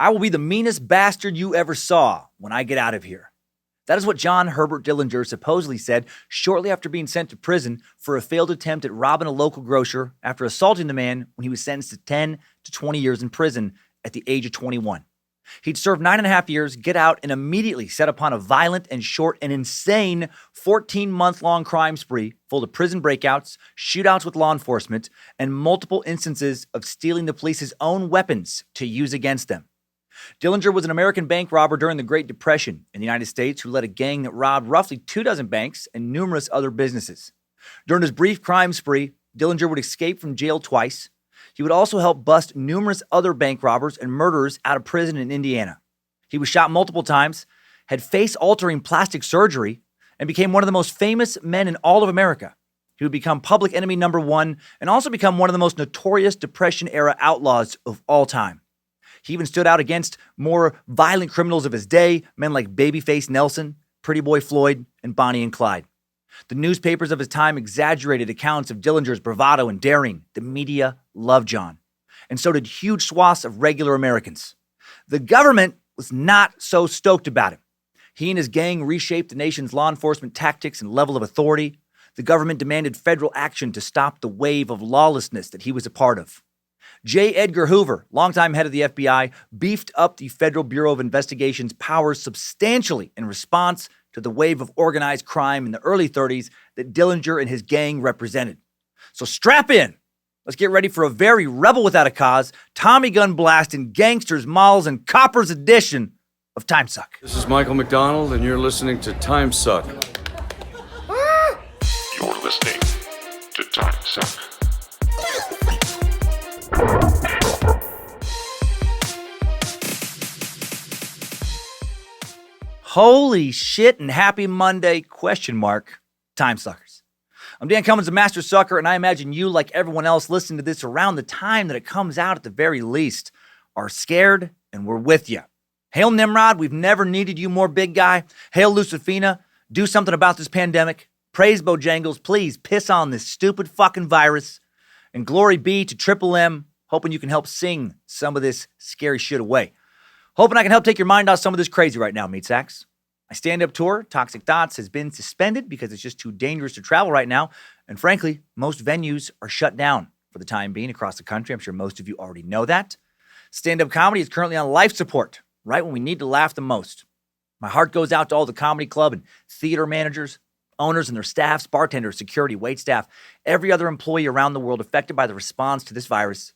I will be the meanest bastard you ever saw when I get out of here. That is what John Herbert Dillinger supposedly said shortly after being sent to prison for a failed attempt at robbing a local grocer after assaulting the man when he was sentenced to 10 to 20 years in prison at the age of 21. He'd served 9.5 years, get out, and immediately set upon a violent and short and insane 14-month-long crime spree full of prison breakouts, shootouts with law enforcement, and multiple instances of stealing the police's own weapons to use against them. Dillinger was an American bank robber during the Great Depression in the United States who led a gang that robbed roughly 24 banks and numerous other businesses. During his brief crime spree, Dillinger would escape from jail twice. He would also help bust numerous other bank robbers and murderers out of prison in Indiana. He was shot multiple times, had face-altering plastic surgery, and became one of the most famous men in all of America. He would become public enemy number one and also become one of the most notorious Depression-era outlaws of all time. He even stood out against more violent criminals of his day, men like Babyface Nelson, Pretty Boy Floyd, and Bonnie and Clyde. The newspapers of his time exaggerated accounts of Dillinger's bravado and daring. The media loved John, and so did huge swaths of regular Americans. The government was not so stoked about him. He and his gang reshaped the nation's law enforcement tactics and level of authority. The government demanded federal action to stop the wave of lawlessness that he was a part of. J. Edgar Hoover, longtime head of the FBI, beefed up the Federal Bureau of Investigation's powers substantially in response to the wave of organized crime in the early 30s that Dillinger and his gang represented. So strap in. Let's get ready for a very rebel without a cause, Tommy gun blasting, gangsters, malls, and coppers edition of Timesuck. This is Michael McDonald, and you're listening to Timesuck. You're listening to Timesuck. Holy shit and happy Monday, ? Timesuckers. I'm Dan Cummins, a master sucker, and I imagine you, like everyone else listening to this around the time that it comes out at the very least, are scared and we're with you. Hail Nimrod, we've never needed you more, big guy. Hail Lucifina, do something about this pandemic. Praise Bojangles, please piss on this stupid fucking virus. And glory be to Triple M, hoping you can help sing some of this scary shit away. Hoping I can help take your mind off some of this crazy right now, meat sacks. My stand-up tour, Toxic Thoughts, has been suspended because it's just too dangerous to travel right now. And frankly, most venues are shut down for the time being across the country. I'm sure most of you already know that. Stand-up comedy is currently on life support, right when we need to laugh the most. My heart goes out to all the comedy club and theater managers, owners and their staffs, bartenders, security, waitstaff, every other employee around the world affected by the response to this virus.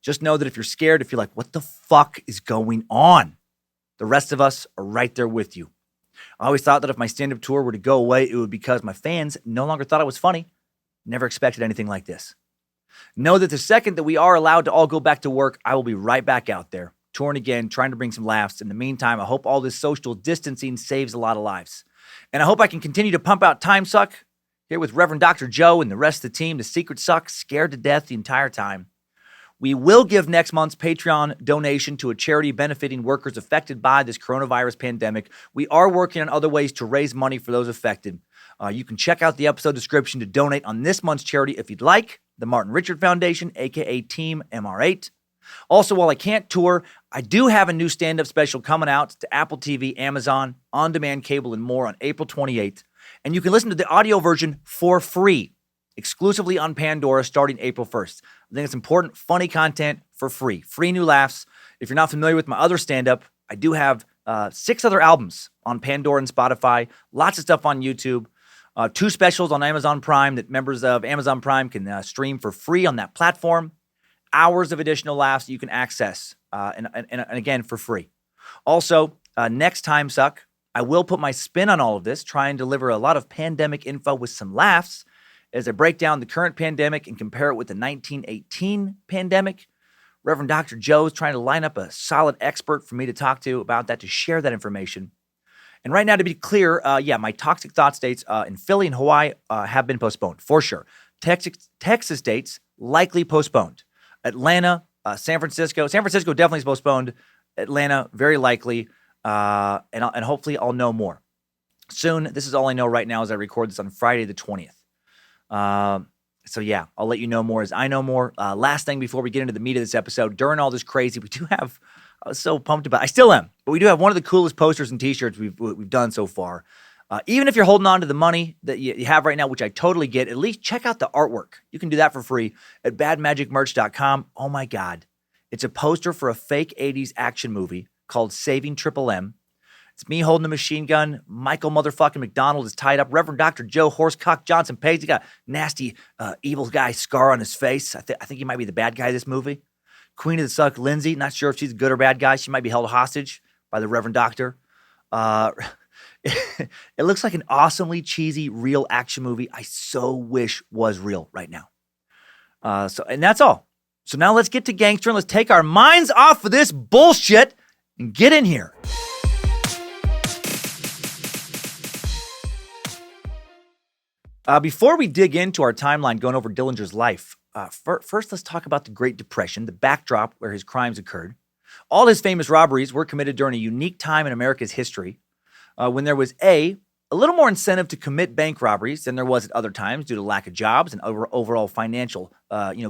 Just know that if you're scared, if you're like, what the fuck is going on? The rest of us are right there with you. I always thought that if my stand-up tour were to go away, it would be because my fans no longer thought I was funny. Never expected anything like this. Know that the second that we are allowed to all go back to work, I will be right back out there, touring again, trying to bring some laughs. In the meantime, I hope all this social distancing saves a lot of lives. And I hope I can continue to pump out Timesuck here with Reverend Dr. Joe and the rest of the team, the Secret Suck, scared to death the entire time. We will give next month's Patreon donation to a charity benefiting workers affected by this coronavirus pandemic. We are working on other ways to raise money for those affected. You can check out the episode description to donate on this month's charity if you'd like, the Martin Richard Foundation, aka Team MR8. Also, while I can't tour, I do have a new stand-up special coming out to Apple TV, Amazon, on-demand cable, and more on April 28th. And you can listen to the audio version for free, exclusively on Pandora starting April 1st. I think it's important, funny content for free. Free new laughs. If you're not familiar with my other stand-up, I do have 6 other albums on Pandora and Spotify. Lots of stuff on YouTube. 2 specials on Amazon Prime that members of Amazon Prime can stream for free on that platform. Hours of additional laughs that you can access, and again, for free. Also, next time, Suck, I will put my spin on all of this, try and deliver a lot of pandemic info with some laughs as I break down the current pandemic and compare it with the 1918 pandemic. Reverend Dr. Joe is trying to line up a solid expert for me to talk to about that, to share that information. And right now, to be clear, my Toxic Thoughts dates in Philly and Hawaii have been postponed, for sure. Texas dates likely postponed. Atlanta, San Francisco. San Francisco definitely is postponed. Atlanta, very likely. And hopefully I'll know more soon. This is all I know right now as I record this on Friday the 20th. So yeah, I'll let you know more as I know more. Last thing before we get into the meat of this episode, during all this crazy, we do have I was so pumped about it. I still am. But we do have one of the coolest posters and t-shirts we've done so far. Even if you're holding on to the money that you have right now, which I totally get, at least check out the artwork. You can do that for free at badmagicmerch.com. Oh my God. It's a poster for a fake 80s action movie called Saving Triple M. It's me holding a machine gun. Michael motherfucking McDonald is tied up. Reverend Dr. Joe Horsecock Johnson Page. He got a nasty evil guy scar on his face. I think he might be the bad guy of this movie. Queen of the Suck, Lindsay. Not sure if she's a good or bad guy. She might be held hostage by the Reverend Doctor. It looks like an awesomely cheesy, real action movie I so wish was real right now. And that's all. So now let's get to Gangster and let's take our minds off of this bullshit and get in here. Before we dig into our timeline going over Dillinger's life, first let's talk about the Great Depression, the backdrop where his crimes occurred. All his famous robberies were committed during a unique time in America's history when there was a little more incentive to commit bank robberies than there was at other times due to lack of jobs and overall financial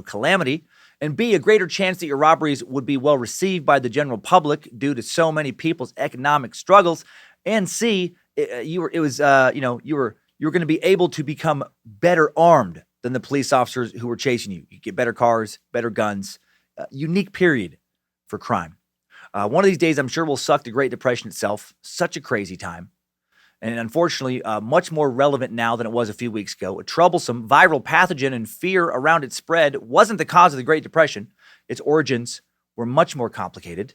calamity, and B, a greater chance that your robberies would be well received by the general public due to so many people's economic struggles, and C, you were going to be able to become better armed than the police officers who were chasing you. You get better cars, better guns. Unique period for crime. One of these days, I'm sure we'll suck the Great Depression itself. Such a crazy time. And unfortunately, much more relevant now than it was a few weeks ago. A troublesome viral pathogen and fear around its spread wasn't the cause of the Great Depression. Its origins were much more complicated.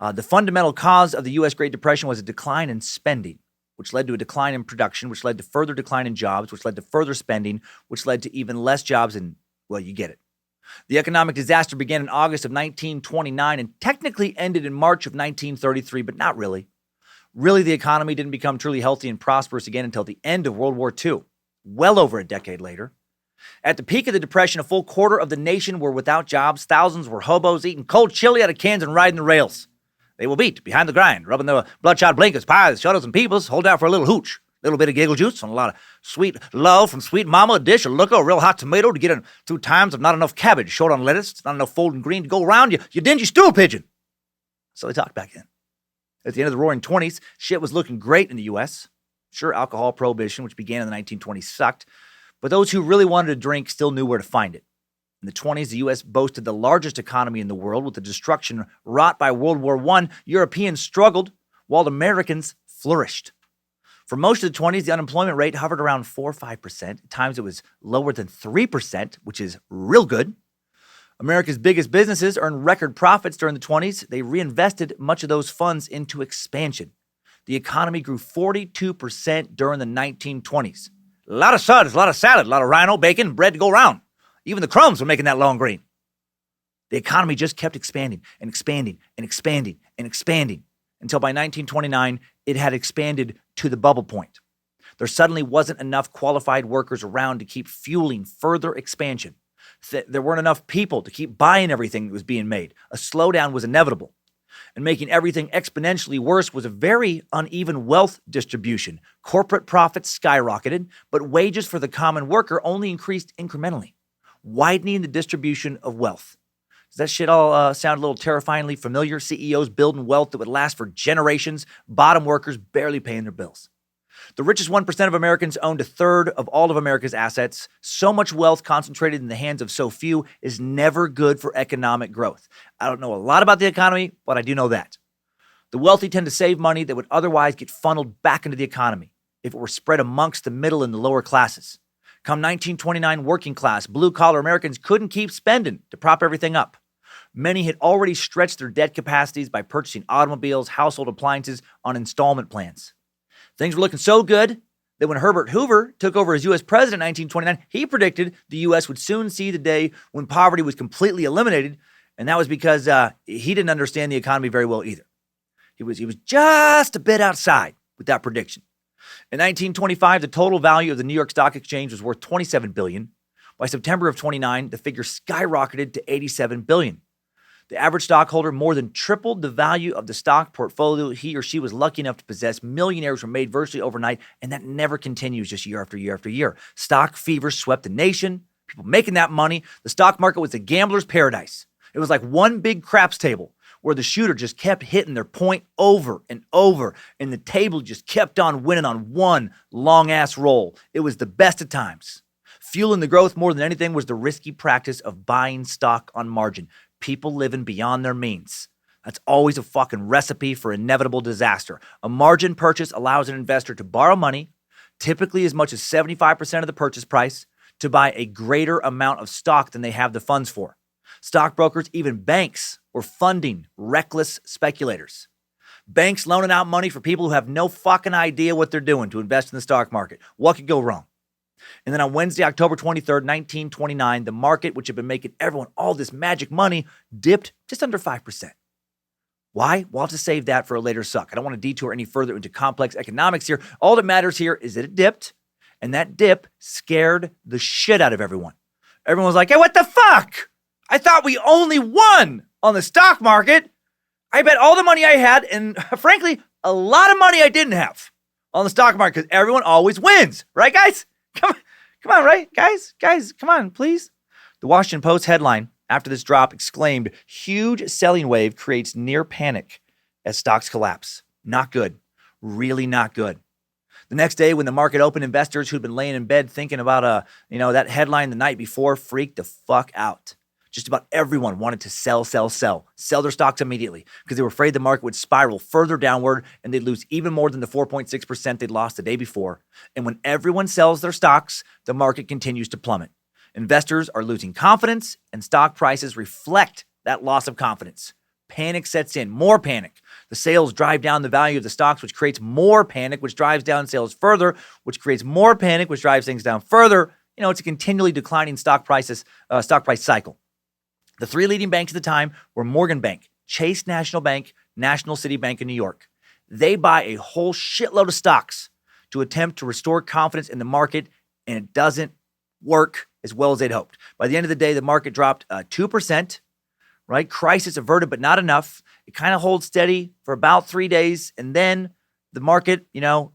The fundamental cause of the U.S. Great Depression was a decline in spending, which led to a decline in production, which led to further decline in jobs, which led to further spending, which led to even less jobs, and, well, you get it. The economic disaster began in August of 1929 and technically ended in March of 1933, but not really. Really, the economy didn't become truly healthy and prosperous again until the end of World War II, well over a decade later. At the peak of the Depression, a full quarter of the nation were without jobs. Thousands were hobos eating cold chili out of cans and riding the rails. They will beat behind the grind, rubbing their bloodshot blankets, pies, shuttles, and peebles, hold out for a little hooch, a little bit of giggle juice, and a lot of sweet love from sweet mama, a dish of loco, a real hot tomato to get in 2 times of not enough cabbage, short on lettuce, not enough folding green to go around, you dingy stool pigeon. So they talked back then. At the end of the roaring 20s, shit was looking great in the U.S. Sure, alcohol prohibition, which began in the 1920s, sucked, but those who really wanted to drink still knew where to find it. In the 20s, the U.S. boasted the largest economy in the world. With the destruction wrought by World War I, Europeans struggled while Americans flourished. For most of the 20s, the unemployment rate hovered around 4 or 5%. At times, it was lower than 3%, which is real good. America's biggest businesses earned record profits during the 20s. They reinvested much of those funds into expansion. The economy grew 42% during the 1920s. A lot of suds, a lot of salad, a lot of rhino, bacon, bread to go around. Even the crumbs were making that long green. The economy just kept expanding and expanding and expanding and expanding until by 1929, it had expanded to the bubble point. There suddenly wasn't enough qualified workers around to keep fueling further expansion. There weren't enough people to keep buying everything that was being made. A slowdown was inevitable. And making everything exponentially worse was a very uneven wealth distribution. Corporate profits skyrocketed, but wages for the common worker only increased incrementally, widening the distribution of wealth. Does that shit all sound a little terrifyingly familiar? CEOs building wealth that would last for generations, bottom workers barely paying their bills. The richest 1% of Americans owned a third of all of America's assets. So much wealth concentrated in the hands of so few is never good for economic growth. I don't know a lot about the economy, but I do know that. The wealthy tend to save money that would otherwise get funneled back into the economy if it were spread amongst the middle and the lower classes. Come 1929, working class, blue-collar Americans couldn't keep spending to prop everything up. Many had already stretched their debt capacities by purchasing automobiles, household appliances on installment plans. Things were looking so good that when Herbert Hoover took over as U.S. president in 1929, he predicted the U.S. would soon see the day when poverty was completely eliminated, and that was because he didn't understand the economy very well either. He was just a bit outside with that prediction. In 1925, the total value of the New York Stock Exchange was worth $27 billion. By September of 29, the figure skyrocketed to $87 billion. The average stockholder more than tripled the value of the stock portfolio he or she was lucky enough to possess. Millionaires were made virtually overnight, and that never continues just year after year after year. Stock fever swept the nation. People making that money. The stock market was a gambler's paradise. It was like one big craps table where the shooter just kept hitting their point over and over, and the table just kept on winning on one long-ass roll. It was the best of times. Fueling the growth more than anything was the risky practice of buying stock on margin. People living beyond their means. That's always a fucking recipe for inevitable disaster. A margin purchase allows an investor to borrow money, typically as much as 75% of the purchase price, to buy a greater amount of stock than they have the funds for. Stockbrokers, even banks, were funding reckless speculators. Banks loaning out money for people who have no fucking idea what they're doing to invest in the stock market. What could go wrong? And then on Wednesday, October 23rd, 1929, the market, which had been making everyone all this magic money, dipped just under 5%. Why? Well, I'll just save that for a later suck. I don't want to detour any further into complex economics here. All that matters here is that it dipped, and that dip scared the shit out of everyone. Everyone was like, hey, what the fuck? I thought we only won on the stock market. I bet all the money I had, and frankly, a lot of money I didn't have on the stock market, because everyone always wins. Right, guys? Come on, right? Guys, come on, please. The Washington Post headline after this drop exclaimed, huge selling wave creates near panic as stocks collapse. Not good. Really not good. The next day when the market opened, investors who'd been laying in bed thinking about that headline the night before freaked the fuck out. Just about everyone wanted to sell their stocks immediately because they were afraid the market would spiral further downward and they'd lose even more than the 4.6% they'd lost the day before. And when everyone sells their stocks, the market continues to plummet. Investors are losing confidence and stock prices reflect that loss of confidence. Panic sets in, more panic. The sales drive down the value of the stocks, which creates more panic, which drives down sales further, which creates more panic, which drives things down further. It's a continually declining stock price cycle. The three leading banks at the time were Morgan Bank, Chase National Bank, National City Bank in New York. They buy a whole shitload of stocks to attempt to restore confidence in the market, and it doesn't work as well as they'd hoped. By the end of the day, the market dropped 2%, right? Crisis averted, but not enough. It kind of holds steady for about 3 days, and then the market,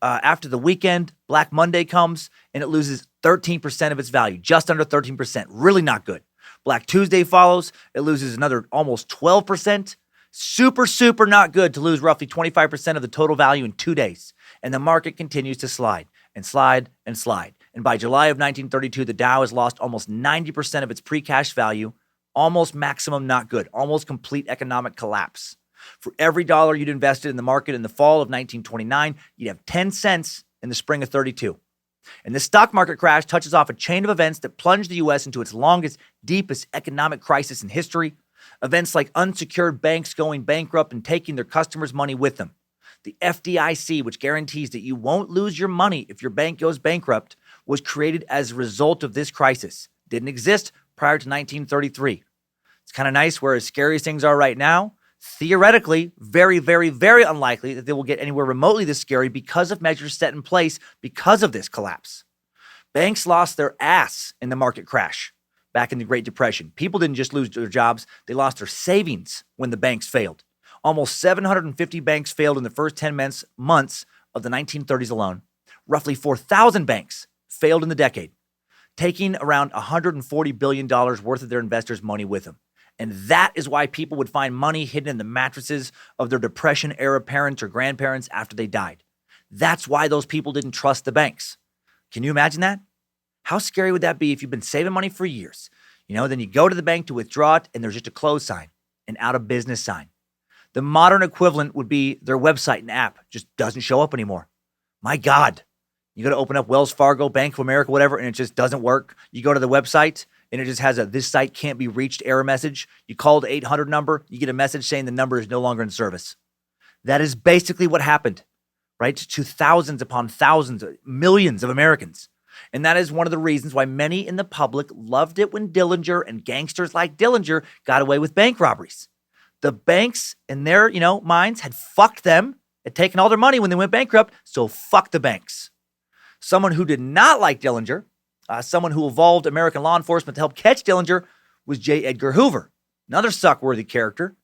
after the weekend, Black Monday comes, and it loses 13% of its value, just under 13%. Really not good. Black Tuesday follows. It loses another almost 12%. Super not good to lose roughly 25% of the total value in 2 days. And the market continues to slide and slide and slide. And by July of 1932, the Dow has lost almost 90% of its pre-cash value. Almost maximum not good. Almost complete economic collapse. For every dollar you'd invested in the market in the fall of 1929, you'd have 10 cents in the spring of 32. And this stock market crash touches off a chain of events that plunged the U.S. into its longest, deepest economic crisis in history. Events like unsecured banks going bankrupt and taking their customers' money with them. The FDIC, which guarantees that you won't lose your money if your bank goes bankrupt, was created as a result of this crisis. Didn't exist prior to 1933. It's kind of nice where as scary as things are right now, theoretically, very, very, very unlikely that they will get anywhere remotely this scary because of measures set in place because of this collapse. Banks lost their ass in the market crash back in the Great Depression. People didn't just lose their jobs, they lost their savings when the banks failed. Almost 750 banks failed in the first 10 months of the 1930s alone. Roughly 4,000 banks failed in the decade, taking around $140 billion worth of their investors' money with them. And that is why people would find money hidden in the mattresses of their Depression-era parents or grandparents after they died. That's why those people didn't trust the banks. Can you imagine that? How scary would that be if you've been saving money for years? Then you go to the bank to withdraw it, and there's just a close sign, an out of business sign. The modern equivalent would be their website and app just doesn't show up anymore. My God. You go to open up Wells Fargo, Bank of America, whatever, and it just doesn't work. You go to the website, and it just has this site can't be reached error message. You call the 800 number, you get a message saying the number is no longer in service. That is basically what happened, right? To thousands upon thousands, millions of Americans. And that is one of the reasons why many in the public loved it when Dillinger and gangsters like Dillinger got away with bank robberies. The banks in their, minds had fucked them, had taken all their money when they went bankrupt, so fuck the banks. Someone who did not like Dillinger, someone who evolved American law enforcement to help catch Dillinger, was J. Edgar Hoover, another suck-worthy character.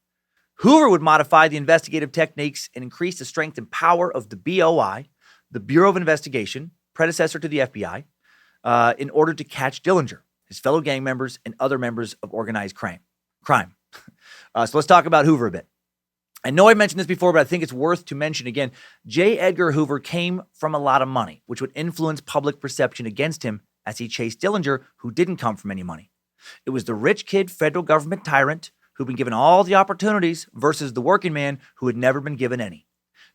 Hoover would modify the investigative techniques and increase the strength and power of the BOI, the Bureau of Investigation, predecessor to the FBI, in order to catch Dillinger, his fellow gang members, and other members of organized crime. So let's talk about Hoover a bit. I know I mentioned this before, but I think it's worth to mention again. J. Edgar Hoover came from a lot of money, which would influence public perception against him as he chased Dillinger, who didn't come from any money. It was the rich kid federal government tyrant who'd been given all the opportunities versus the working man who had never been given any.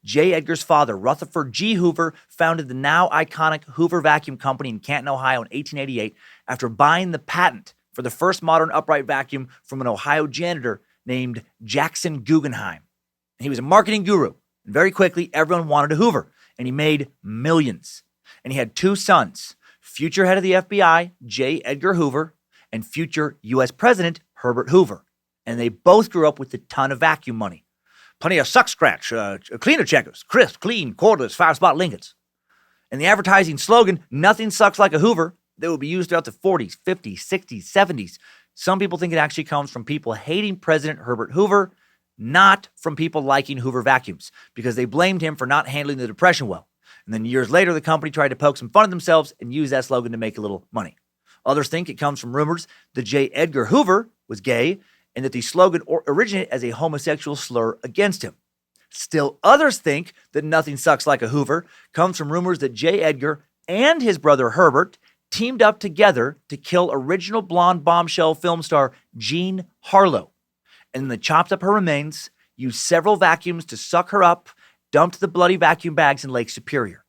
J. Edgar's father, Rutherford G. Hoover, founded the now iconic Hoover Vacuum Company in Canton, Ohio in 1888 after buying the patent for the first modern upright vacuum from an Ohio janitor named Jackson Guggenheim. He was a marketing guru, and very quickly, everyone wanted a Hoover, and he made millions. And he had two sons, future head of the FBI, J. Edgar Hoover, and future U.S. President Herbert Hoover. And they both grew up with a ton of vacuum money. Plenty of suck scratch, cleaner checkers, crisp, clean, cordless, 5-spot Lincolns. And the advertising slogan, nothing sucks like a Hoover, that would be used throughout the 40s, 50s, 60s, 70s. Some people think it actually comes from people hating President Herbert Hoover, not from people liking Hoover vacuums, because they blamed him for not handling the Depression well. And then years later, the company tried to poke some fun at themselves and use that slogan to make a little money. Others think it comes from rumors that J. Edgar Hoover was gay and that the slogan originated as a homosexual slur against him. Still others think that nothing sucks like a Hoover comes from rumors that J. Edgar and his brother Herbert teamed up together to kill original blonde bombshell film star Jean Harlow. And they chopped up her remains, used several vacuums to suck her up, dumped the bloody vacuum bags in Lake Superior.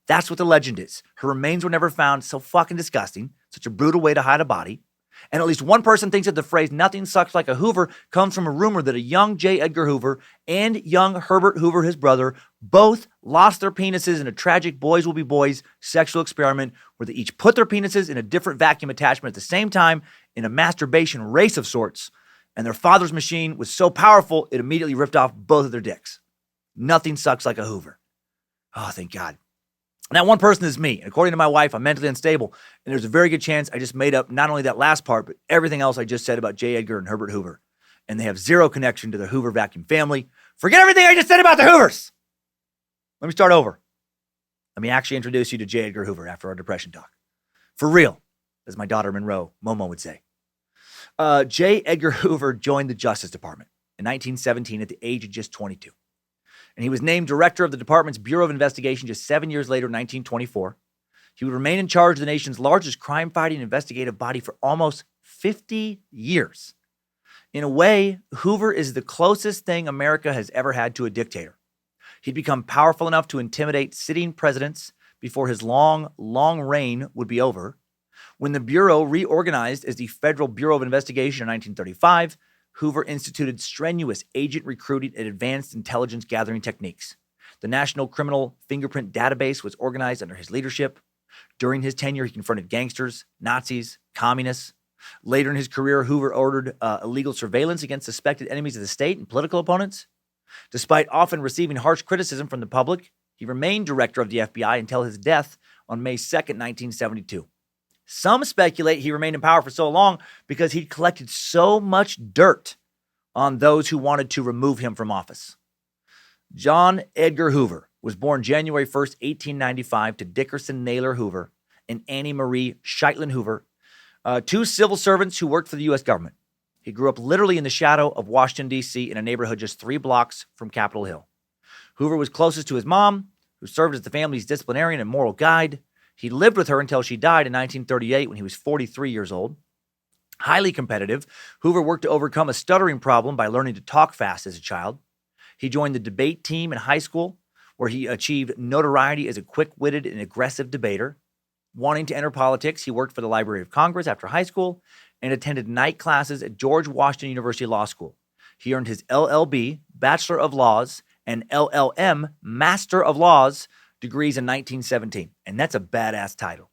That's what the legend is. Her remains were never found. So fucking disgusting. Such a brutal way to hide a body. And at least one person thinks that the phrase nothing sucks like a Hoover comes from a rumor that a young J. Edgar Hoover and young Herbert Hoover, his brother, both lost their penises in a tragic boys will be boys sexual experiment where they each put their penises in a different vacuum attachment at the same time in a masturbation race of sorts. And their father's machine was so powerful, it immediately ripped off both of their dicks. Nothing sucks like a Hoover. Oh, thank God. Now, one person is me. And according to my wife, I'm mentally unstable. And there's a very good chance I just made up not only that last part, but everything else I just said about J. Edgar and Herbert Hoover. And they have zero connection to the Hoover vacuum family. Forget everything I just said about the Hoovers. Let me start over. Let me actually introduce you to J. Edgar Hoover after our depression talk. For real, as my daughter Monroe, Momo would say. J. Edgar Hoover joined the Justice Department in 1917 at the age of just 22. And he was named director of the department's Bureau of Investigation just 7 years later, 1924. He would remain in charge of the nation's largest crime-fighting investigative body for almost 50 years. In a way, Hoover is the closest thing America has ever had to a dictator. He'd become powerful enough to intimidate sitting presidents before his long, long reign would be over. When the Bureau reorganized as the Federal Bureau of Investigation in 1935, Hoover instituted strenuous agent recruiting and advanced intelligence gathering techniques. The National Criminal Fingerprint Database was organized under his leadership. During his tenure, he confronted gangsters, Nazis, communists. Later in his career, Hoover ordered illegal surveillance against suspected enemies of the state and political opponents. Despite often receiving harsh criticism from the public, he remained director of the FBI until his death on May 2nd, 1972. Some speculate he remained in power for so long because he'd collected so much dirt on those who wanted to remove him from office. John Edgar Hoover was born January 1st, 1895 to Dickerson Naylor Hoover and Annie Marie Sheitlin Hoover, two civil servants who worked for the U.S. government. He grew up literally in the shadow of Washington, D.C. in a neighborhood just 3 blocks from Capitol Hill. Hoover was closest to his mom, who served as the family's disciplinarian and moral guide. He lived with her until she died in 1938 when he was 43 years old. Highly competitive, Hoover worked to overcome a stuttering problem by learning to talk fast as a child. He joined the debate team in high school, where he achieved notoriety as a quick-witted and aggressive debater. Wanting to enter politics, he worked for the Library of Congress after high school and attended night classes at George Washington University Law School. He earned his LLB, Bachelor of Laws, and LLM, Master of Laws, degrees in 1917. And that's a badass title.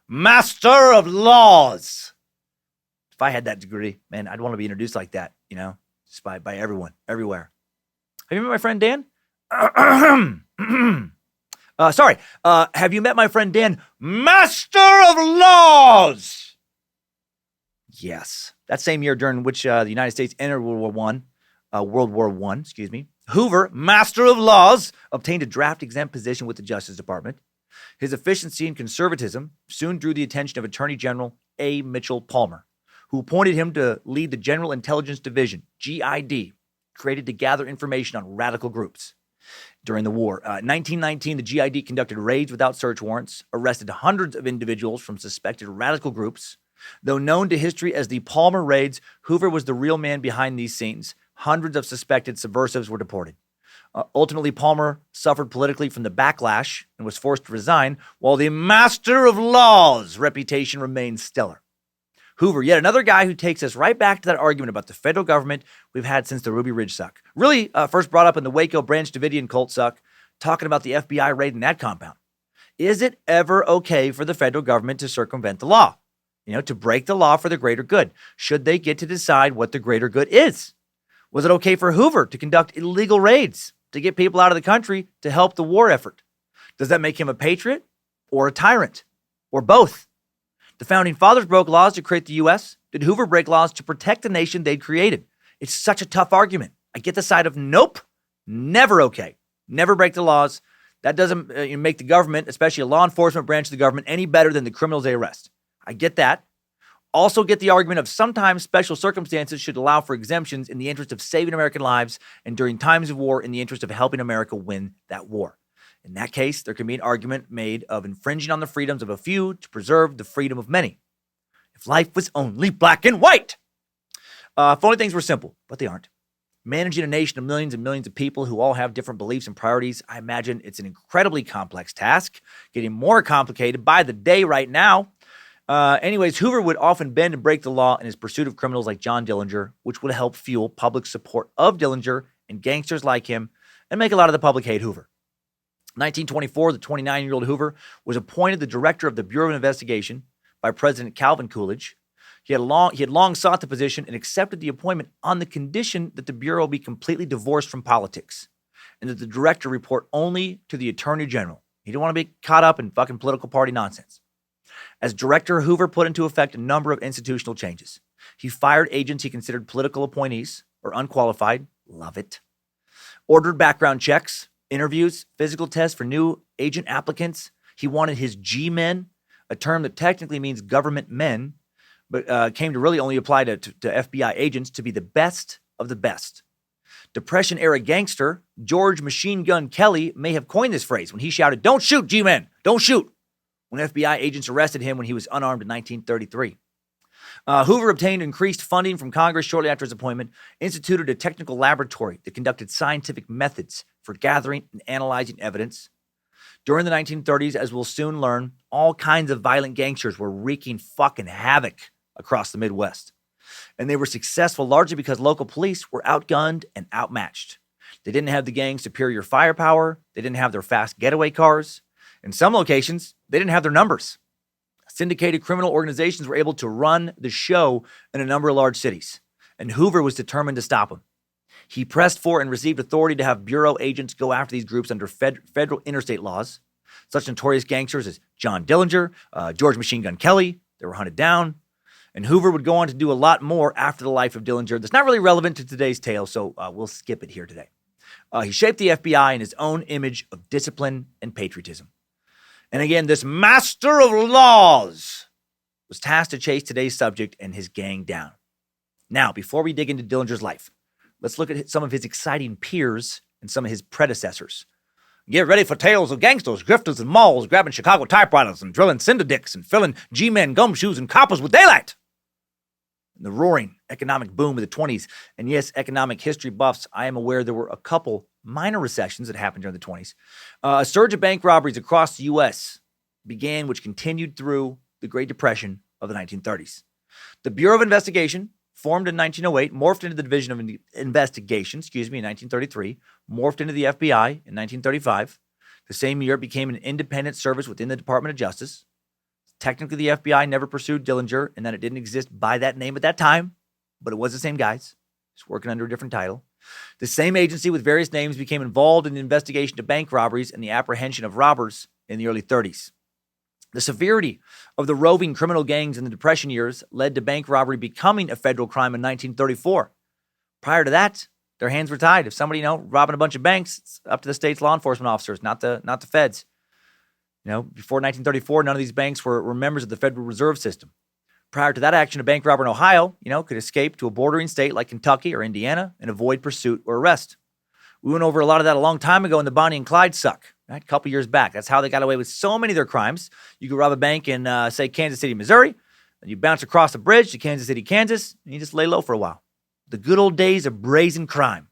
Master of Laws. If I had that degree, man, I'd want to be introduced like that, just by everyone, everywhere. Have you met my friend Dan? Have you met my friend Dan? Master of Laws! Yes. That same year during which the United States entered World War I, Hoover, Master of Laws, obtained a draft-exempt position with the Justice Department. His efficiency and conservatism soon drew the attention of Attorney General A. Mitchell Palmer, who appointed him to lead the General Intelligence Division, GID, created to gather information on radical groups during the war. In 1919, the GID conducted raids without search warrants, arrested hundreds of individuals from suspected radical groups. Though known to history as the Palmer Raids, Hoover was the real man behind these scenes. Hundreds of suspected subversives were deported. Ultimately, Palmer suffered politically from the backlash and was forced to resign, while the master of laws reputation remained stellar. Hoover, yet another guy who takes us right back to that argument about the federal government we've had since the Ruby Ridge suck. Really first brought up in the Waco Branch Davidian cult suck, talking about the FBI raiding that compound. Is it ever okay for the federal government to circumvent the law? To break the law for the greater good? Should they get to decide what the greater good is? Was it okay for Hoover to conduct illegal raids to get people out of the country to help the war effort? Does that make him a patriot or a tyrant or both? The founding fathers broke laws to create the U.S. Did Hoover break laws to protect the nation they'd created? It's such a tough argument. I get the side of nope, never okay. Never break the laws. That doesn't make the government, especially a law enforcement branch of the government, any better than the criminals they arrest. I get that. Also get the argument of sometimes special circumstances should allow for exemptions in the interest of saving American lives and during times of war in the interest of helping America win that war. In that case, there can be an argument made of infringing on the freedoms of a few to preserve the freedom of many. If life was only black and white. If only things were simple, but they aren't. Managing a nation of millions and millions of people who all have different beliefs and priorities, I imagine it's an incredibly complex task, getting more complicated by the day right now. Anyways, Hoover would often bend and break the law in his pursuit of criminals like John Dillinger, which would help fuel public support of Dillinger and gangsters like him and make a lot of the public hate Hoover. 1924, the 29-year-old Hoover was appointed the director of the Bureau of Investigation by President Calvin Coolidge. He had long sought the position and accepted the appointment on the condition that the Bureau be completely divorced from politics and that the director report only to the Attorney General. He didn't want to be caught up in fucking political party nonsense. As director, Hoover put into effect a number of institutional changes. He fired agents he considered political appointees or unqualified. Love it. Ordered background checks, interviews, physical tests for new agent applicants. He wanted his G-men, a term that technically means government men, but came to really only apply to FBI agents, to be the best of the best. Depression-era gangster George Machine Gun Kelly may have coined this phrase when he shouted, "Don't shoot, G-men, don't shoot," when FBI agents arrested him when he was unarmed in 1933. Hoover obtained increased funding from Congress shortly after his appointment, instituted a technical laboratory that conducted scientific methods for gathering and analyzing evidence. During the 1930s, as we'll soon learn, all kinds of violent gangsters were wreaking fucking havoc across the Midwest. And they were successful largely because local police were outgunned and outmatched. They didn't have the gang's superior firepower. They didn't have their fast getaway cars. In some locations, they didn't have their numbers. Syndicated criminal organizations were able to run the show in a number of large cities, and Hoover was determined to stop them. He pressed for and received authority to have bureau agents go after these groups under federal interstate laws. Such notorious gangsters as John Dillinger, George Machine Gun Kelly, they were hunted down. And Hoover would go on to do a lot more after the life of Dillinger that's not really relevant to today's tale, so we'll skip it here today. He shaped the FBI in his own image of discipline and patriotism. And again, this master of laws was tasked to chase today's subject and his gang down. Now, before we dig into Dillinger's life, let's look at some of his exciting peers and some of his predecessors. Get ready for tales of gangsters, grifters, and malls grabbing Chicago typewriters and drilling cinder dicks and filling G-men gumshoes and coppers with daylight. The roaring economic boom of the 20s. And yes, economic history buffs, I am aware there were a couple minor recessions that happened during the 20s. A surge of bank robberies across the U.S. began, which continued through the Great Depression of the 1930s. The Bureau of Investigation, formed in 1908, morphed into the Division of Investigation, in 1933, morphed into the FBI in 1935. The same year, it became an independent service within the Department of Justice. Technically, the FBI never pursued Dillinger, and that it didn't exist by that name at that time, but it was the same guys, just working under a different title. The same agency with various names became involved in the investigation of bank robberies and the apprehension of robbers in the early 30s. The severity of the roving criminal gangs in the Depression years led to bank robbery becoming a federal crime in 1934. Prior to that, their hands were tied. If somebody, robbing a bunch of banks, it's up to the state's law enforcement officers, not the feds. Before 1934, none of these banks were members of the Federal Reserve System. Prior to that action, a bank robber in Ohio, could escape to a bordering state like Kentucky or Indiana and avoid pursuit or arrest. We went over a lot of that a long time ago in the Bonnie and Clyde suck, right? A couple years back. That's how they got away with so many of their crimes. You could rob a bank in, say, Kansas City, Missouri, and you bounce across a bridge to Kansas City, Kansas, and you just lay low for a while. The good old days of brazen crime.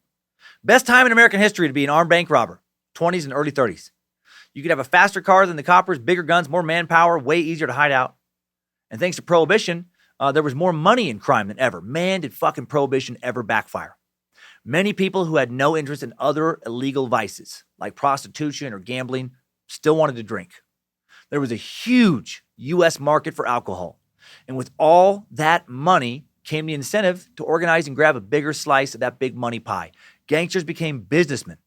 Best time in American history to be an armed bank robber, 20s and early 30s. You could have a faster car than the coppers, bigger guns, more manpower, way easier to hide out. And thanks to Prohibition, there was more money in crime than ever. Man, did fucking Prohibition ever backfire. Many people who had no interest in other illegal vices, like prostitution or gambling, still wanted to drink. There was a huge U.S. market for alcohol. And with all that money came the incentive to organize and grab a bigger slice of that big money pie. Gangsters became businessmen,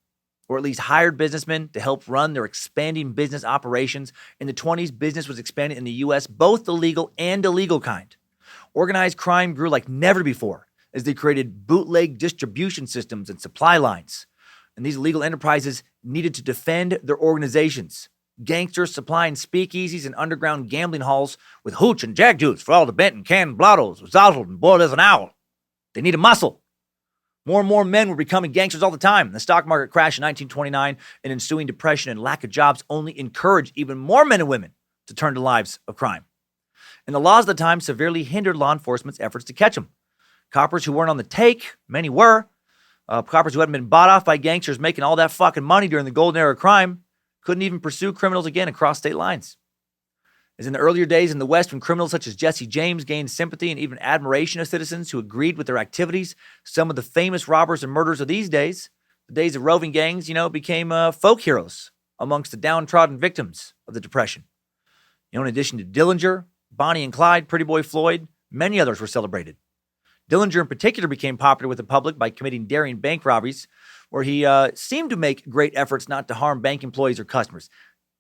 or at least hired businessmen to help run their expanding business operations. In the 20s, business was expanding in the U.S., both the legal and illegal kind. Organized crime grew like never before as they created bootleg distribution systems and supply lines. And these illegal enterprises needed to defend their organizations. Gangsters supplying speakeasies and underground gambling halls with hooch and jag juice for all the bent and canned blottos, resulted and boiled as an owl. They needed muscle. More and more men were becoming gangsters all the time. The stock market crash in 1929 and ensuing depression and lack of jobs only encouraged even more men and women to turn to lives of crime. And the laws of the time severely hindered law enforcement's efforts to catch them. Coppers who weren't on the take, many were. Coppers who hadn't been bought off by gangsters making all that fucking money during the golden era of crime couldn't even pursue criminals again across state lines. As in the earlier days in the West, when criminals such as Jesse James gained sympathy and even admiration of citizens who agreed with their activities, some of the famous robbers and murderers of these days, the days of roving gangs, became folk heroes amongst the downtrodden victims of the Depression. In addition to Dillinger, Bonnie and Clyde, Pretty Boy Floyd, many others were celebrated. Dillinger in particular became popular with the public by committing daring bank robberies, where he seemed to make great efforts not to harm bank employees or customers.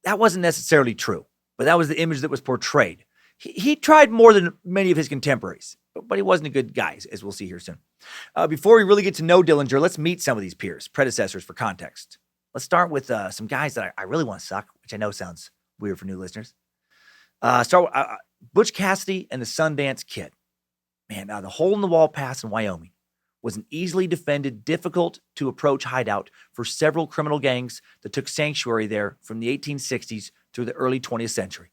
That wasn't necessarily true, but that was the image that was portrayed. He tried more than many of his contemporaries, but he wasn't a good guy, as we'll see here soon. Before we really get to know Dillinger, let's meet some of these peers, predecessors for context. Let's start with some guys that I really want to suck, which I know sounds weird for new listeners. Start with Butch Cassidy and the Sundance Kid. Man, the hole-in-the-wall pass in Wyoming was an easily defended, difficult-to-approach hideout for several criminal gangs that took sanctuary there from the 1860s through the early 20th century.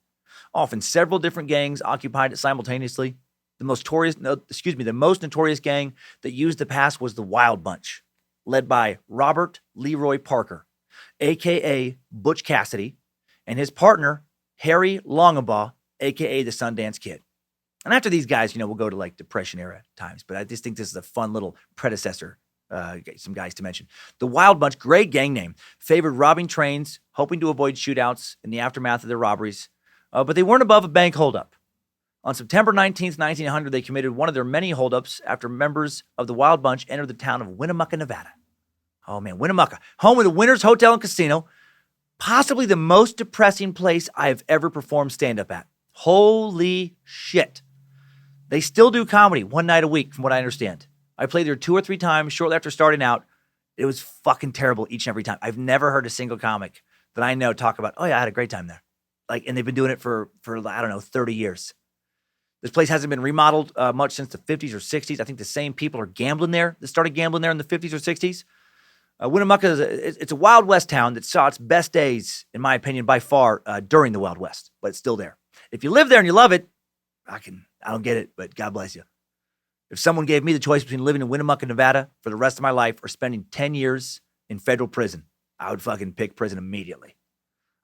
Often several different gangs occupied it simultaneously. The most notorious gang that used the pass was the Wild Bunch, led by Robert Leroy Parker, a.k.a. Butch Cassidy, and his partner, Harry Longabaugh, a.k.a. the Sundance Kid. And after these guys, we'll go to like Depression era times, but I just think this is a fun little predecessor, some guys to mention. The Wild Bunch, great gang name, favored robbing trains, hoping to avoid shootouts in the aftermath of their robberies, but they weren't above a bank holdup. On September 19th, 1900, they committed one of their many holdups after members of the Wild Bunch entered the town of Winnemucca, Nevada. Oh man, Winnemucca, home of the Winners Hotel and Casino, possibly the most depressing place I've ever performed stand-up at. Holy shit. They still do comedy one night a week, from what I understand. I played there 2 or 3 times shortly after starting out. It was fucking terrible each and every time. I've never heard a single comic that I know talk about, oh yeah, I had a great time there. And they've been doing it for 30 years. This place hasn't been remodeled much since the 50s or 60s. I think the same people are gambling there that started gambling there in the 50s or 60s. Winnemucca it's a Wild West town that saw its best days, in my opinion, by far during the Wild West, but it's still there. If you live there and you love it, I don't get it, but God bless you. If someone gave me the choice between living in Winnemucca, Nevada for the rest of my life or spending 10 years in federal prison, I would fucking pick prison immediately.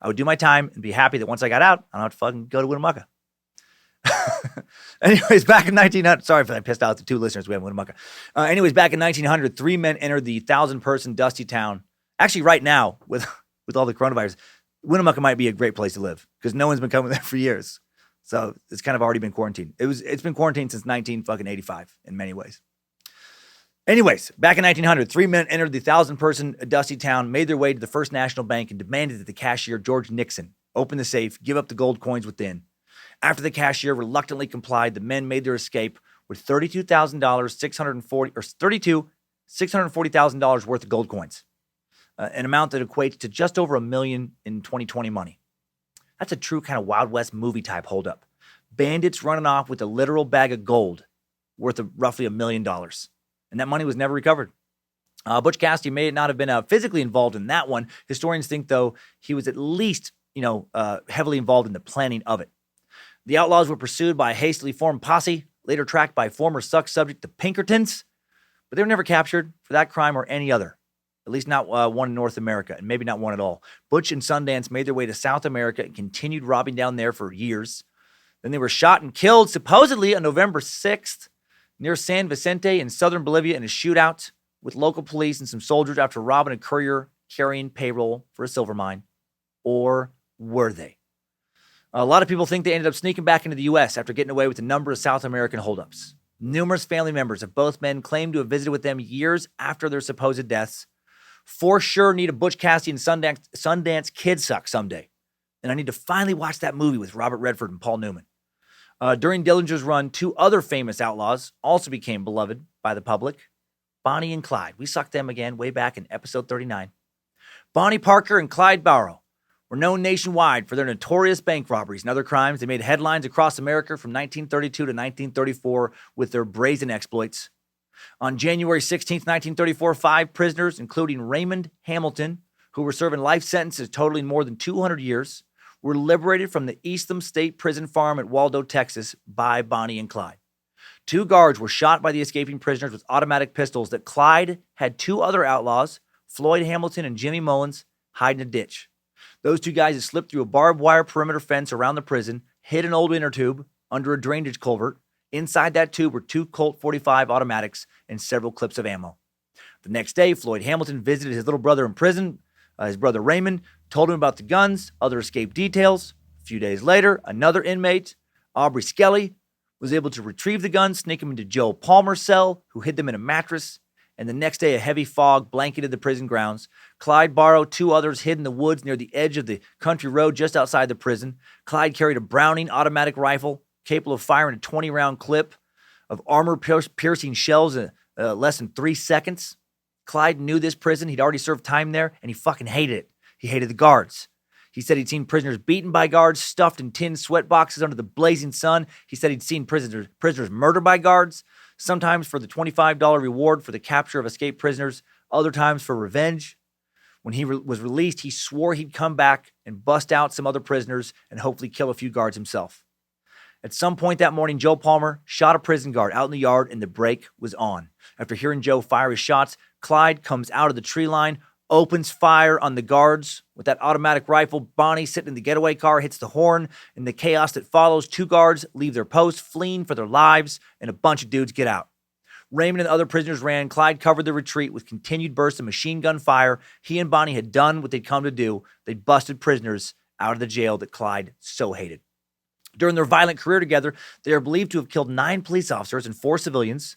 I would do my time and be happy that once I got out, I don't have to fucking go to Winnemucca. Anyways, back in 1900, sorry if I pissed out the 2 listeners we have in Winnemucca. Back in 1900, 3 men entered the 1,000-person dusty town. Actually, right now, with all the coronavirus, Winnemucca might be a great place to live because no one's been coming there for years. So it's kind of already been quarantined. It's been quarantined since 1985 in many ways. Anyways, back in 1900, 3 men entered the 1,000-person dusty town, made their way to the First National Bank, and demanded that the cashier, George Nixon, open the safe, give up the gold coins within. After the cashier reluctantly complied, the men made their escape with $640,000 worth of gold coins, an amount that equates to just over $1 million in 2020 money. That's a true kind of Wild West movie type holdup. Bandits running off with a literal bag of gold worth of roughly $1 million. And that money was never recovered. Butch Cassidy may not have been physically involved in that one. Historians think, though, he was at least, heavily involved in the planning of it. The outlaws were pursued by a hastily formed posse, later tracked by former Suck subject the Pinkertons, but they were never captured for that crime or any other, at least not one in North America, and maybe not one at all. Butch and Sundance made their way to South America and continued robbing down there for years. Then they were shot and killed, supposedly on November 6th, near San Vicente in southern Bolivia in a shootout with local police and some soldiers after robbing a courier carrying payroll for a silver mine. Or were they? A lot of people think they ended up sneaking back into the U.S. after getting away with a number of South American holdups. Numerous family members of both men claim to have visited with them years after their supposed deaths. For sure need a Butch Cassidy and Sundance Kid Suck someday. And I need to finally watch that movie with Robert Redford and Paul Newman. During Dillinger's run, two other famous outlaws also became beloved by the public. Bonnie and Clyde. We sucked them again way back in episode 39. Bonnie Parker and Clyde Barrow were known nationwide for their notorious bank robberies and other crimes. They made headlines across America from 1932 to 1934 with their brazen exploits. On January 16, 1934, 5 prisoners, including Raymond Hamilton, who were serving life sentences totaling more than 200 years, were liberated from the Eastham State Prison Farm at Waldo, Texas, by Bonnie and Clyde. 2 guards were shot by the escaping prisoners with automatic pistols that Clyde had 2 other outlaws, Floyd Hamilton and Jimmy Mullins, hide in a ditch. Those 2 guys had slipped through a barbed wire perimeter fence around the prison, hid an old inner tube under a drainage culvert. Inside that tube were 2 Colt .45 automatics and several clips of ammo. The next day, Floyd Hamilton visited his little brother in prison. His brother Raymond told him about the guns, other escape details. A few days later, another inmate, Aubrey Skelly, was able to retrieve the guns, sneak them into Joe Palmer's cell, who hid them in a mattress. And the next day, a heavy fog blanketed the prison grounds. Clyde Barrow, 2 others hid in the woods near the edge of the country road just outside the prison. Clyde carried a Browning automatic rifle, capable of firing a 20-round clip of armor-piercing shells in less than 3 seconds. Clyde knew this prison. He'd already served time there, and he fucking hated it. He hated the guards. He said he'd seen prisoners beaten by guards, stuffed in tin sweat boxes under the blazing sun. He said he'd seen prisoners murdered by guards, sometimes for the $25 reward for the capture of escaped prisoners, other times for revenge. When he was released, he swore he'd come back and bust out some other prisoners and hopefully kill a few guards himself. At some point that morning, Joe Palmer shot a prison guard out in the yard and the break was on. After hearing Joe fire his shots, Clyde comes out of the tree line, opens fire on the guards with that automatic rifle. Bonnie, sitting in the getaway car, hits the horn. In the chaos that follows, 2 guards leave their post, fleeing for their lives, and a bunch of dudes get out. Raymond and the other prisoners ran. Clyde covered the retreat with continued bursts of machine gun fire. He and Bonnie had done what they'd come to do. They'd busted prisoners out of the jail that Clyde so hated. During their violent career together, they are believed to have killed 9 police officers and 4 civilians.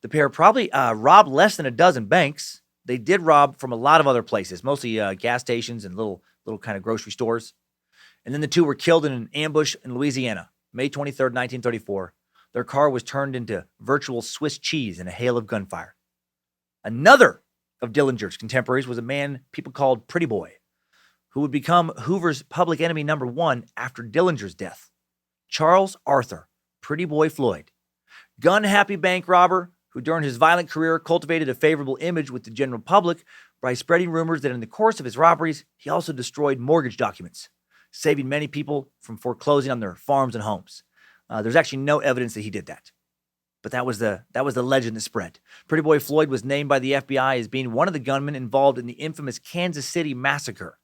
The pair probably robbed less than a dozen banks. They did rob from a lot of other places, mostly gas stations and little kind of grocery stores. And then the 2 were killed in an ambush in Louisiana, May 23rd, 1934. Their car was turned into virtual Swiss cheese in a hail of gunfire. Another of Dillinger's contemporaries was a man people called Pretty Boy, who would become Hoover's public enemy number 1 after Dillinger's death. Charles Arthur, Pretty Boy Floyd, gun-happy bank robber who during his violent career cultivated a favorable image with the general public by spreading rumors that in the course of his robberies, he also destroyed mortgage documents, saving many people from foreclosing on their farms and homes. There's actually no evidence that he did that. But that was the legend that spread. Pretty Boy Floyd was named by the FBI as being one of the gunmen involved in the infamous Kansas City massacre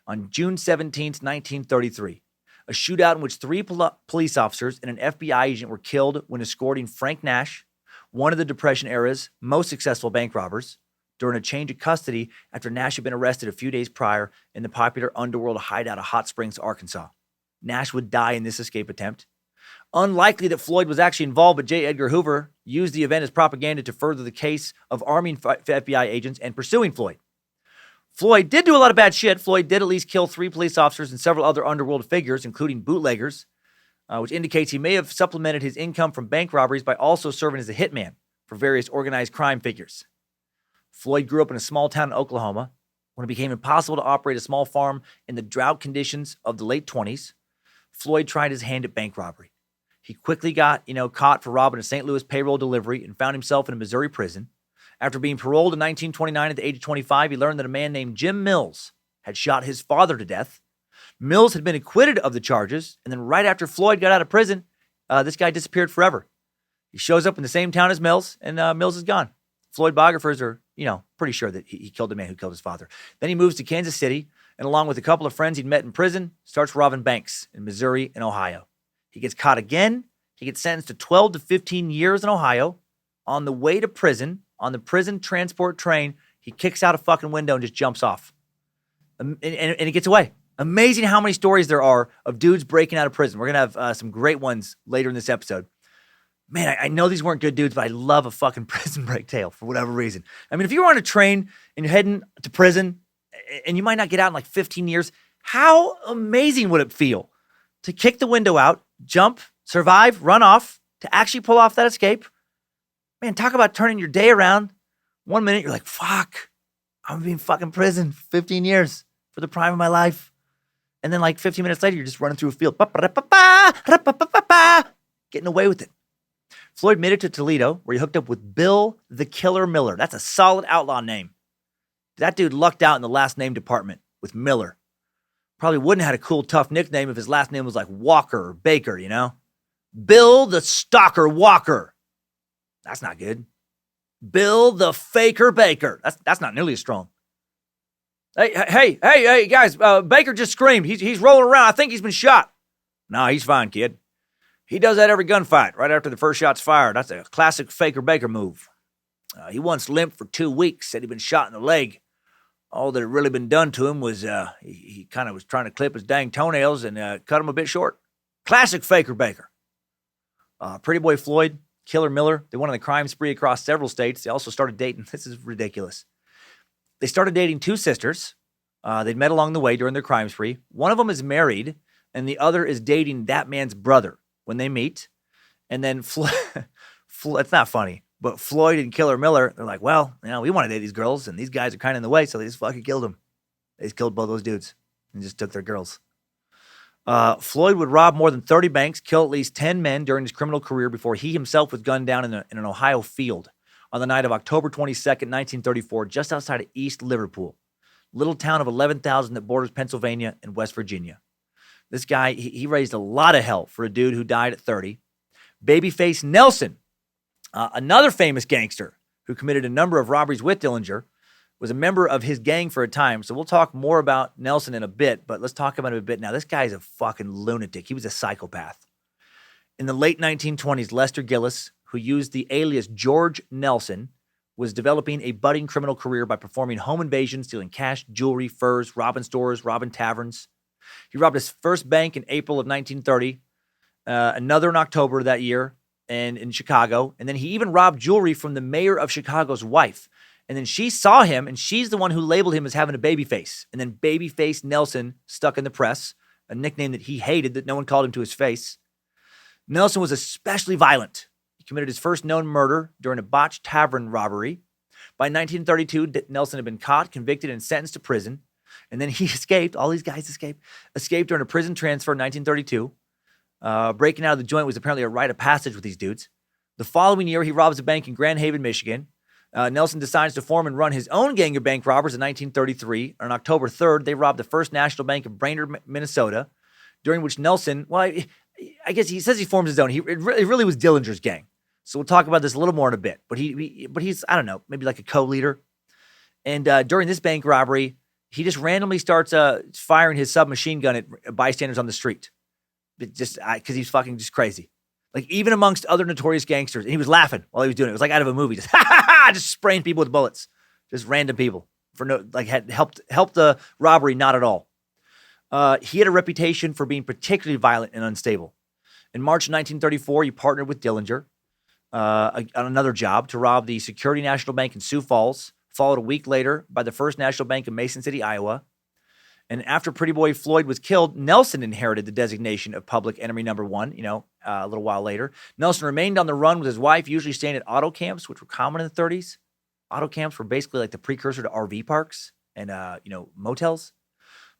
on June 17, 1933. A shootout in which 3 police officers and an FBI agent were killed when escorting Frank Nash, one of the Depression era's most successful bank robbers, during a change of custody after Nash had been arrested a few days prior in the popular underworld hideout of Hot Springs, Arkansas. Nash would die in this escape attempt. Unlikely that Floyd was actually involved, but J. Edgar Hoover used the event as propaganda to further the case of arming FBI agents and pursuing Floyd. Floyd did do a lot of bad shit. Floyd did at least kill 3 police officers and several other underworld figures, including bootleggers, which indicates he may have supplemented his income from bank robberies by also serving as a hitman for various organized crime figures. Floyd grew up in a small town in Oklahoma. When it became impossible to operate a small farm in the drought conditions of the late 20s, Floyd tried his hand at bank robbery. He quickly got, caught for robbing a St. Louis payroll delivery and found himself in a Missouri prison. After being paroled in 1929 at the age of 25, he learned that a man named Jim Mills had shot his father to death. Mills had been acquitted of the charges, and then right after Floyd got out of prison, this guy disappeared forever. He shows up in the same town as Mills, and Mills is gone. Floyd biographers are, pretty sure that he killed the man who killed his father. Then he moves to Kansas City, and along with a couple of friends he'd met in prison, starts robbing banks in Missouri and Ohio. He gets caught again. He gets sentenced to 12 to 15 years in Ohio. On the way to prison, on the prison transport train, he kicks out a fucking window and just jumps off. And he gets away. Amazing how many stories there are of dudes breaking out of prison. We're going to have some great ones later in this episode. Man, I know these weren't good dudes, but I love a fucking prison break tale for whatever reason. I mean, if you were on a train and you're heading to prison and you might not get out in like 15 years, how amazing would it feel to kick the window out, jump, survive, run off, to actually pull off that escape? Man, talk about turning your day around. 1 minute, you're like, fuck, I'm gonna be in fucking prison for 15 years for the prime of my life. And then like 15 minutes later, you're just running through a field, getting away with it. Floyd made it to Toledo, where he hooked up with Bill the Killer Miller. That's a solid outlaw name. That dude lucked out in the last name department with Miller. Probably wouldn't have had a cool, tough nickname if his last name was like Walker or Baker, Bill the Stalker Walker. That's not good. Bill the Faker Baker. That's not nearly as strong. Hey, guys, Baker just screamed. He's rolling around. I think he's been shot. No, he's fine, kid. He does that every gunfight, right after the first shot's fired. That's a classic Faker Baker move. He once limped for 2 weeks, said he'd been shot in the leg. All that had really been done to him was he kind of was trying to clip his dang toenails and cut him a bit short. Classic Faker Baker. Pretty Boy Floyd, Killer Miller, they went on a crime spree across several states. They also started dating. This is ridiculous. They started dating 2 sisters. They'd met along the way during their crime spree. One of them is married, and the other is dating that man's brother when they meet. And then it's not funny, but Floyd and Killer Miller, they're like, well, we want to date these girls, and these guys are kind of in the way, so they just fucking killed them. They just killed both those dudes and just took their girls. Floyd would rob more than 30 banks, kill at least 10 men during his criminal career before he himself was gunned down in an Ohio field on the night of October 22nd, 1934, just outside of East Liverpool, little town of 11,000 that borders Pennsylvania and West Virginia. This guy, he raised a lot of hell for a dude who died at 30. Babyface Nelson, another famous gangster who committed a number of robberies with Dillinger, was a member of his gang for a time. So we'll talk more about Nelson in a bit, but let's talk about him a bit now. This guy's a fucking lunatic. He was a psychopath. In the late 1920s, Lester Gillis, who used the alias George Nelson, was developing a budding criminal career by performing home invasions, stealing cash, jewelry, furs, robbing stores, robbing taverns. He robbed his first bank in April of 1930, another in October of that year, and in Chicago. And then he even robbed jewelry from the mayor of Chicago's wife. And then she saw him, and she's the one who labeled him as having a baby face. And then Babyface Nelson stuck in the press, a nickname that he hated that no one called him to his face. Nelson was especially violent. He committed his first known murder during a botched tavern robbery. By 1932, Nelson had been caught, convicted, and sentenced to prison. And then he escaped. All these guys escaped during a prison transfer in 1932. Breaking out of the joint was apparently a rite of passage with these dudes. The following year, he robs a bank in Grand Haven, Michigan. Nelson decides to form and run his own gang of bank robbers in 1933. On October 3rd, they robbed the First National Bank of Brainerd, Minnesota, during which Nelson, I guess he says he forms his own. It really was Dillinger's gang. So we'll talk about this a little more in a bit. But he's, I don't know, maybe like a co-leader. And during this bank robbery, he just randomly starts firing his submachine gun at bystanders on the street. Just because he's fucking just crazy. Like, even amongst other notorious gangsters. And he was laughing while he was doing it. It was like out of a movie. Just, just spraying people with bullets. Just random people. Had helped the robbery, not at all. He had a reputation for being particularly violent and unstable. In March 1934, he partnered with Dillinger on another job to rob the Security National Bank in Sioux Falls, followed a week later by the First National Bank in Mason City, Iowa. And after Pretty Boy Floyd was killed, Nelson inherited the designation of public enemy number 1, a little while later. Nelson remained on the run with his wife, usually staying at auto camps, which were common in the 30s. Auto camps were basically like the precursor to RV parks and, motels.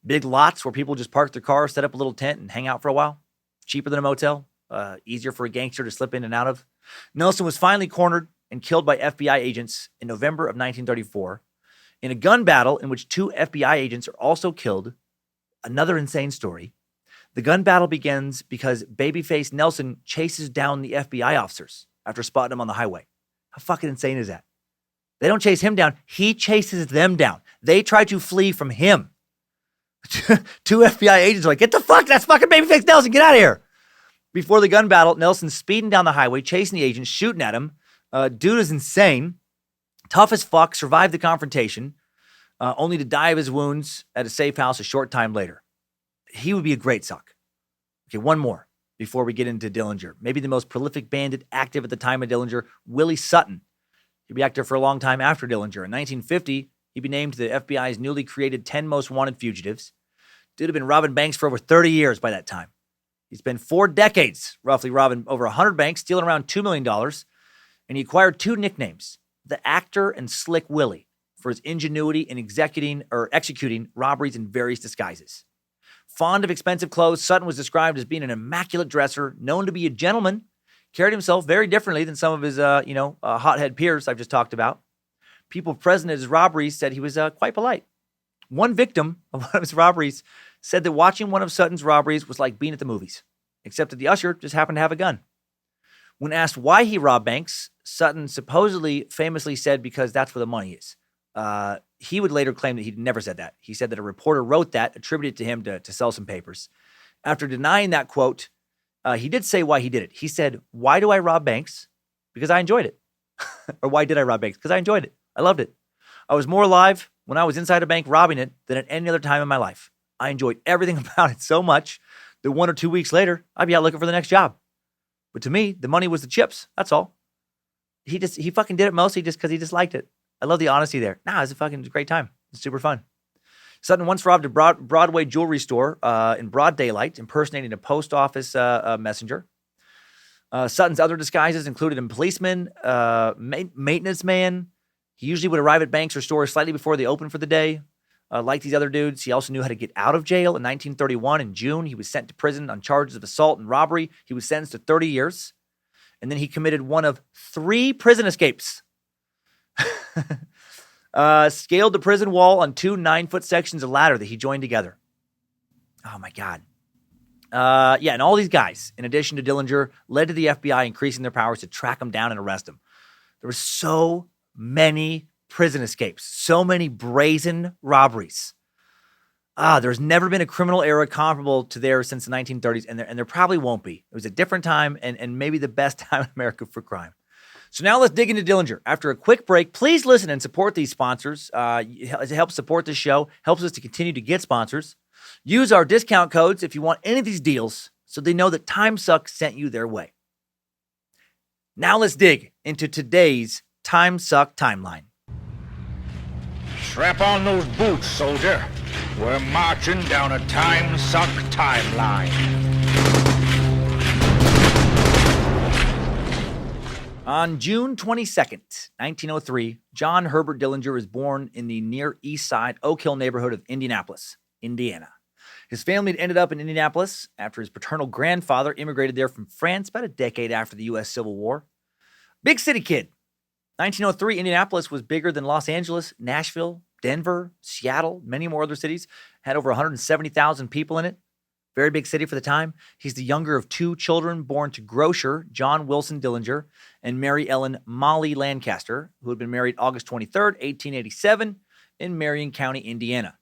Big lots where people just park their cars, set up a little tent, and hang out for a while. Cheaper than a motel. easier for a gangster to slip in and out of. Nelson was finally cornered and killed by FBI agents in November of 1934 in a gun battle in which 2 FBI agents are also killed. Another insane story. The gun battle begins because babyface Nelson chases down the FBI officers after spotting them on the highway. How fucking insane is that? They don't chase him down. He chases them down. They try to flee from him. 2 FBI agents are like, get the fuck, that's fucking babyface Nelson, get out of here. Before the gun battle, Nelson's speeding down the highway, chasing the agents, shooting at him. Dude is insane. Tough as fuck, survived the confrontation, only to die of his wounds at a safe house a short time later. He would be a great suck. Okay, one more before we get into Dillinger. Maybe the most prolific bandit active at the time of Dillinger, Willie Sutton. He'd be active for a long time after Dillinger. In 1950, he'd be named to the FBI's newly created 10 Most Wanted Fugitives. Dude had been robbing banks for over 30 years by that time. He spent 4 decades roughly robbing over 100 banks, stealing around $2 million, and he acquired 2 nicknames, the Actor and Slick Willie, for his ingenuity in executing robberies in various disguises. Fond of expensive clothes, Sutton was described as being an immaculate dresser, known to be a gentleman, carried himself very differently than some of his, hothead peers I've just talked about. People present at his robberies said he was quite polite. One victim of one of his robberies said that watching one of Sutton's robberies was like being at the movies, except that the usher just happened to have a gun. When asked why he robbed banks, Sutton supposedly famously said because that's where the money is. He would later claim that he never said that. He said that a reporter wrote that, attributed to him to sell some papers. After denying that quote, he did say why he did it. He said, "Why do I rob banks? Because I enjoyed it." Or why did I rob banks? Because I enjoyed it. I loved it. I was more alive when I was inside a bank robbing it than at any other time in my life. I enjoyed everything about it so much that 1 or 2 weeks later, I'd be out looking for the next job. But to me, the money was the chips. That's all. He fucking did it mostly just because he just liked it. I love the honesty there. It's a great time. It's super fun. Sutton once robbed a Broadway jewelry store in broad daylight, impersonating a post office messenger. Sutton's other disguises included a policeman, maintenance man. He usually would arrive at banks or stores slightly before they opened for the day. Like these other dudes, he also knew how to get out of jail. In 1931, in June, he was sent to prison on charges of assault and robbery. He was sentenced to 30 years. And then he committed one of 3 prison escapes. Scaled the prison wall on 2 9-foot sections of ladder that he joined together. Oh, my God. And all these guys, in addition to Dillinger, led to the FBI increasing their powers to track him down and arrest him. There were so many prison escapes, so many brazen robberies. There's never been a criminal era comparable to theirs since the 1930s, and there probably won't be. It was a different time and maybe the best time in America for crime. So now let's dig into Dillinger. After a quick break, please listen and support these sponsors. It helps support the show, helps us to continue to get sponsors. Use our discount codes if you want any of these deals so they know that Timesuck sent you their way. Now let's dig into today's Timesuck timeline. Strap on those boots, soldier. We're marching down a Timesuck timeline. On June 22nd, 1903, John Herbert Dillinger was born in the near East Side Oak Hill neighborhood of Indianapolis, Indiana. His family had ended up in Indianapolis after his paternal grandfather immigrated there from France about a decade after the U.S. Civil War. Big city kid. 1903, Indianapolis was bigger than Los Angeles, Nashville, Denver, Seattle, many more other cities. Had over 170,000 people in it. Very big city for the time. He's the younger of 2 children born to grocer John Wilson Dillinger and Mary Ellen Molly Lancaster, who had been married August 23rd, 1887, in Marion County, Indiana.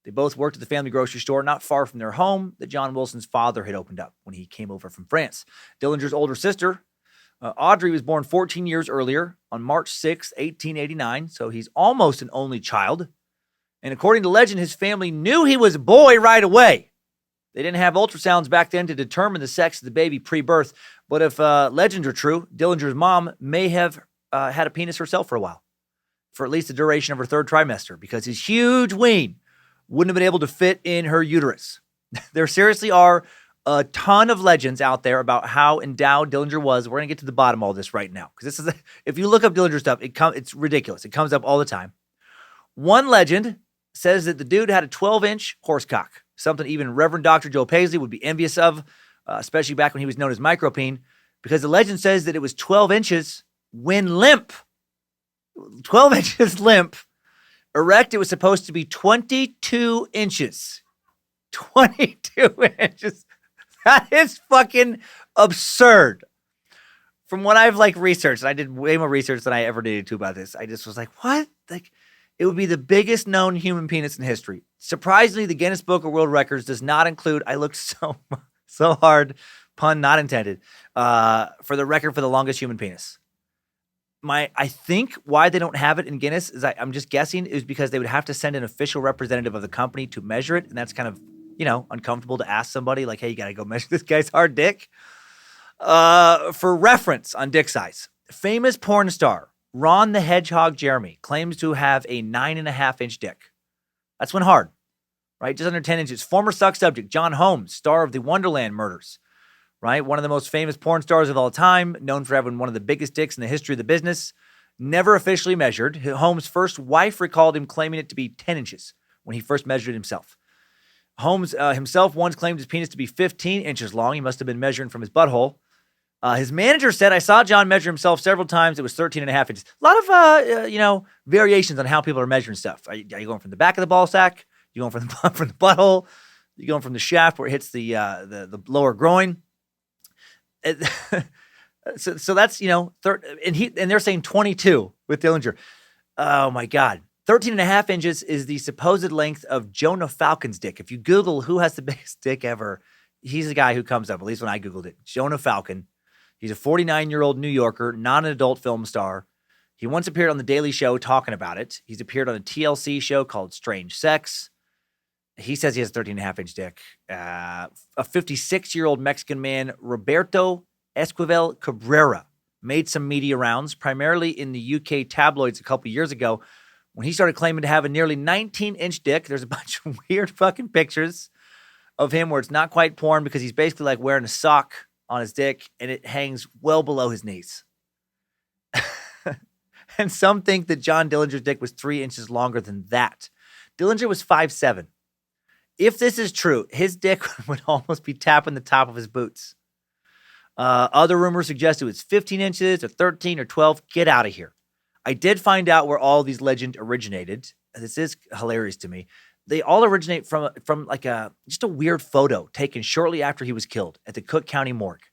They both worked at the family grocery store not far from their home that John Wilson's father had opened up when he came over from France. Dillinger's older sister, Audrey, was born 14 years earlier on March 6, 1889, so he's almost an only child. And according to legend, his family knew he was a boy right away. They didn't have ultrasounds back then to determine the sex of the baby pre-birth, but if legends are true, Dillinger's mom may have had a penis herself for a while, for at least the duration of her 3rd trimester, because his huge ween wouldn't have been able to fit in her uterus. There seriously are a ton of legends out there about how endowed Dillinger was. We're going to get to the bottom of all this right now, because if you look up Dillinger stuff, it's ridiculous. It comes up all the time. One legend says that the dude had a 12-inch horse cock, something even Reverend Dr. Joe Paisley would be envious of. especially back when he was known as Micropene, because the legend says that it was 12 inches when limp. 12 inches limp. Erect, it was supposed to be 22 inches. 22 inches. That is fucking absurd. From what I've researched, and I did way more research than I ever needed to about this. I just was like, what? It would be the biggest known human penis in history. Surprisingly, the Guinness Book of World Records does not include, I looked so hard, pun not intended, for the record for the longest human penis. I think why they don't have it in Guinness is I'm just guessing is because they would have to send an official representative of the company to measure it. And that's kind of, uncomfortable to ask somebody like, hey, you got to go measure this guy's hard dick. For reference on dick size, famous porn star Ron the Hedgehog Jeremy claims to have a 9.5-inch dick. That's when hard, right? Just under 10 inches. Former Suck subject John Holmes, star of the Wonderland murders, right? One of the most famous porn stars of all time, known for having one of the biggest dicks in the history of the business, never officially measured. Holmes' first wife recalled him claiming it to be 10 inches when he first measured it himself. Holmes himself once claimed his penis to be 15 inches long. He must have been measuring from his butthole. His manager said, I saw John measure himself several times. It was 13.5 inches. A lot of, variations on how people are measuring stuff. Are you going from the back of the ball sack? You going from the butthole? You going from the shaft where it hits the lower groin? So that's, and they're saying 22 with Dillinger. Oh my God. 13.5 inches is the supposed length of Jonah Falcon's dick. If you Google who has the biggest dick ever, he's the guy who comes up, at least when I Googled it. Jonah Falcon. He's a 49-year-old New Yorker, not an adult film star. He once appeared on The Daily Show talking about it. He's appeared on a TLC show called Strange Sex. He says he has a 13.5-inch dick. A 56-year-old Mexican man, Roberto Esquivel Cabrera, made some media rounds, primarily in the UK tabloids a couple years ago, when he started claiming to have a nearly 19-inch dick. There's a bunch of weird fucking pictures of him where it's not quite porn because he's basically wearing a sock on his dick and it hangs well below his knees. And some think that John Dillinger's dick was 3 inches longer than that. Dillinger was 5'7". If this is true, his dick would almost be tapping the top of his boots. Other rumors suggest it was 15 inches or 13 or 12. Get out of here. I did find out where all these legends originated. This is hilarious to me. They all originate from just a weird photo taken shortly after he was killed at the Cook County morgue.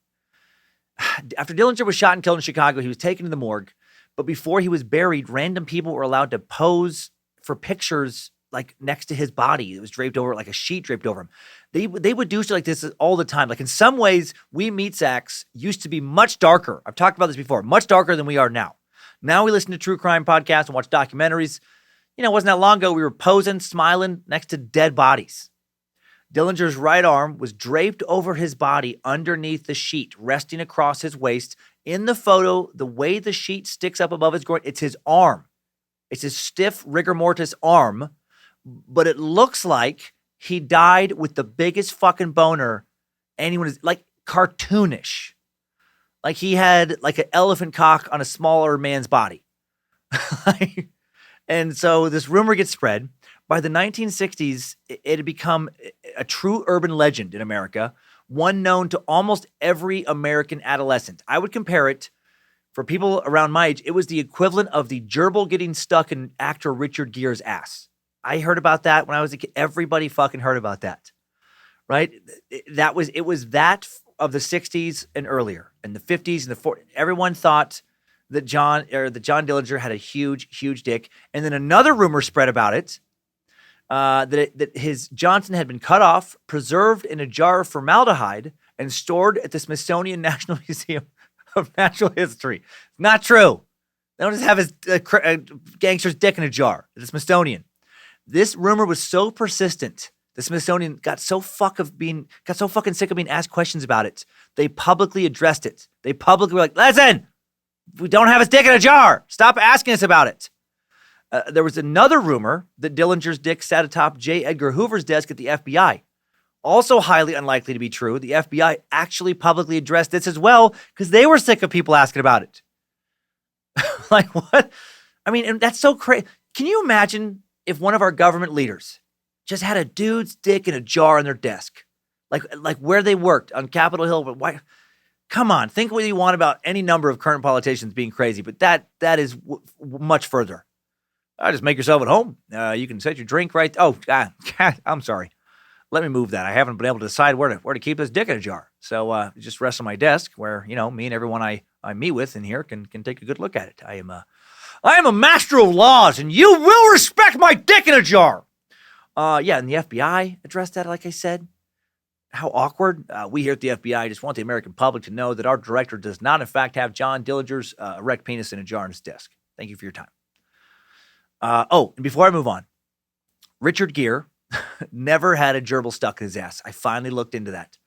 After Dillinger was shot and killed in Chicago, he was taken to the morgue. But before he was buried, random people were allowed to pose for pictures next to his body. It was draped over, like a sheet draped over him. They would do shit like this all the time. In some ways, we meat sacks used to be much darker. I've talked about this before, much darker than we are now. Now we listen to true crime podcasts and watch documentaries. It wasn't that long ago we were posing, smiling next to dead bodies. Dillinger's right arm was draped over his body underneath the sheet, resting across his waist. In the photo, the way the sheet sticks up above his groin, it's his arm. It's his stiff rigor mortis arm, but it looks like he died with the biggest fucking boner anyone is, cartoonish. He had an elephant cock on a smaller man's body. And so this rumor gets spread. By the 1960s, it had become a true urban legend in America, one known to almost every American adolescent. I would compare it, for people around my age, it was the equivalent of the gerbil getting stuck in actor Richard Gere's ass. I heard about that when I was a kid. Everybody fucking heard about that, right? It was that of the 60s and earlier, and the 50s and the 40s. Everyone thought that John Dillinger had a huge, huge dick. And then another rumor spread about it, that his Johnson had been cut off, preserved in a jar of formaldehyde, and stored at the Smithsonian National Museum of Natural History. Not true. They don't just have his gangster's dick in a jar at the Smithsonian. This rumor was so persistent, the Smithsonian got so fucking sick of being asked questions about it. They publicly addressed it. They publicly were like, listen, we don't have his dick in a jar. Stop asking us about it. There was another rumor that Dillinger's dick sat atop J. Edgar Hoover's desk at the FBI. Also highly unlikely to be true. The FBI actually publicly addressed this as well because they were sick of people asking about it. What? I mean, and that's so crazy. Can you imagine if one of our government leaders just had a dude's dick in a jar on their desk? Like where they worked on Capitol Hill. But why? Come on, think what you want about any number of current politicians being crazy, but that is much further. Just make yourself at home. You can set your drink right. Oh, God, I'm sorry. Let me move that. I haven't been able to decide where to keep this dick in a jar. So it just rests on my desk where, me and everyone I meet with in here can take a good look at it. I am a master of laws, and you will respect my dick in a jar. And the FBI addressed that, like I said. How awkward. We here at the FBI just want the American public to know that our director does not, in fact, have John Dillinger's erect penis in a jar on his desk. Thank you for your time. And before I move on, Richard Gere never had a gerbil stuck in his ass. I finally looked into that.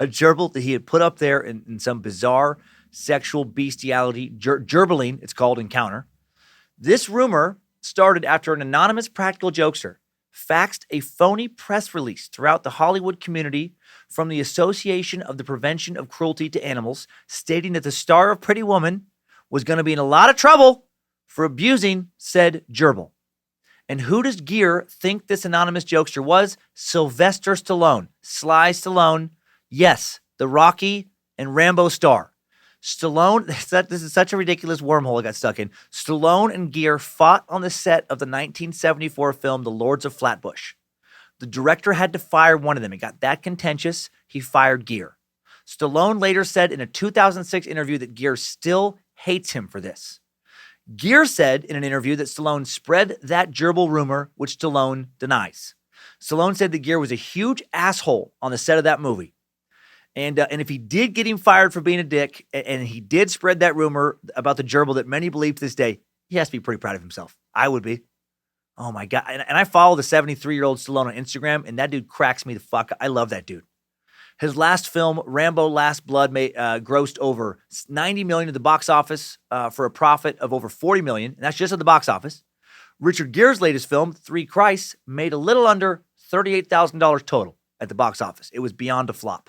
A gerbil that he had put up there in some bizarre sexual bestiality, gerbiling, it's called, encounter. This rumor started after an anonymous practical jokester faxed a phony press release throughout the Hollywood community from the Association of the Prevention of Cruelty to Animals, stating that the star of Pretty Woman was going to be in a lot of trouble for abusing said gerbil. And who does Gere think this anonymous jokester was? Sylvester Stallone. Sly Stallone. Yes, the Rocky and Rambo star. Stallone, this is such a ridiculous wormhole I got stuck in. Stallone and Gere fought on the set of the 1974 film The Lords of Flatbush. The director had to fire one of them. It got that contentious, he fired Gere. Stallone later said in a 2006 interview that Gere still hates him for this. Gere said in an interview that Stallone spread that gerbil rumor, which Stallone denies. Stallone said that Gere was a huge asshole on the set of that movie. And if he did get him fired for being a dick, and he did spread that rumor about the gerbil that many believe to this day, he has to be pretty proud of himself. I would be. Oh, my God. And I follow the 73-year-old Stallone on Instagram, and that dude cracks me the fuck. I love that dude. His last film, Rambo Last Blood, grossed over $90 million at the box office for a profit of over $40 million, and that's just at the box office. Richard Gere's latest film, Three Christs, made a little under $38,000 total at the box office. It was beyond a flop.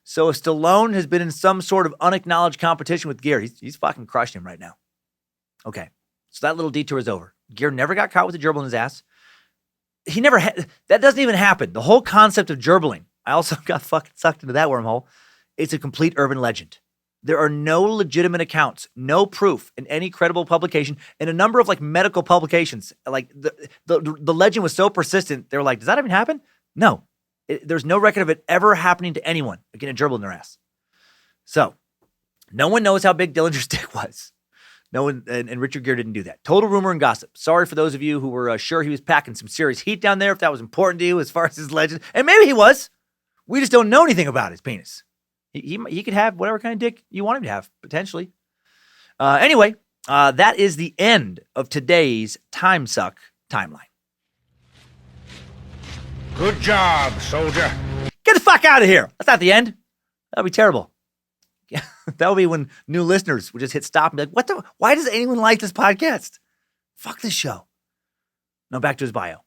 So if Stallone has been in some sort of unacknowledged competition with Gere, he's fucking crushing him right now. Okay, so that little detour is over. Gere never got caught with a gerbil in his ass. He never had, that doesn't even happen. The whole concept of gerbiling, I also got fucking sucked into that wormhole. It's a complete urban legend. There are no legitimate accounts, no proof in any credible publication, and a number of medical publications. Like the legend was so persistent, they were like, does that even happen? No. There's no record of it ever happening to anyone getting a gerbil in their ass. So, no one knows how big Dillinger's dick was. No one, and Richard Gere didn't do that. Total rumor and gossip. Sorry for those of you who were sure he was packing some serious heat down there, if that was important to you as far as his legend. And maybe he was. We just don't know anything about his penis. He could have whatever kind of dick you want him to have, potentially. Anyway, that is the end of today's Timesuck timeline. Good job, soldier. Get the fuck out of here. That's not the end. That'll be terrible. Yeah, that'll be when new listeners would just hit stop and be like, why does anyone like this podcast? Fuck this show. Now back to his bio.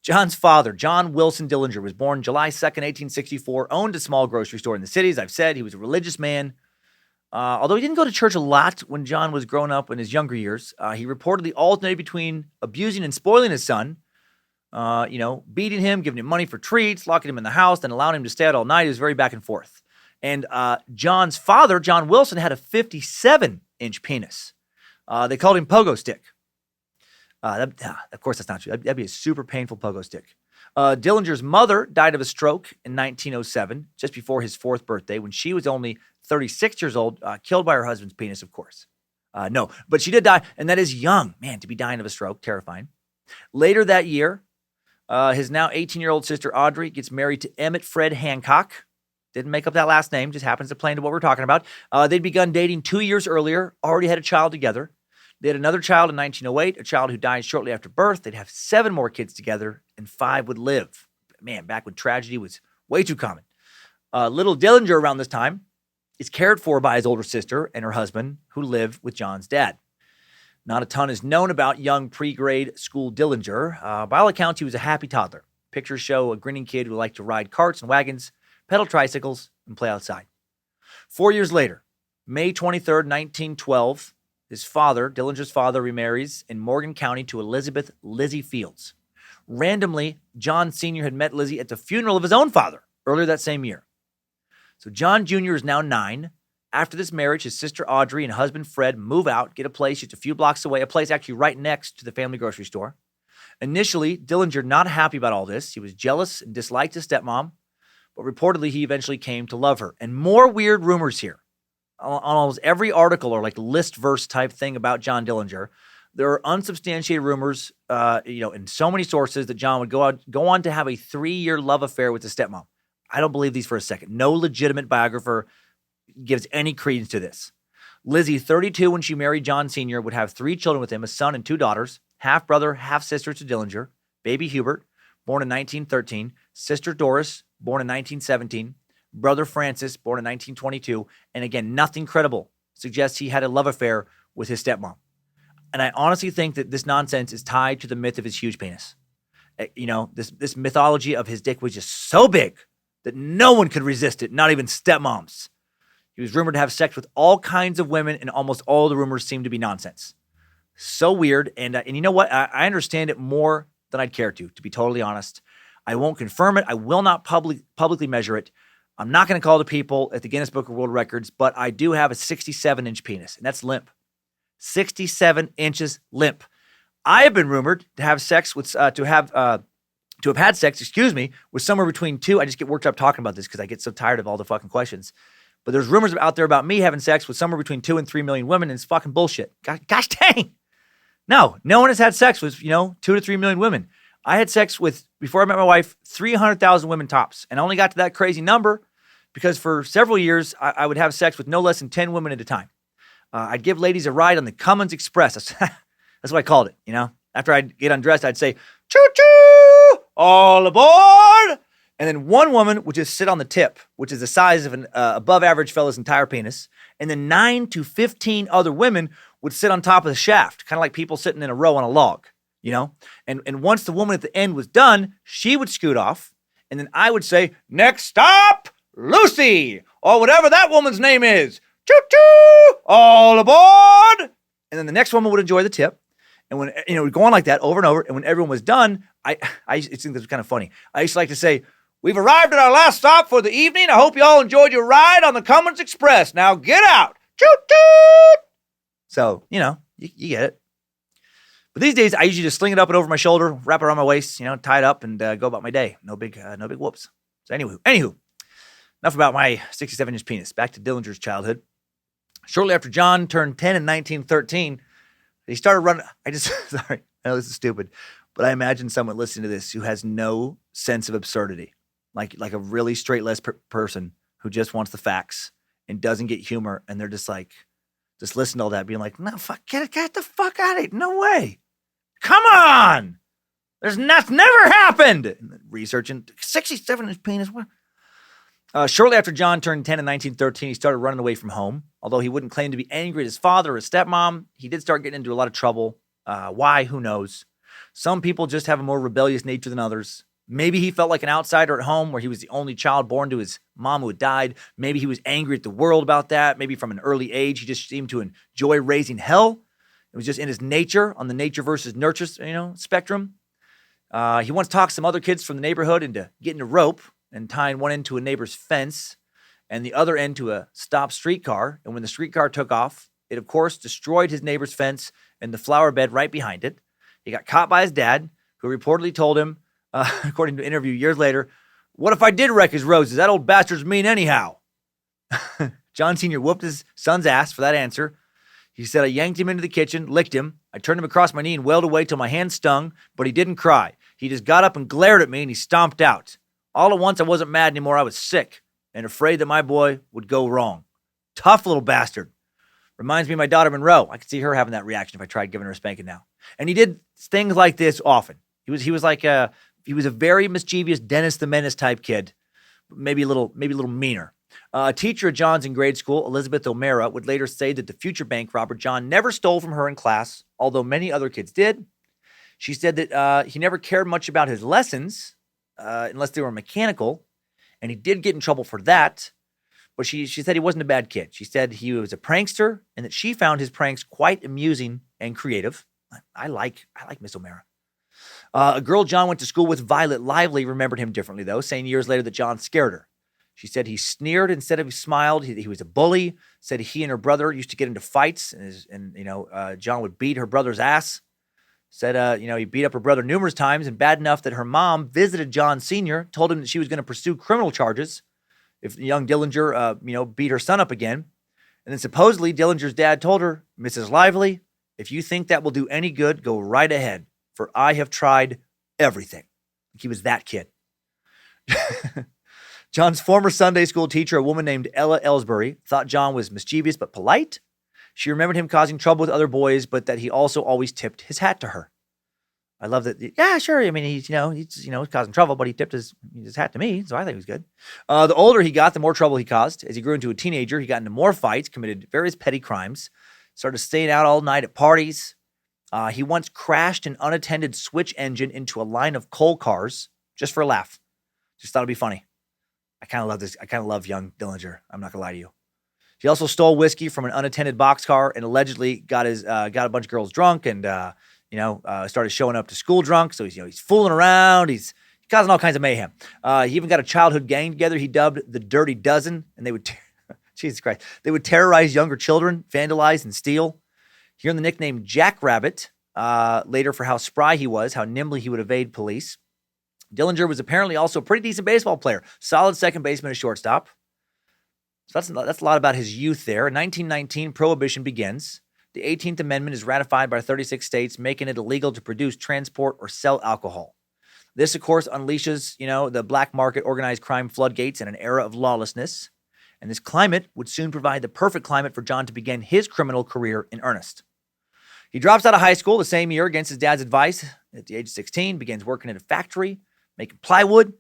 John's father, John Wilson Dillinger, was born July 2nd, 1864, owned a small grocery store in the city. As I've said, he was a religious man. Although he didn't go to church a lot when John was growing up in his younger years, he reportedly alternated between abusing and spoiling his son, beating him, giving him money for treats, locking him in the house, then allowing him to stay out all night. He was very back and forth. And John's father, John Wilson, had a 57-inch penis. They called him Pogo Stick. Of course, that's not true. That'd be a super painful pogo stick. Dillinger's mother died of a stroke in 1907, just before his 4th birthday, when she was only 36 years old, killed by her husband's penis, of course. No, but she did die, and that is young. Man, to be dying of a stroke, terrifying. Later that year, his now 18-year-old sister Audrey gets married to Emmett Fred Hancock. Didn't make up that last name, just happens to play into what we're talking about. They'd begun dating 2 years earlier, already had a child together. They had another child in 1908, a child who died shortly after birth. They'd have 7 more kids together, and 5 would live. Man, back when tragedy was way too common. Little Dillinger around this time is cared for by his older sister and her husband, who live with John's dad. Not a ton is known about young pre-grade school Dillinger. By all accounts, he was a happy toddler. Pictures show a grinning kid who liked to ride carts and wagons, pedal tricycles, and play outside. 4 years later, May 23rd, 1912, his father, Dillinger's father, remarries in Morgan County to Elizabeth Lizzie Fields. Randomly, John Sr. had met Lizzie at the funeral of his own father earlier that same year. So John Jr. is now 9. After this marriage, his sister Audrey and husband Fred move out, get a place just a few blocks away, a place actually right next to the family grocery store. Initially, Dillinger not happy about all this. He was jealous and disliked his stepmom, but reportedly he eventually came to love her. And more weird rumors here. On almost every article or like list verse type thing about John Dillinger, there are unsubstantiated rumors, in so many sources that John would go on to have a 3-year love affair with his stepmom. I don't believe these for a second. No legitimate biographer gives any credence to this. Lizzie, 32 when she married John Sr., would have 3 children with him, a son and 2 daughters, half-brother, half-sister to Dillinger, baby Hubert, born in 1913, sister Doris, born in 1917, brother Francis, born in 1922, and again, nothing credible suggests he had a love affair with his stepmom. And I honestly think that this nonsense is tied to the myth of his huge penis. This mythology of his dick was just so big that no one could resist it, not even stepmoms. He was rumored to have sex with all kinds of women, and almost all the rumors seemed to be nonsense. So weird, and you know what? I understand it more than I'd care to be totally honest. I won't confirm it. I will not publicly measure it. I'm not going to call the people at the Guinness Book of World Records, but I do have a 67-inch penis, and that's limp. 67 inches limp. I have been rumored to have sex with, to have had sex, with somewhere between 2. I just get worked up talking about this because I get so tired of all the fucking questions. But there's rumors out there about me having sex with somewhere between 2 and 3 million women, and it's fucking bullshit. Gosh dang. No one has had sex with, 2 to 3 million women. I had sex with, before I met my wife, 300,000 women tops. And I only got to that crazy number because for several years, I would have sex with no less than 10 women at a time. I'd give ladies a ride on the Cummins Express. That's what I called it, After I'd get undressed, I'd say, choo-choo, all aboard. And then one woman would just sit on the tip, which is the size of an above average fella's entire penis. And then 9 to 15 other women would sit on top of the shaft, kind of like people sitting in a row on a log, And once the woman at the end was done, she would scoot off. And then I would say, next stop, Lucy, or whatever that woman's name is. Choo-choo, all aboard. And then the next woman would enjoy the tip. And when, it would go on like that over and over. And when everyone was done, I think this was kind of funny. I used to like to say, we've arrived at our last stop for the evening. I hope you all enjoyed your ride on the Cummins Express. Now get out. Choo-choo. So, you get it. But these days, I usually just sling it up and over my shoulder, wrap it around my waist, tie it up, and go about my day. No big whoops. So anywho, enough about my 67-inch penis. Back to Dillinger's childhood. Shortly after John turned 10 in 1913, he started running. Sorry, I know this is stupid, but I imagine someone listening to this who has no sense of absurdity, like a really straight-laced person who just wants the facts and doesn't get humor, and they're just listen to all that, being like, no, fuck, get the fuck out of it. No way. Come on. That's never happened. And researching 67-inch penis. What? Shortly after John turned 10 in 1913, he started running away from home. Although he wouldn't claim to be angry at his father or his stepmom, he did start getting into a lot of trouble. Why? Who knows? Some people just have a more rebellious nature than others. Maybe he felt like an outsider at home where he was the only child born to his mom who had died. Maybe he was angry at the world about that. Maybe from an early age, he just seemed to enjoy raising hell. It was just in his nature, on the nature versus nurture, spectrum. He once talked some other kids from the neighborhood into getting a rope and tying one end to a neighbor's fence and the other end to a stopped streetcar. And when the streetcar took off, it, of course, destroyed his neighbor's fence and the flower bed right behind it. He got caught by his dad, who reportedly told him, according to an interview years later, what if I did wreck his roses? That old bastard's mean anyhow. John Sr. whooped his son's ass for that answer. He said, I yanked him into the kitchen, licked him. I turned him across my knee and wailed away till my hand stung, but he didn't cry. He just got up and glared at me and he stomped out. All at once, I wasn't mad anymore. I was sick and afraid that my boy would go wrong. Tough little bastard. Reminds me of my daughter Monroe. I could see her having that reaction if I tried giving her a spanking now. And he did things like this often. He was a very mischievous Dennis the Menace type kid, maybe a little meaner. A teacher at John's in grade school, Elizabeth O'Mara, would later say that the future bank robber John never stole from her in class, although many other kids did. She said that he never cared much about his lessons, unless they were mechanical, and he did get in trouble for that. But she said he wasn't a bad kid. She said he was a prankster, and that she found his pranks quite amusing and creative. I like Miss O'Mara. A girl John went to school with, Violet Lively, remembered him differently, though, saying years later that John scared her. She said he sneered instead of he smiled. He was a bully. Said he and her brother used to get into fights, and John would beat her brother's ass. Said, he beat up her brother numerous times, and bad enough that her mom visited John Sr., told him that she was going to pursue criminal charges if young Dillinger, beat her son up again. And then supposedly Dillinger's dad told her, Mrs. Lively, if you think that will do any good, go right ahead, for I have tried everything. He was that kid. John's former Sunday school teacher, a woman named Ella Ellsbury, thought John was mischievous but polite. She remembered him causing trouble with other boys, but that he also always tipped his hat to her. I love that. Yeah, sure. I mean, he's causing trouble, but he tipped his hat to me, so I think he was good. The older he got, the more trouble he caused. As he grew into a teenager, he got into more fights, committed various petty crimes, started staying out all night at parties. He once crashed an unattended switch engine into a line of coal cars just for a laugh. Just thought it'd be funny. I kind of love this. I kind of love young Dillinger. I'm not gonna lie to you. He also stole whiskey from an unattended boxcar and allegedly got a bunch of girls drunk and started showing up to school drunk. So he's fooling around. He's causing all kinds of mayhem. He even got a childhood gang together he dubbed the Dirty Dozen, and they would Jesus Christ, they would terrorize younger children, vandalize and steal. Hearing the nickname Jackrabbit later for how spry he was, how nimbly he would evade police. Dillinger was apparently also a pretty decent baseball player, solid second baseman and shortstop. So that's a lot about his youth there. In 1919, Prohibition begins. The 18th Amendment is ratified by 36 states, making it illegal to produce, transport, or sell alcohol. This, of course, unleashes, the black market organized crime floodgates in an era of lawlessness. And this climate would soon provide the perfect climate for John to begin his criminal career in earnest. He drops out of high school the same year against his dad's advice. At the age of 16, begins working in a factory, making plywood.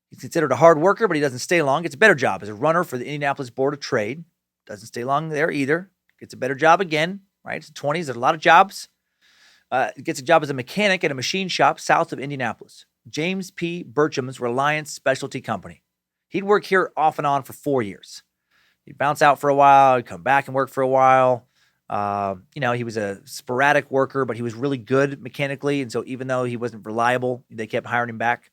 He's considered a hard worker, but he doesn't stay long. Gets a better job as a runner for the Indianapolis Board of Trade. Doesn't stay long there either. Gets a better job again, right? It's the 20s. There's a lot of jobs. Gets a job as a mechanic at a machine shop south of Indianapolis. James P. Burcham's Reliance Specialty Company. He'd work here off and on for 4 years. He'd bounce out for a while. He'd come back and work for a while. He was a sporadic worker, but he was really good mechanically. And so even though he wasn't reliable, they kept hiring him back.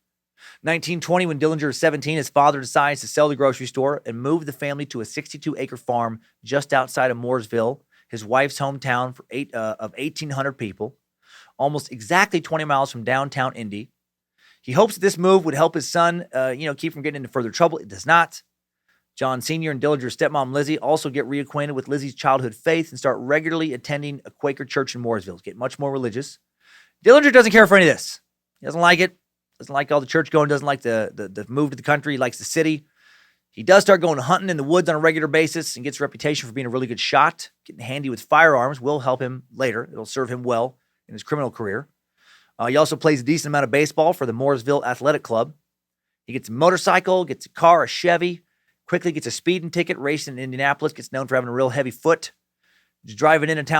1920, when Dillinger is 17, his father decides to sell the grocery store and move the family to a 62-acre farm just outside of Mooresville, his wife's hometown of 1,800 people, almost exactly 20 miles from downtown Indy. He hopes that this move would help his son, keep from getting into further trouble. It does not. John Sr. and Dillinger's stepmom, Lizzie, also get reacquainted with Lizzie's childhood faith and start regularly attending a Quaker church in Mooresville, get much more religious. Dillinger doesn't care for any of this. He doesn't like it. Doesn't like all the church going, doesn't like the move to the country. He likes the city. He does start going hunting in the woods on a regular basis and gets a reputation for being a really good shot. Getting handy with firearms will help him later. It'll serve him well in his criminal career. He also plays a decent amount of baseball for the Mooresville Athletic Club. He gets a motorcycle, gets a car, a Chevy, quickly gets a speeding ticket, racing in Indianapolis, gets known for having a real heavy foot. He's driving in and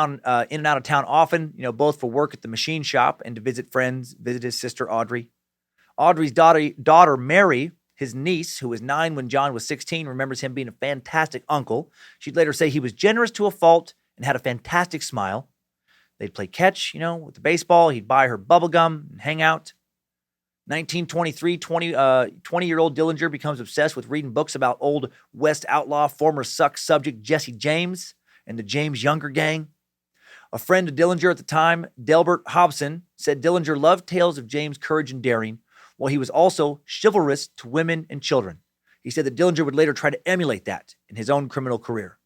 out of town often, both for work at the machine shop and to visit friends, visit his sister Audrey. Audrey's daughter, Mary, his niece, who was 9 when John was 16, remembers him being a fantastic uncle. She'd later say he was generous to a fault and had a fantastic smile. They'd play catch, with the baseball. He'd buy her bubble gum and hang out. 1923, 20-year-old Dillinger becomes obsessed with reading books about old West outlaw, former Suck subject Jesse James and the James Younger gang. A friend of Dillinger at the time, Delbert Hobson, said Dillinger loved tales of James' courage and daring, while he was also chivalrous to women and children. He said that Dillinger would later try to emulate that in his own criminal career.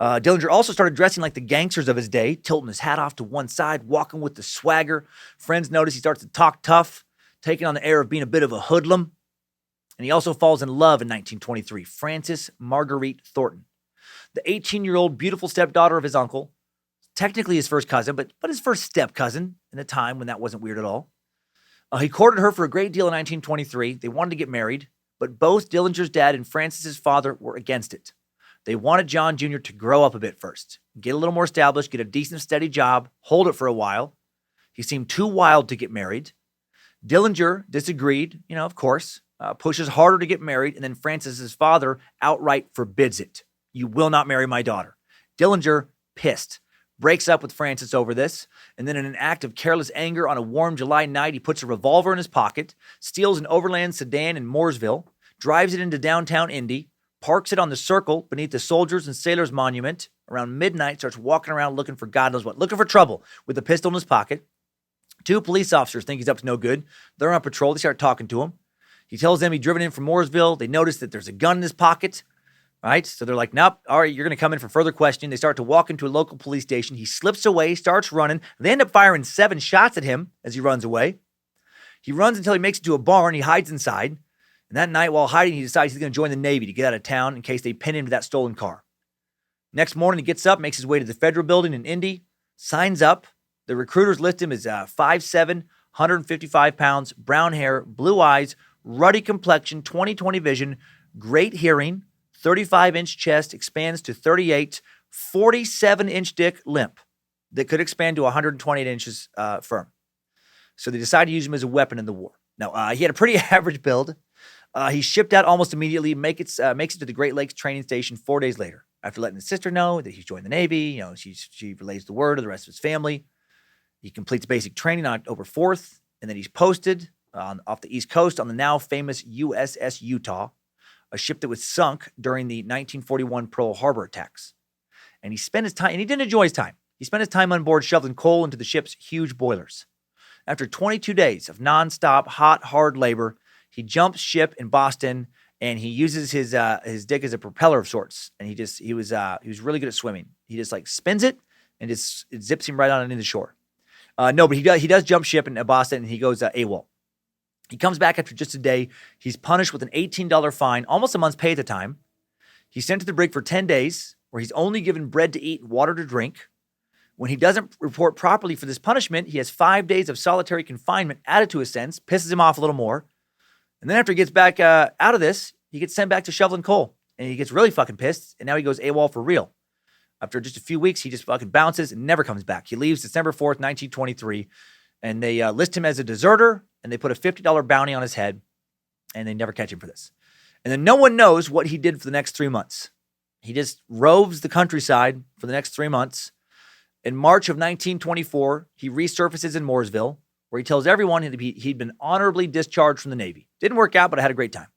Dillinger also started dressing like the gangsters of his day, tilting his hat off to one side, walking with the swagger. Friends notice he starts to talk tough, taking on the air of being a bit of a hoodlum. And he also falls in love in 1923, Frances Marguerite Thornton, the 18-year-old beautiful stepdaughter of his uncle, technically his first cousin, but his first step cousin in a time when that wasn't weird at all. He courted her for a great deal in 1923. They wanted to get married, but both Dillinger's dad and Frances's father were against it. They wanted John Jr. to grow up a bit first, get a little more established, get a decent, steady job, hold it for a while. He seemed too wild to get married. Dillinger disagreed, of course, pushes harder to get married, and then Frances's father outright forbids it. You will not marry my daughter. Dillinger, pissed, breaks up with Francis over this, and then in an act of careless anger on a warm July night, he puts a revolver in his pocket, steals an overland sedan in Mooresville, drives it into downtown Indy, parks it on the circle beneath the Soldiers and Sailors Monument. Around midnight, starts walking around looking for God knows what, looking for trouble with a pistol in his pocket. 2 police officers think he's up to no good. They're on patrol. They start talking to him. He tells them he's driven in from Mooresville. They notice that there's a gun in his pocket. Right? So they're like, nope, all right, you're going to come in for further questioning. They start to walk into a local police station. He slips away, starts running. They end up firing 7 shots at him as he runs away. He runs until he makes it to a barn. He hides inside. And that night, while hiding, he decides he's going to join the Navy to get out of town in case they pin him to that stolen car. Next morning, he gets up, makes his way to the federal building in Indy, signs up. The recruiters list him as 5'7", 155 pounds, brown hair, blue eyes, ruddy complexion, 20/20 vision, great hearing, 35-inch chest, expands to 38, 47-inch dick, limp, that could expand to 128 inches firm. So they decided to use him as a weapon in the war. Now, he had a pretty average build. He shipped out almost immediately, makes it to the Great Lakes training station 4 days later. After letting his sister know that he's joined the Navy, she relays the word to the rest of his family. He completes basic training on October 4th, and then he's posted off the East Coast on the now famous USS Utah, a ship that was sunk during the 1941 Pearl Harbor attacks. And he spent his time, and he didn't enjoy his time. He spent his time on board shoveling coal into the ship's huge boilers. After 22 days of nonstop, hot, hard labor, he jumps ship in Boston, and he uses his dick as a propeller of sorts. And he was really good at swimming. He just like spins it, and it zips him right on into shore. But he does jump ship in Boston, and he goes AWOL. He comes back after just a day. He's punished with an $18 fine, almost a month's pay at the time. He's sent to the brig for 10 days, where he's only given bread to eat and water to drink. When he doesn't report properly for this punishment, he has 5 days of solitary confinement added to his sentence, pisses him off a little more. And then after he gets back out of this, he gets sent back to shoveling coal. And he gets really fucking pissed, and now he goes AWOL for real. After just a few weeks, he just fucking bounces and never comes back. He leaves December 4th, 1923, and they list him as a deserter, and they put a $50 bounty on his head, and they never catch him for this. And then no one knows what he did for the next 3 months. He just roves the countryside for the next 3 months. In March of 1924, he resurfaces in Mooresville, where he tells everyone he'd been honorably discharged from the Navy. Didn't work out, but I had a great time.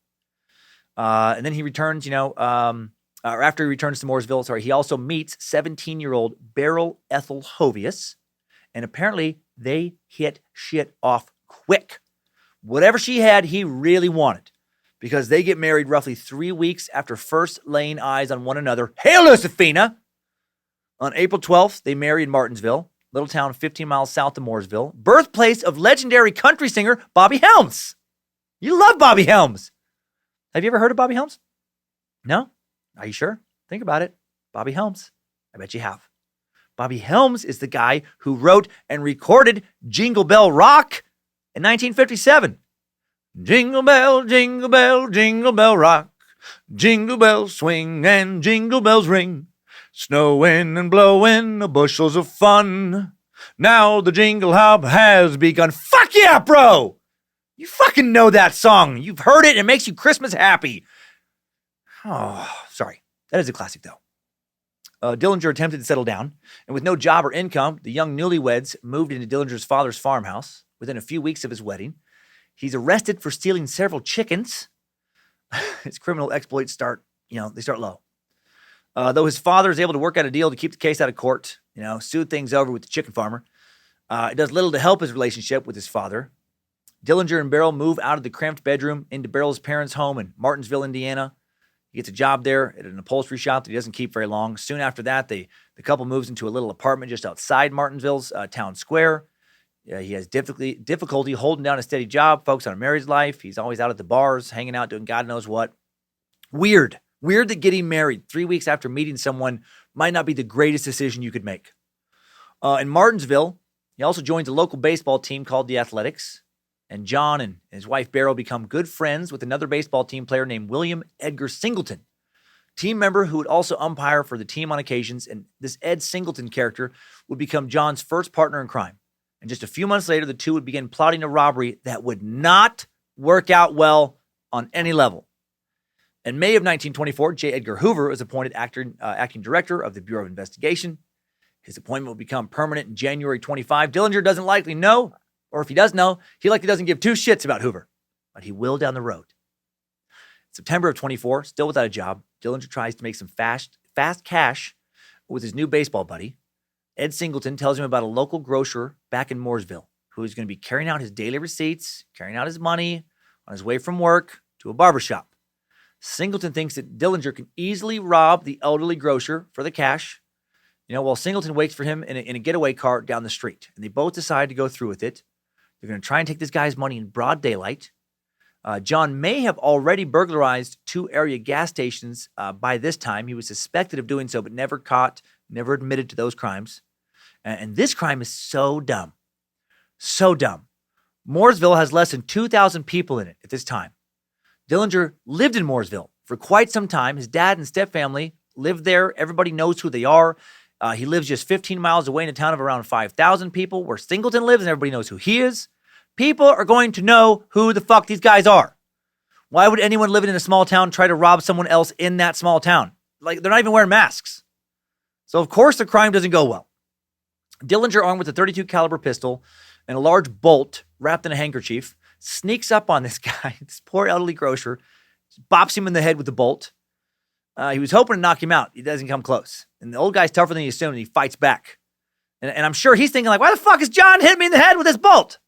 And then he returns, or after he returns to Mooresville, he also meets 17-year-old Beryl Ethel Hovius, and apparently they hit shit off quick. Whatever she had, he really wanted, because they get married roughly 3 weeks after first laying eyes on one another. Hail, Josephina! On April 12th, they marry in Martinsville, little town 15 miles south of Mooresville, birthplace of legendary country singer Bobby Helms. You love Bobby Helms. Have you ever heard of Bobby Helms? No? Are you sure? Think about it. Bobby Helms. I bet you have. Bobby Helms is the guy who wrote and recorded Jingle Bell Rock in 1957. Jingle bell, jingle bell, jingle bell rock. Jingle bells swing and jingle bells ring. Snowing and blowing bushels of fun. Now the jingle hop has begun. Fuck yeah, bro! You fucking know that song. You've heard it, and it makes you Christmas happy. Oh, sorry. That is a classic, though. Dillinger attempted to settle down, and with no job or income, the young newlyweds moved into Dillinger's father's farmhouse. Within a few weeks of his wedding, he's arrested for stealing several chickens. His criminal exploits start low. Though his father is able to work out a deal to keep the case out of court, soothe things over with the chicken farmer, it does little to help his relationship with his father. Dillinger and Beryl move out of the cramped bedroom into Beryl's parents' home in Martinsville, Indiana. He gets a job there at an upholstery shop that he doesn't keep very long. Soon after that, the couple moves into a little apartment just outside Martinsville's town square. He has difficulty holding down a steady job, focused on a married life. He's always out at the bars, hanging out, doing God knows what. Weird that getting married 3 weeks after meeting someone might not be the greatest decision you could make. In Martinsville, he also joins a local baseball team called the Athletics. And John and his wife Beryl become good friends with another baseball team player named William Edgar Singleton, team member who would also umpire for the team on occasions. And this Ed Singleton character would become John's first partner in crime. And just a few months later, the two would begin plotting a robbery that would not work out well on any level. In May of 1924, J. Edgar Hoover was appointed acting director of the Bureau of Investigation. His appointment will become permanent in January 25. Dillinger doesn't likely know, or if he does know, he likely doesn't give two shits about Hoover, but he will down the road. September of 24, still without a job, Dillinger tries to make some fast cash with his new baseball buddy. Ed Singleton tells him about a local grocer back in Mooresville who is going to be carrying out his daily receipts, carrying out his money on his way from work to a barbershop. Singleton thinks that Dillinger can easily rob the elderly grocer for the cash, while Singleton waits for him in a getaway car down the street. And they both decide to go through with it. They're going to try and take this guy's money in broad daylight. John may have already burglarized 2 area gas stations by this time. He was suspected of doing so, but never caught, never admitted to those crimes. And this crime is so dumb. So dumb. Mooresville has less than 2,000 people in it at this time. Dillinger lived in Mooresville for quite some time. His dad and stepfamily lived there. Everybody knows who they are. He lives just 15 miles away in a town of around 5,000 people where Singleton lives, and everybody knows who he is. People are going to know who the fuck these guys are. Why would anyone living in a small town try to rob someone else in that small town? Like, they're not even wearing masks. So, of course, the crime doesn't go well. Dillinger, armed with a .32 caliber pistol and a large bolt wrapped in a handkerchief, sneaks up on this guy, this poor elderly grocer, bops him in the head with the bolt. He was hoping to knock him out. He doesn't come close. And the old guy's tougher than he assumed, and he fights back. And I'm sure he's thinking, like, why the fuck is John hitting me in the head with this bolt?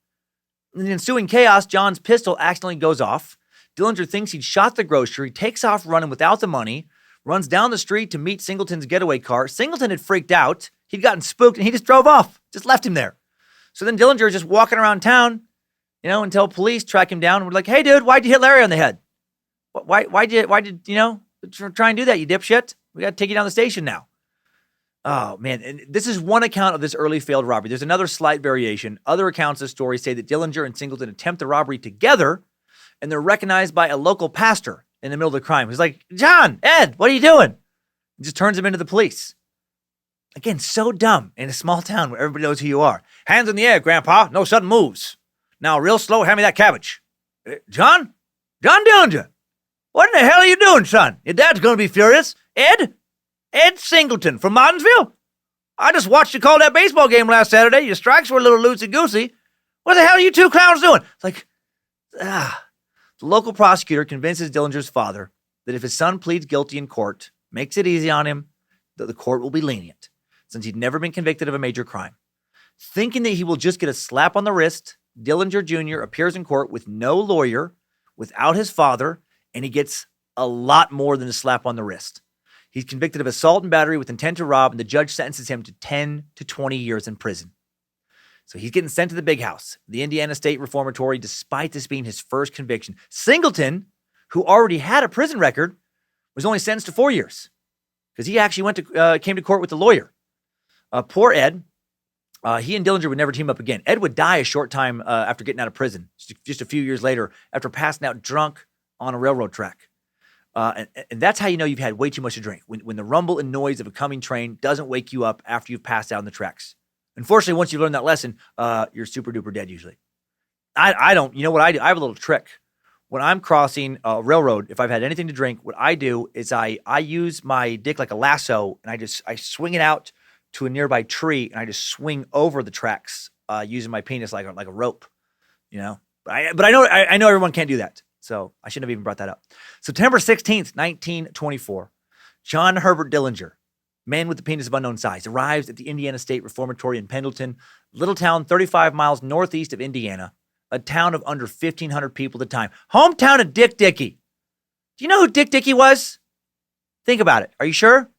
In the ensuing chaos, John's pistol accidentally goes off. Dillinger thinks he'd shot the grocer. He takes off running without the money, runs down the street to meet Singleton's getaway car. Singleton had freaked out. He'd gotten spooked, and he just drove off, just left him there. So then Dillinger is just walking around town, until police track him down and were like, hey, dude, why'd you hit Larry on the head? Why did try and do that, you dipshit? We got to take you down the station now. Oh, man. And this is one account of this early failed robbery. There's another slight variation. Other accounts of the story say that Dillinger and Singleton attempt the robbery together, and they're recognized by a local pastor in the middle of the crime. He's like, John, Ed, what are you doing? He just turns him into the police. Again, so dumb in a small town where everybody knows who you are. Hands in the air, Grandpa. No sudden moves. Now, real slow, hand me that cabbage. John Dillinger. What in the hell are you doing, son? Your dad's going to be furious. Ed Singleton from Martinsville? I just watched you call that baseball game last Saturday. Your strikes were a little loosey-goosey. What the hell are you two clowns doing? It's like, The local prosecutor convinces Dillinger's father that if his son pleads guilty in court, makes it easy on him, that the court will be lenient, since he'd never been convicted of a major crime. Thinking that he will just get a slap on the wrist, Dillinger Jr. appears in court with no lawyer, without his father, and he gets a lot more than a slap on the wrist. He's convicted of assault and battery with intent to rob, and the judge sentences him to 10 to 20 years in prison. So he's getting sent to the big house, the Indiana State Reformatory, despite this being his first conviction. Singleton, who already had a prison record, was only sentenced to 4 years because he actually came to court with a lawyer. Poor Ed. He and Dillinger would never team up again. Ed would die a short time after getting out of prison, just a few years later, after passing out drunk on a railroad track. And that's how you know you've had way too much to drink, when the rumble and noise of a coming train doesn't wake you up after you've passed out on the tracks. Unfortunately, once you've learned that lesson, you're super duper dead usually. I don't. You know what I do? I have a little trick. When I'm crossing a railroad, if I've had anything to drink, what I do is I use my dick like a lasso, and I swing it out to a nearby tree, and I just swing over the tracks using my penis like a rope. But I know everyone can't do that. So I shouldn't have even brought that up. September 16th, 1924, John Herbert Dillinger, man with the penis of unknown size, arrives at the Indiana State Reformatory in Pendleton, little town 35 miles northeast of Indiana, a town of under 1,500 people at the time. Hometown of Dick Dickey. Do you know who Dick Dickey was? Think about it. Are you sure?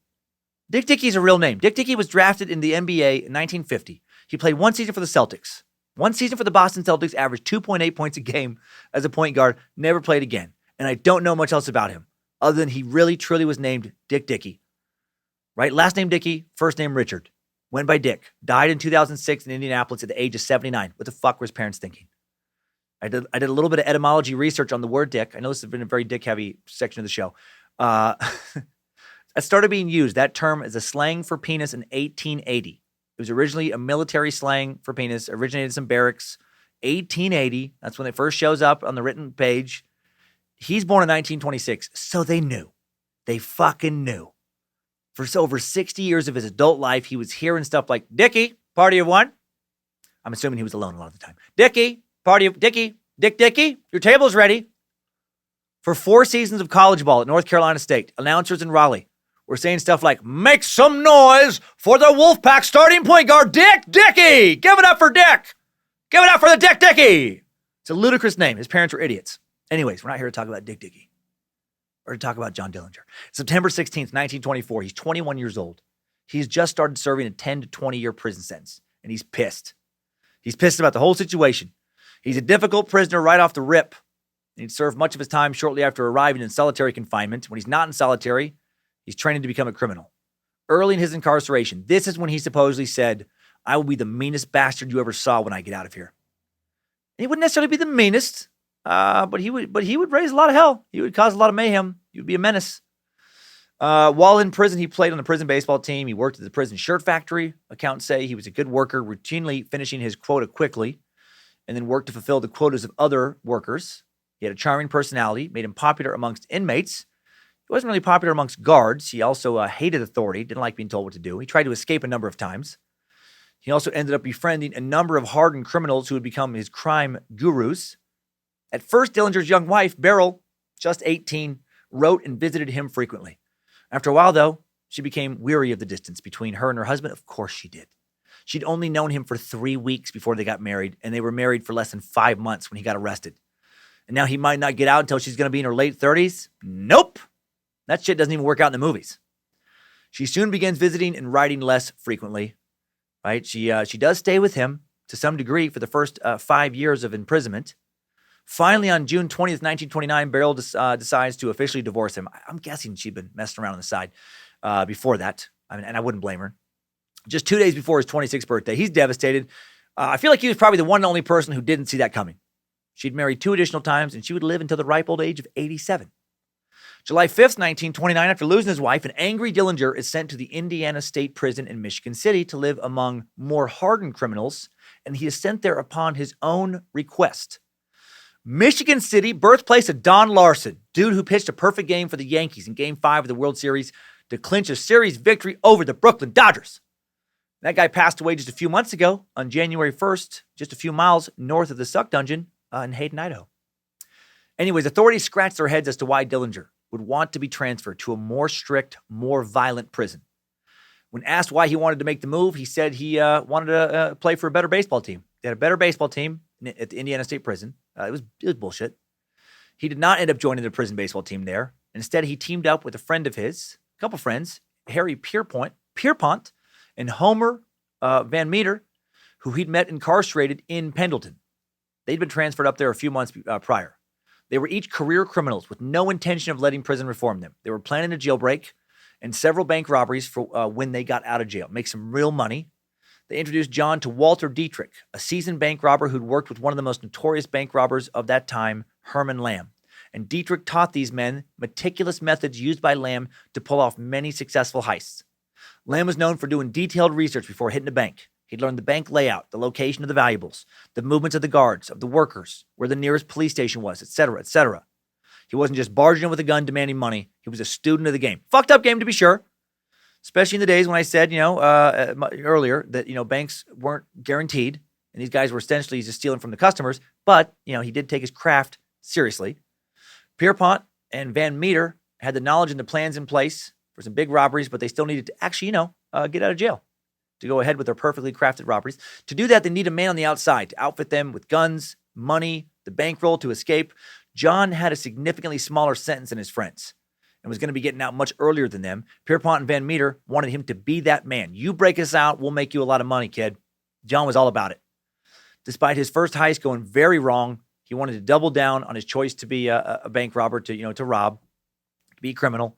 Dick Dickey's a real name. Dick Dickey was drafted in the NBA in 1950. He played one season for the Celtics. One season for the Boston Celtics, averaged 2.8 points a game as a point guard, never played again. And I don't know much else about him, other than he really, truly was named Dick Dickey. Right? Last name Dickey, first name Richard. Went by Dick. Died in 2006 in Indianapolis at the age of 79. What the fuck were his parents thinking? I did a little bit of etymology research on the word dick. I know this has been a very dick-heavy section of the show. It started being used, that term, as a slang for penis in 1880. It was originally a military slang for penis, originated in some barracks. 1880, that's when it first shows up on the written page. He's born in 1926, so they knew. They fucking knew. For over 60 years of his adult life, he was hearing stuff like, Dickie, party of one. I'm assuming he was alone a lot of the time. Dickie, Dickie, your table's ready. For 4 seasons of college ball at North Carolina State, announcers in Raleigh were saying stuff like, make some noise for the Wolfpack starting point guard, Dickie. Give it up for Dick. Give it up for the Dickie. It's a ludicrous name. His parents were idiots. Anyways, we're not here to talk about Dickie. We're to talk about John Dillinger. September 16th, 1924. He's 21 years old. He's just started serving a 10 to 20-year prison sentence, and he's pissed. He's pissed about the whole situation. He's a difficult prisoner right off the rip. He'd served much of his time shortly after arriving in solitary confinement. When he's not in solitary, he's training to become a criminal. Early in his incarceration, this is when he supposedly said, I will be the meanest bastard you ever saw when I get out of here. And he wouldn't necessarily be the meanest, but he would raise a lot of hell. He would cause a lot of mayhem. He would be a menace. While in prison, he played on the prison baseball team. He worked at the prison shirt factory. Accountants say he was a good worker, routinely finishing his quota quickly, and then worked to fulfill the quotas of other workers. He had a charming personality, made him popular amongst inmates. He wasn't really popular amongst guards. He also hated authority, didn't like being told what to do. He tried to escape a number of times. He also ended up befriending a number of hardened criminals who would become his crime gurus. At first, Dillinger's young wife, Beryl, just 18, wrote and visited him frequently. After a while, though, she became weary of the distance between her and her husband. Of course she did. She'd only known him for 3 weeks before they got married, and they were married for less than 5 months when he got arrested. And now he might not get out until she's going to be in her late 30s? Nope. That shit doesn't even work out in the movies. She soon begins visiting and writing less frequently. Right? She does stay with him to some degree for the first 5 years of imprisonment. Finally, on June 20th, 1929, Beryl decides to officially divorce him. I'm guessing she'd been messing around on the side before that, and I wouldn't blame her. Just 2 days before his 26th birthday, he's devastated. I feel like he was probably the one and only person who didn't see that coming. She'd married 2 additional times, and she would live until the ripe old age of 87. July 5th, 1929, after losing his wife, an angry Dillinger is sent to the Indiana State Prison in Michigan City to live among more hardened criminals, and he is sent there upon his own request. Michigan City, birthplace of Don Larson, dude who pitched a perfect game for the Yankees in Game 5 of the World Series to clinch a series victory over the Brooklyn Dodgers. That guy passed away just a few months ago on January 1st, just a few miles north of the Suck Dungeon in Hayden, Idaho. Anyways, authorities scratched their heads as to why Dillinger would want to be transferred to a more strict, more violent prison. When asked why he wanted to make the move, he said he wanted to play for a better baseball team. They had a better baseball team at the Indiana State Prison. It was bullshit. He did not end up joining the prison baseball team there. Instead, he teamed up with a friend of his, a couple friends, Harry Pierpont, and Homer Van Meter, who he'd met incarcerated in Pendleton. They'd been transferred up there a few months prior. They were each career criminals with no intention of letting prison reform them. They were planning a jailbreak and several bank robberies for when they got out of jail, make some real money. They introduced John to Walter Dietrich, a seasoned bank robber who'd worked with one of the most notorious bank robbers of that time, Herman Lamb. And Dietrich taught these men meticulous methods used by Lamb to pull off many successful heists. Lamb was known for doing detailed research before hitting a bank. He'd learned the bank layout, the location of the valuables, the movements of the guards, of the workers, where the nearest police station was, etc., etc. He wasn't just barging in with a gun demanding money. He was a student of the game. Fucked up game, to be sure. Especially in the days when I said, earlier that, banks weren't guaranteed and these guys were essentially just stealing from the customers. But, he did take his craft seriously. Pierpont and Van Meter had the knowledge and the plans in place for some big robberies, but they still needed to actually, get out of jail to go ahead with their perfectly crafted robberies. To do that, they need a man on the outside to outfit them with guns, money, the bankroll to escape. John had a significantly smaller sentence than his friends and was going to be getting out much earlier than them. Pierpont and Van Meter wanted him to be that man. You break us out, we'll make you a lot of money, kid. John was all about it. Despite his first heist going very wrong, he wanted to double down on his choice to be a bank robber, to rob, to be a criminal.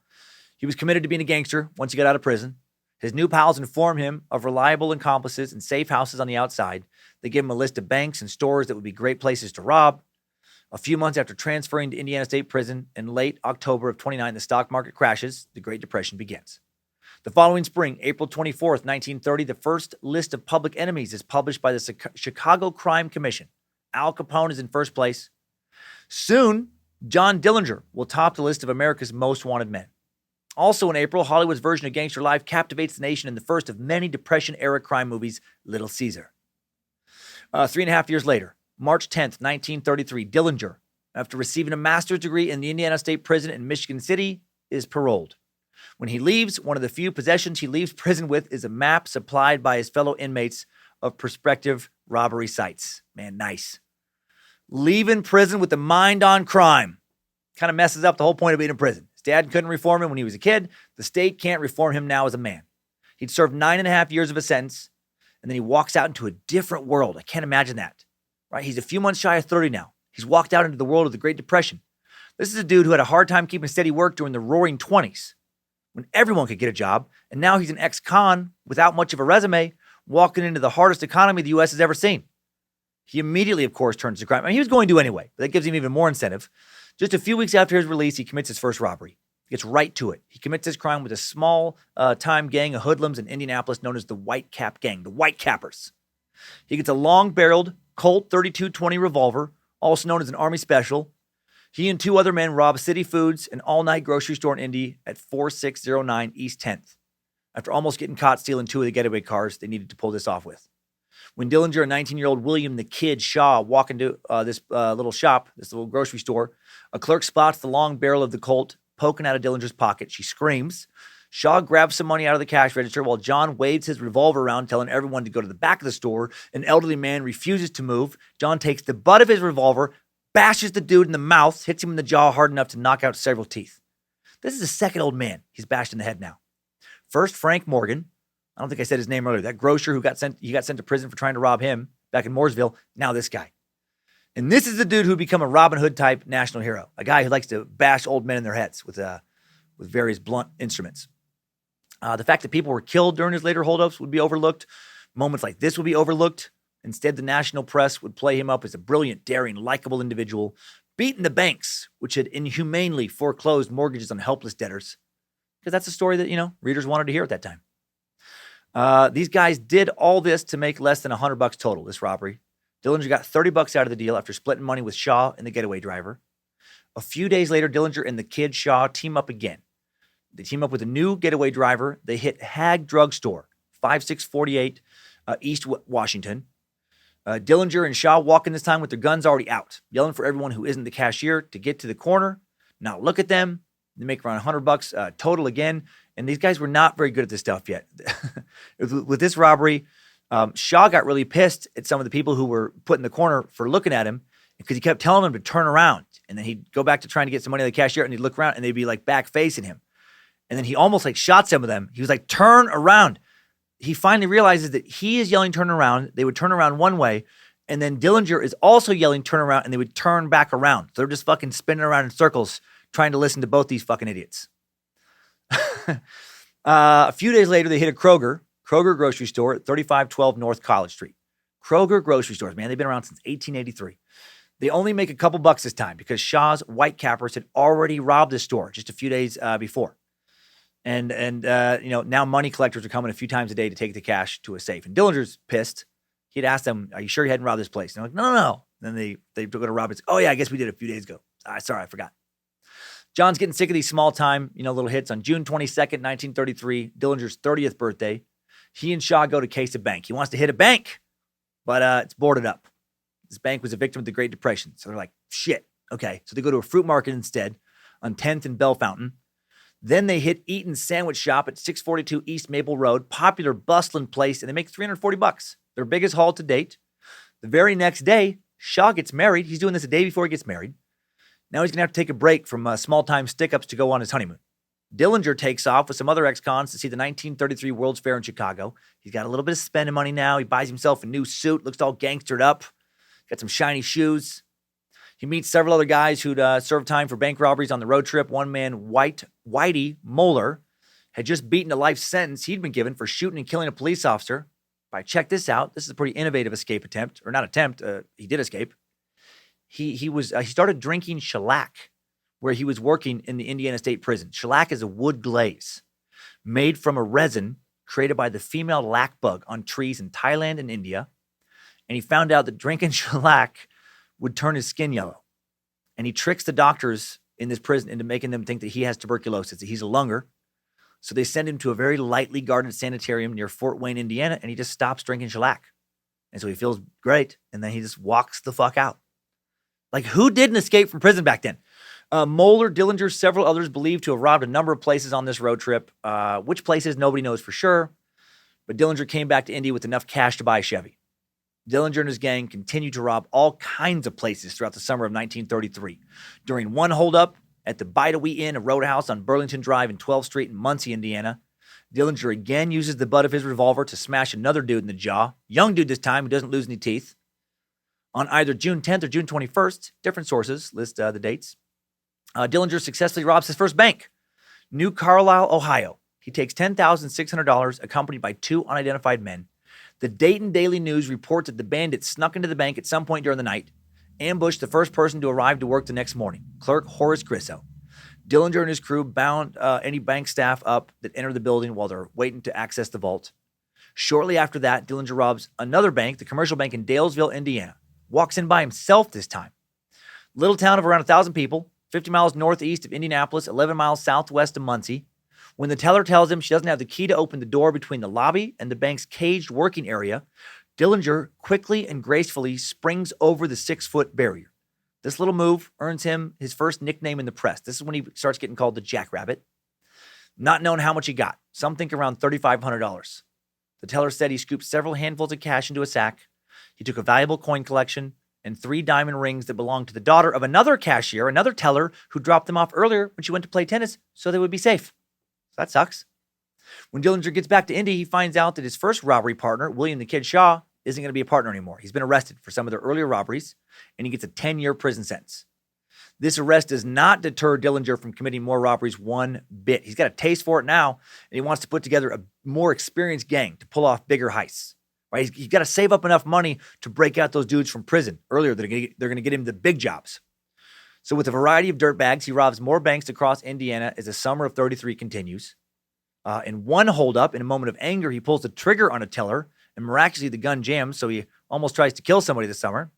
He was committed to being a gangster once he got out of prison. His new pals informed him of reliable accomplices and safe houses on the outside. They gave him a list of banks and stores that would be great places to rob. A few months after transferring to Indiana State Prison in late October of 29, the stock market crashes. The Great Depression begins. The following spring, April 24th, 1930, the first list of public enemies is published by the Chicago Crime Commission. Al Capone is in first place. Soon, John Dillinger will top the list of America's most wanted men. Also in April, Hollywood's version of Gangster Life captivates the nation in the first of many Depression-era crime movies, Little Caesar. 3.5 years later, March 10th, 1933, Dillinger, after receiving a master's degree in the Indiana State Prison in Michigan City, is paroled. When he leaves, one of the few possessions he leaves prison with is a map supplied by his fellow inmates of prospective robbery sites. Man, nice. Leaving prison with the mind on crime. Kind of messes up the whole point of being in prison. His dad couldn't reform him when he was a kid. The state can't reform him now as a man. He'd served 9.5 years of a sentence, and then he walks out into a different world. I can't imagine that. Right? He's a few months shy of 30 now. He's walked out into the world of the Great Depression. This is a dude who had a hard time keeping steady work during the roaring 20s, when everyone could get a job, and now he's an ex-con without much of a resume, walking into the hardest economy the U.S. has ever seen. He immediately, of course, turns to crime. I mean, he was going to anyway, but that gives him even more incentive. Just a few weeks after his release, he commits his first robbery. He gets right to it. He commits his crime with a small-time gang of hoodlums in Indianapolis known as the White Cap Gang, the White Cappers. He gets a long-barreled Colt .32-20 revolver, also known as an Army Special. He and 2 other men rob City Foods, an all-night grocery store in Indy at 4609 East 10th. After almost getting caught stealing 2 of the getaway cars they needed to pull this off with. When Dillinger and 19-year-old William the Kid Shaw walk into this little shop, this little grocery store, a clerk spots the long barrel of the Colt poking out of Dillinger's pocket. She screams. Shaw grabs some money out of the cash register while John waves his revolver around, telling everyone to go to the back of the store. An elderly man refuses to move. John takes the butt of his revolver, bashes the dude in the mouth, hits him in the jaw hard enough to knock out several teeth. This is the second old man he's bashed in the head now. First, Frank Morgan. I don't think I said his name earlier. That grocer who got sent to prison for trying to rob him back in Mooresville. Now this guy. And this is the dude who become a Robin Hood type national hero. A guy who likes to bash old men in their heads with various blunt instruments. The fact that people were killed during his later holdups would be overlooked. Moments like this would be overlooked. Instead, the national press would play him up as a brilliant, daring, likable individual, beating the banks, which had inhumanely foreclosed mortgages on helpless debtors. Because that's a story that, readers wanted to hear at that time. These guys did all this to make less than $100 total, this robbery. Dillinger got $30 out of the deal after splitting money with Shaw and the getaway driver. A few days later, Dillinger and the Kid Shaw team up again. They team up with a new getaway driver. They hit Hag Drugstore, 5648 East Washington. Dillinger and Shaw walk in this time with their guns already out, yelling for everyone who isn't the cashier to get to the corner. Now look at them. They make around $100 total again. And these guys were not very good at this stuff yet. With this robbery, Shaw got really pissed at some of the people who were put in the corner for looking at him because he kept telling them to turn around. And then he'd go back to trying to get some money out of the cashier and he'd look around and they'd be like back facing him. And then he almost like shot some of them. He was like, turn around. He finally realizes that he is yelling, turn around. They would turn around one way. And then Dillinger is also yelling, turn around. And they would turn back around. So they're just fucking spinning around in circles trying to listen to both these fucking idiots. A few days later, they hit a Kroger grocery store at 3512 North College Street. Kroger grocery stores, man, they've been around since 1883. They only make a couple bucks this time because Shaw's White Cappers had already robbed this store just a few days before. And now money collectors are coming a few times a day to take the cash to a safe. And Dillinger's pissed. He'd asked them, are you sure you hadn't robbed this place? And they're like, no. Then they go to rob it. Oh, yeah, I guess we did a few days ago. Sorry, I forgot. John's getting sick of these small time, little hits. On June 22nd, 1933, Dillinger's 30th birthday, he and Shaw go to Case a Bank. He wants to hit a bank, but it's boarded up. This bank was a victim of the Great Depression. So they're like, shit. Okay. So they go to a fruit market instead on 10th and Bell Fountain. Then they hit Eaton's Sandwich Shop at 642 East Maple Road, popular bustling place, and they make $340. Their biggest haul to date. The very next day, Shaw gets married. He's doing this a day before he gets married. Now he's going to have to take a break from small-time stick-ups to go on his honeymoon. Dillinger takes off with some other ex-cons to see the 1933 World's Fair in Chicago. He's got a little bit of spending money now. He buys himself a new suit, looks all gangstered up, got some shiny shoes. He meets several other guys who'd served time for bank robberies on the road trip. One man, Whitey Moeller, had just beaten a life sentence he'd been given for shooting and killing a police officer. But check this out. This is a pretty innovative escape attempt, or not attempt. He did escape. He started drinking shellac where he was working in the Indiana State Prison. Shellac is a wood glaze made from a resin created by the female lac bug on trees in Thailand and India. And he found out that drinking shellac would turn his skin yellow. And he tricks the doctors in this prison into making them think that he has tuberculosis, that he's a lunger. So they send him to a very lightly guarded sanitarium near Fort Wayne, Indiana, and he just stops drinking shellac. And so he feels great, and then he just walks the fuck out. Like, who didn't escape from prison back then? Moeller, Dillinger, several others believed to have robbed a number of places on this road trip. Which places, nobody knows for sure. But Dillinger came back to Indy with enough cash to buy a Chevy. Dillinger and his gang continued to rob all kinds of places throughout the summer of 1933. During one holdup at the Bidewee Inn, a roadhouse on Burlington Drive and 12th Street in Muncie, Indiana, Dillinger again uses the butt of his revolver to smash another dude in the jaw. Young dude this time who doesn't lose any teeth. On either June 10th or June 21st, different sources list the dates, Dillinger successfully robs his first bank, New Carlisle, Ohio. He takes $10,600 accompanied by two unidentified men. The Dayton Daily News reports that the bandits snuck into the bank at some point during the night, ambushed the first person to arrive to work the next morning, clerk Horace Grisso. Dillinger and his crew bound any bank staff up that entered the building while they're waiting to access the vault. Shortly after that, Dillinger robs another bank, the commercial bank in Dalesville, Indiana. Walks in by himself this time. Little town of around 1,000 people, 50 miles northeast of Indianapolis, 11 miles southwest of Muncie. When the teller tells him she doesn't have the key to open the door between the lobby and the bank's caged working area, Dillinger quickly and gracefully springs over the 6-foot barrier. This little move earns him his first nickname in the press. This is when he starts getting called the Jackrabbit. Not known how much he got. Some think around $3,500. The teller said he scooped several handfuls of cash into a sack. He took a valuable coin collection and 3 diamond rings that belonged to the daughter of another cashier, another teller, who dropped them off earlier when she went to play tennis so they would be safe. So that sucks. When Dillinger gets back to Indy, he finds out that his first robbery partner, William the Kid Shaw, isn't going to be a partner anymore. He's been arrested for some of their earlier robberies, and he gets a 10-year prison sentence. This arrest does not deter Dillinger from committing more robberies one bit. He's got a taste for it now, and he wants to put together a more experienced gang to pull off bigger heists. Right? He's got to save up enough money to break out those dudes from prison earlier. They're going to get him the big jobs. So with a variety of dirtbags, he robs more banks across Indiana as the summer of 33 continues. In one holdup, in a moment of anger, he pulls the trigger on a teller, and miraculously the gun jams, so he almost tries to kill somebody this summer.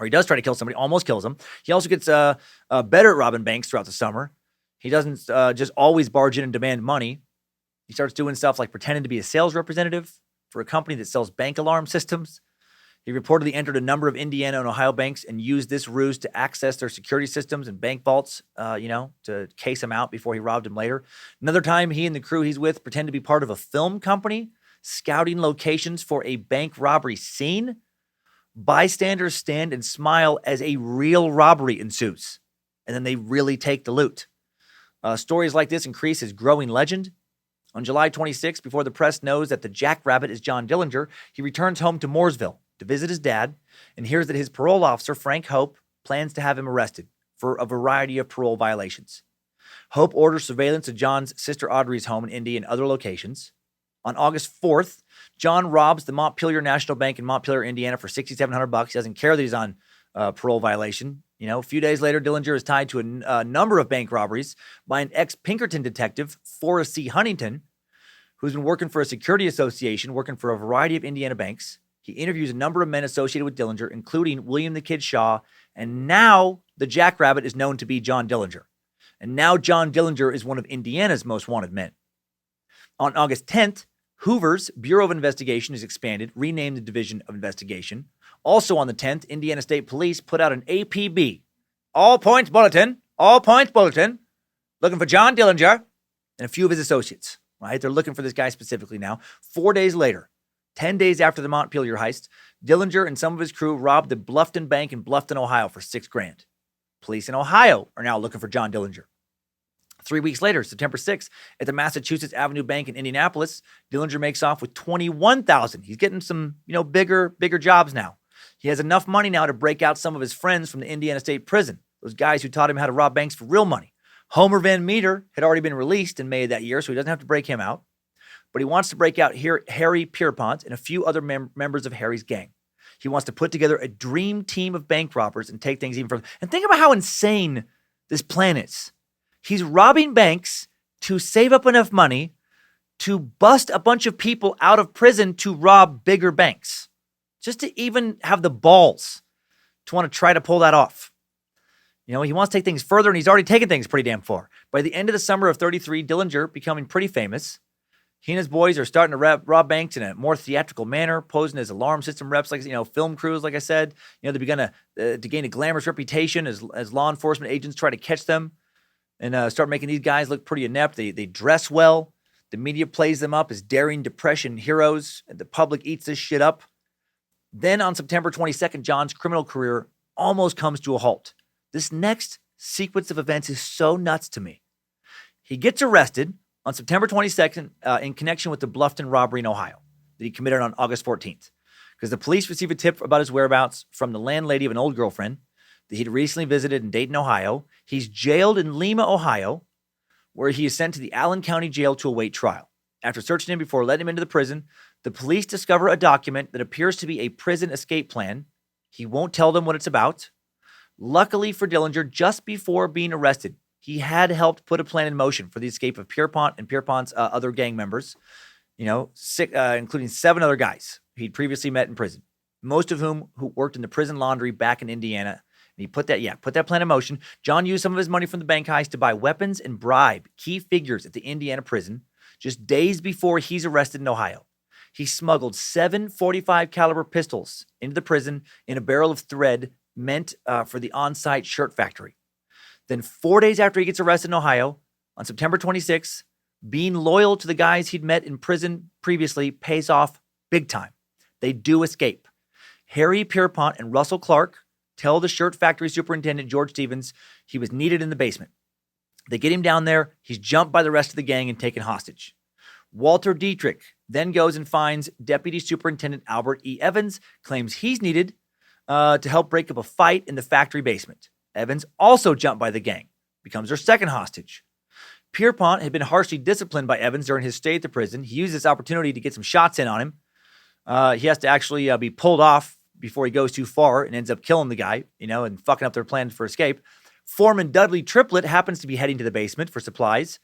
Or he does try to kill somebody, almost kills him. He also gets better at robbing banks throughout the summer. He doesn't just always barge in and demand money. He starts doing stuff like pretending to be a sales representative for a company that sells bank alarm systems. He reportedly entered a number of Indiana and Ohio banks and used this ruse to access their security systems and bank vaults, to case him out before he robbed him later. Another time, he and the crew he's with pretend to be part of a film company, scouting locations for a bank robbery scene. Bystanders stand and smile as a real robbery ensues, and then they really take the loot. Stories like this increase his growing legend. On July 26, before the press knows that the Jackrabbit is John Dillinger, he returns home to Mooresville to visit his dad and hears that his parole officer, Frank Hope, plans to have him arrested for a variety of parole violations. Hope orders surveillance of John's sister Audrey's home in Indy and other locations. On August 4th, John robs the Montpelier National Bank in Montpelier, Indiana for $6,700. He doesn't care that he's on parole violation. A few days later, Dillinger is tied to a number of bank robberies by an ex-Pinkerton detective, Forrest C. Huntington, who's been working for a security association, working for a variety of Indiana banks. He interviews a number of men associated with Dillinger, including William the Kid Shaw, and now the Jackrabbit is known to be John Dillinger. And now John Dillinger is one of Indiana's most wanted men. On August 10th, Hoover's Bureau of Investigation is expanded, renamed the Division of Investigation. Also on the 10th, Indiana State Police put out an APB, all points bulletin, looking for John Dillinger and a few of his associates, right? They're looking for this guy specifically now. 4 days later, 10 days after the Montpelier heist, Dillinger and some of his crew robbed the Bluffton Bank in Bluffton, Ohio for $6,000. Police in Ohio are now looking for John Dillinger. 3 weeks later, September 6th, at the Massachusetts Avenue Bank in Indianapolis, Dillinger makes off with $21,000. He's getting some, bigger jobs now. He has enough money now to break out some of his friends from the Indiana State Prison, those guys who taught him how to rob banks for real money. Homer Van Meter had already been released in May of that year, so he doesn't have to break him out. But he wants to break out Harry Pierpont and a few other members of Harry's gang. He wants to put together a dream team of bank robbers and take things even further. And think about how insane this plan is. He's robbing banks to save up enough money to bust a bunch of people out of prison to rob bigger banks. Just to even have the balls to want to try to pull that off. He wants to take things further, and he's already taken things pretty damn far. By the end of the summer of 33, Dillinger becoming pretty famous. He and his boys are starting to rob banks in a more theatrical manner, posing as alarm system reps, like film crews. Like I said, they begun to gain a glamorous reputation as law enforcement agents try to catch them and start making these guys look pretty inept. They dress well. The media plays them up as daring depression heroes, and the public eats this shit up. Then on September 22nd, John's criminal career almost comes to a halt. This next sequence of events is so nuts to me. He gets arrested on September 22nd in connection with the Bluffton robbery in Ohio that he committed on August 14th, because the police receive a tip about his whereabouts from the landlady of an old girlfriend that he'd recently visited in Dayton, Ohio. He's jailed in Lima, Ohio, where he is sent to the Allen County Jail to await trial. After searching him before letting him into the prison, the police discover a document that appears to be a prison escape plan. He won't tell them what it's about. Luckily for Dillinger, just before being arrested, he had helped put a plan in motion for the escape of Pierpont and Pierpont's other gang members, including 7 other guys he'd previously met in prison, most of whom who worked in the prison laundry back in Indiana. And he put that plan in motion. John used some of his money from the bank heist to buy weapons and bribe key figures at the Indiana prison just days before he's arrested in Ohio. He smuggled 7 .45 caliber pistols into the prison in a barrel of thread meant for the on-site shirt factory. Then 4 days after he gets arrested in Ohio, on September 26th, being loyal to the guys he'd met in prison previously pays off big time. They do escape. Harry Pierpont and Russell Clark tell the shirt factory superintendent, George Stevens, he was needed in the basement. They get him down there. He's jumped by the rest of the gang and taken hostage. Walter Dietrich then goes and finds Deputy Superintendent Albert E. Evans, claims he's needed to help break up a fight in the factory basement. Evans also jumped by the gang, becomes their second hostage. Pierpont had been harshly disciplined by Evans during his stay at the prison. He used this opportunity to get some shots in on him. He has to actually be pulled off before he goes too far and ends up killing the guy, and fucking up their plans for escape. Foreman Dudley Triplett happens to be heading to the basement for supplies.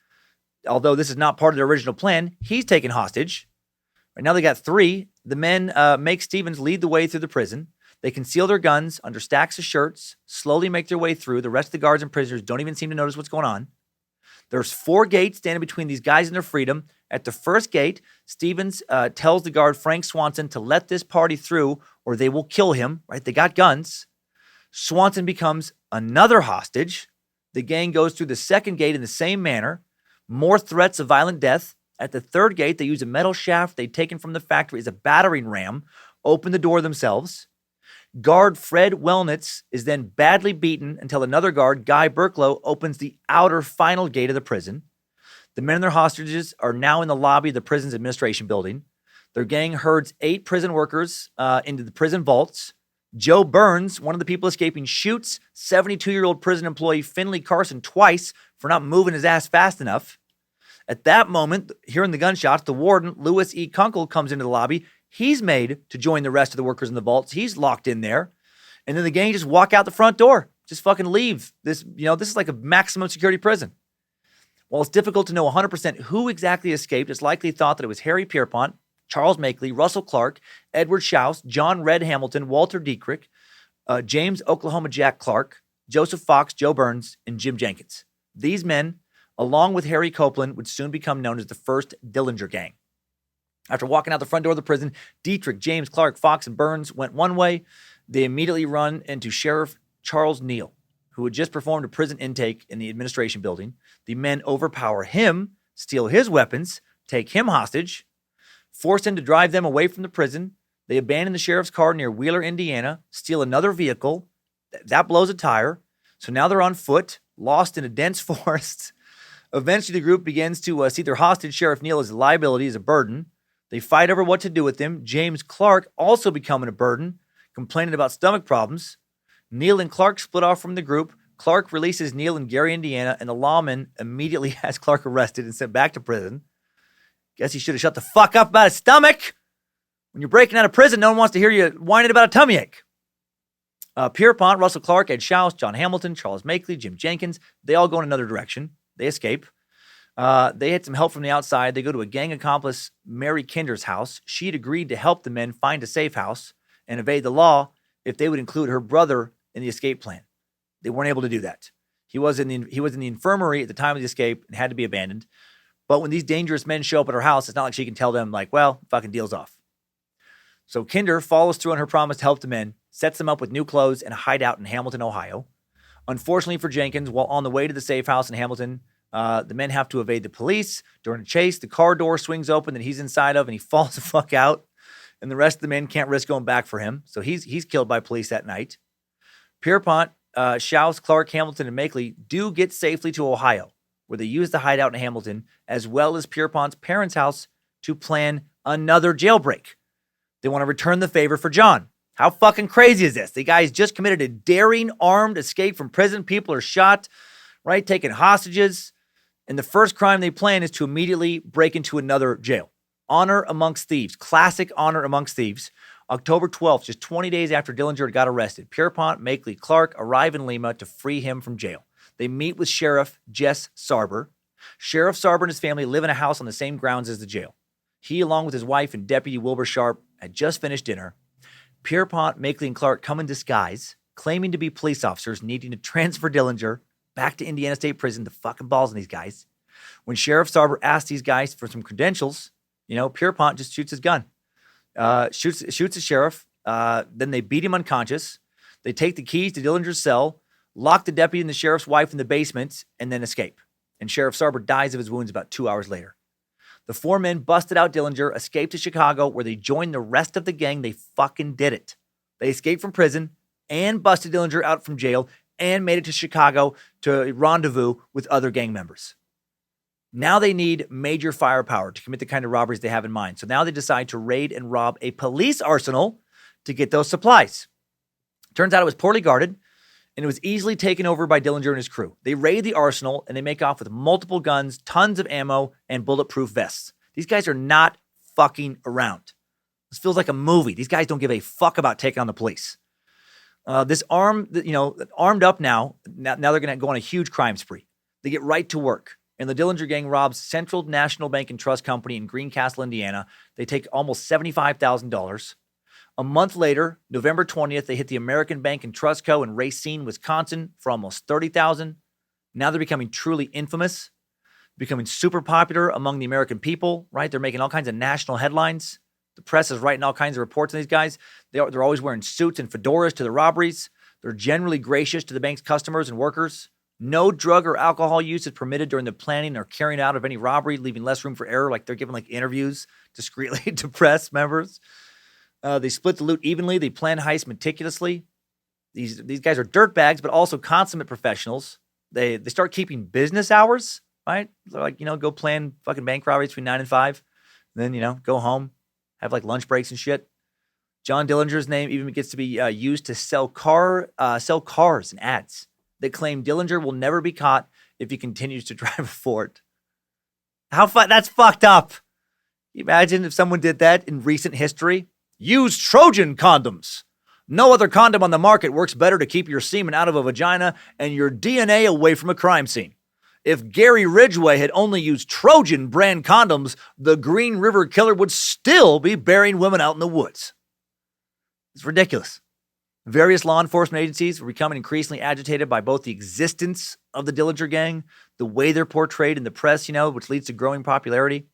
Although this is not part of their original plan, he's taken hostage. Right now they got 3. The men make Stevens lead the way through the prison. They conceal their guns under stacks of shirts, slowly make their way through. The rest of the guards and prisoners don't even seem to notice what's going on. There's 4 gates standing between these guys and their freedom. At the first gate, Stevens tells the guard, Frank Swanson, to let this party through or they will kill him, right? They got guns. Swanson becomes another hostage. The gang goes through the second gate in the same manner. More threats of violent death. At the third gate, they use a metal shaft they'd taken from the factory as a battering ram, open the door themselves. Guard Fred Wellnitz is then badly beaten until another guard, Guy Burklow, opens the outer final gate of the prison. The men and their hostages are now in the lobby of the prison's administration building. Their gang herds 8 prison workers into the prison vaults. Joe Burns, one of the people escaping, shoots 72-year-old prison employee Finley Carson twice for not moving his ass fast enough. At that moment, hearing the gunshots, the warden, Lewis E. Kunkel, comes into the lobby. He's made to join the rest of the workers in the vaults. He's locked in there. And then the gang just walk out the front door. Just fucking leave. This is like a maximum security prison. While it's difficult to know 100% who exactly escaped, it's likely thought that it was Harry Pierpont, Charles Makeley, Russell Clark, Edward Schaus, John Red Hamilton, Walter Dietrich, James Oklahoma Jack Clark, Joseph Fox, Joe Burns, and Jim Jenkins. These men, along with Harry Copeland, would soon become known as the first Dillinger Gang. After walking out the front door of the prison, Dietrich, James, Clark, Fox, and Burns went one way. They immediately run into Sheriff Charles Neal, who had just performed a prison intake in the administration building. The men overpower him, steal his weapons, take him hostage, force him to drive them away from the prison. They abandon the sheriff's car near Wheeler, Indiana, steal another vehicle. That blows a tire. So now they're on foot, lost in a dense forest. Eventually, the group begins to see their hostage, Sheriff Neal, as a liability, as a burden. They fight over what to do with him. James Clark also becoming a burden, complaining about stomach problems. Neal and Clark split off from the group. Clark releases Neal in Gary, Indiana, and the lawman immediately has Clark arrested and sent back to prison. Guess he should have shut the fuck up about his stomach. When you're breaking out of prison, no one wants to hear you whining about a tummy ache. Pierpont, Russell Clark, Ed Schaus, John Hamilton, Charles Makeley, Jim Jenkins, they all go in another direction. They escape. They had some help from the outside. They go to a gang accomplice, Mary Kinder's house. She'd agreed to help the men find a safe house and evade the law if they would include her brother in the escape plan. They weren't able to do that. He was in the infirmary at the time of the escape and had to be abandoned. But when these dangerous men show up at her house, it's not like she can tell them, like, well, fucking deal's off. So Kinder follows through on her promise to help the men, sets them up with new clothes and a hideout in Hamilton, Ohio. Unfortunately for Jenkins, while on the way to the safe house in Hamilton, the men have to evade the police. During a chase, the car door swings open that he's inside of, and he falls the fuck out. And the rest of the men can't risk going back for him. So he's killed by police that night. Pierpont, Shouse, Clark, Hamilton, and Makeley do get safely to Ohio, where they use the hideout in Hamilton, as well as Pierpont's parents' house, to plan another jailbreak. They want to return the favor for John. How fucking crazy is this? The guy's just committed a daring armed escape from prison. People are shot, right? Taking hostages. And the first crime they plan is to immediately break into another jail. Honor amongst thieves. Classic honor amongst thieves. October 12th, just 20 days after Dillinger got arrested, Pierpont, Makeley, Clark arrive in Lima to free him from jail. They meet with Sheriff Jess Sarber. Sheriff Sarber and his family live in a house on the same grounds as the jail. He, along with his wife and Deputy Wilbur Sharp, had just finished dinner. Pierpont, Makeley, and Clark come in disguise, claiming to be police officers needing to transfer Dillinger back to Indiana State Prison. The fucking balls on these guys. When Sheriff Sarber asks these guys for some credentials, Pierpont just shoots his gun. Shoots the sheriff. Then they beat him unconscious. They take the keys to Dillinger's cell, lock the deputy and the sheriff's wife in the basement, and then escape. And Sheriff Sarber dies of his wounds about 2 hours later. The four men busted out Dillinger, escaped to Chicago, where they joined the rest of the gang. They fucking did it. They escaped from prison and busted Dillinger out from jail and made it to Chicago to rendezvous with other gang members. Now they need major firepower to commit the kind of robberies they have in mind. So now they decide to raid and rob a police arsenal to get those supplies. Turns out it was poorly guarded, and it was easily taken over by Dillinger and his crew. They raid the arsenal, and they make off with multiple guns, tons of ammo, and bulletproof vests. These guys are not fucking around. This feels like a movie. These guys don't give a fuck about taking on the police. Armed up now they're going to go on a huge crime spree. They get right to work. And the Dillinger gang robs Central National Bank and Trust Company in Greencastle, Indiana. They take almost $75,000. A month later, November 20th, they hit the American Bank and Trust Co. in Racine, Wisconsin for almost $30,000. Now they're becoming truly infamous, becoming super popular among the American people, right? They're making all kinds of national headlines. The press is writing all kinds of reports on these guys. They're always wearing suits and fedoras to the robberies. They're generally gracious to the bank's customers and workers. No drug or alcohol use is permitted during the planning or carrying out of any robbery, leaving less room for error. Like they're giving interviews discreetly to press members. They split the loot evenly. They plan heists meticulously. These guys are dirtbags, but also consummate professionals. They start keeping business hours, right? They're like, go plan fucking bank robberies between 9 and 5. And then, go home, have lunch breaks and shit. John Dillinger's name even gets to be used to sell cars and ads that claim Dillinger will never be caught if he continues to drive a Ford. That's fucked up. Imagine if someone did that in recent history. Use Trojan condoms. No other condom on the market works better to keep your semen out of a vagina and your DNA away from a crime scene. If Gary Ridgway had only used Trojan brand condoms, the Green River Killer would still be burying women out in the woods. It's ridiculous. Various law enforcement agencies were becoming increasingly agitated by both the existence of the Dillinger gang, the way they're portrayed in the press, which leads to growing popularity.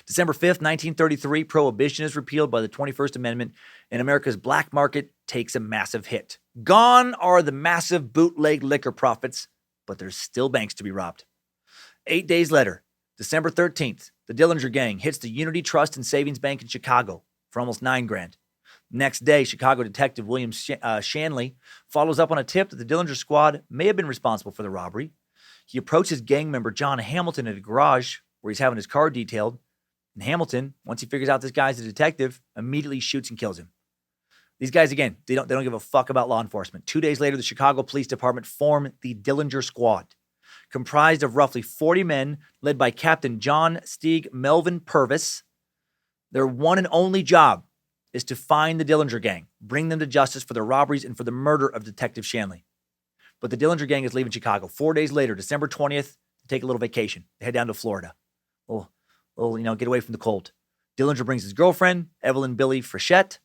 December 5th, 1933, prohibition is repealed by the 21st Amendment, and America's black market takes a massive hit. Gone are the massive bootleg liquor profits, but there's still banks to be robbed. 8 days later, December 13th, the Dillinger gang hits the Unity Trust and Savings Bank in Chicago for almost $9,000. Next day, Chicago detective William Shanley follows up on a tip that the Dillinger squad may have been responsible for the robbery. He approaches gang member John Hamilton at a garage where he's having his car detailed. And Hamilton, once he figures out this guy's a detective, immediately shoots and kills him. These guys, again, they don't give a fuck about law enforcement. 2 days later, the Chicago Police Department formed the Dillinger Squad, comprised of roughly 40 men, led by Captain John Stieg Melvin Purvis. Their one and only job is to find the Dillinger gang, bring them to justice for their robberies and for the murder of Detective Shanley. But the Dillinger gang is leaving Chicago. 4 days later, December 20th, they take a little vacation. They head down to Florida. Get away from the cold. Dillinger brings his girlfriend, Evelyn Billy Frechette.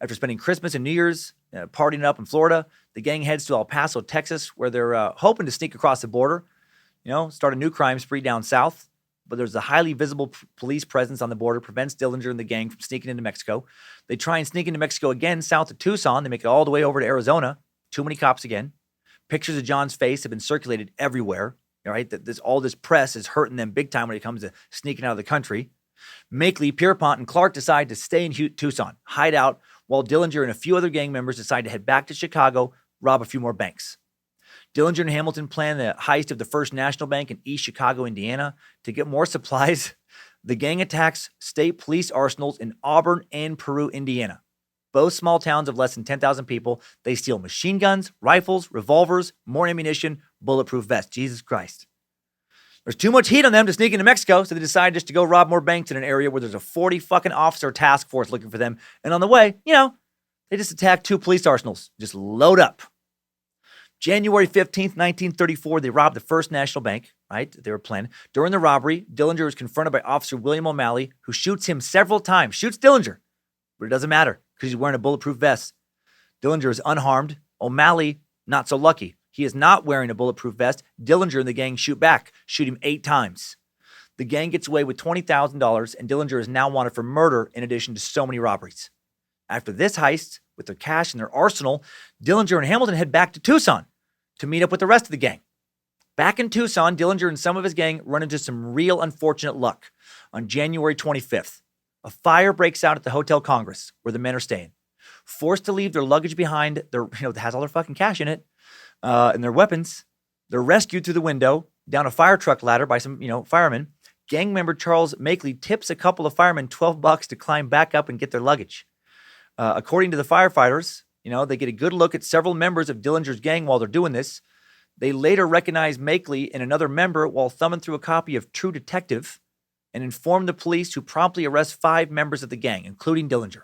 After spending Christmas and New Year's partying up in Florida, the gang heads to El Paso, Texas, where they're hoping to sneak across the border, start a new crime spree down south. But there's a highly visible police presence on the border, prevents Dillinger and the gang from sneaking into Mexico. They try and sneak into Mexico again, south of Tucson. They make it all the way over to Arizona. Too many cops again. Pictures of John's face have been circulated everywhere. All right, all this press is hurting them big time when it comes to sneaking out of the country. Makeley, Pierpont, and Clark decide to stay in Tucson, hide out, while Dillinger and a few other gang members decide to head back to Chicago, rob a few more banks. Dillinger and Hamilton plan the heist of the First National Bank in East Chicago, Indiana. To get more supplies, the gang attacks state police arsenals in Auburn and Peru, Indiana. Both small towns of less than 10,000 people. They steal machine guns, rifles, revolvers, more ammunition, bulletproof vests. Jesus Christ. There's too much heat on them to sneak into Mexico, so they decide just to go rob more banks in an area where there's a 40 fucking officer task force looking for them. And on the way, they just attack 2 police arsenals. Just load up. January 15th, 1934, they robbed the First National Bank, right? They were planning. During the robbery, Dillinger was confronted by Officer William O'Malley, who shoots him several times. Shoots Dillinger. But it doesn't matter because he's wearing a bulletproof vest. Dillinger is unharmed. O'Malley, not so lucky. He is not wearing a bulletproof vest. Dillinger and the gang shoot back, shoot him 8 times. The gang gets away with $20,000, and Dillinger is now wanted for murder in addition to so many robberies. After this heist, with their cash and their arsenal, Dillinger and Hamilton head back to Tucson to meet up with the rest of the gang. Back in Tucson, Dillinger and some of his gang run into some real unfortunate luck. On January 25th, a fire breaks out at the Hotel Congress, where the men are staying. Forced to leave their luggage behind, that has all their fucking cash in it, and their weapons. They're rescued through the window, down a fire truck ladder by some, firemen. Gang member Charles Makeley tips a couple of firemen $12 to climb back up and get their luggage. According to the firefighters, they get a good look at several members of Dillinger's gang while they're doing this. They later recognize Makeley and another member while thumbing through a copy of True Detective and inform the police, who promptly arrest 5 members of the gang, including Dillinger.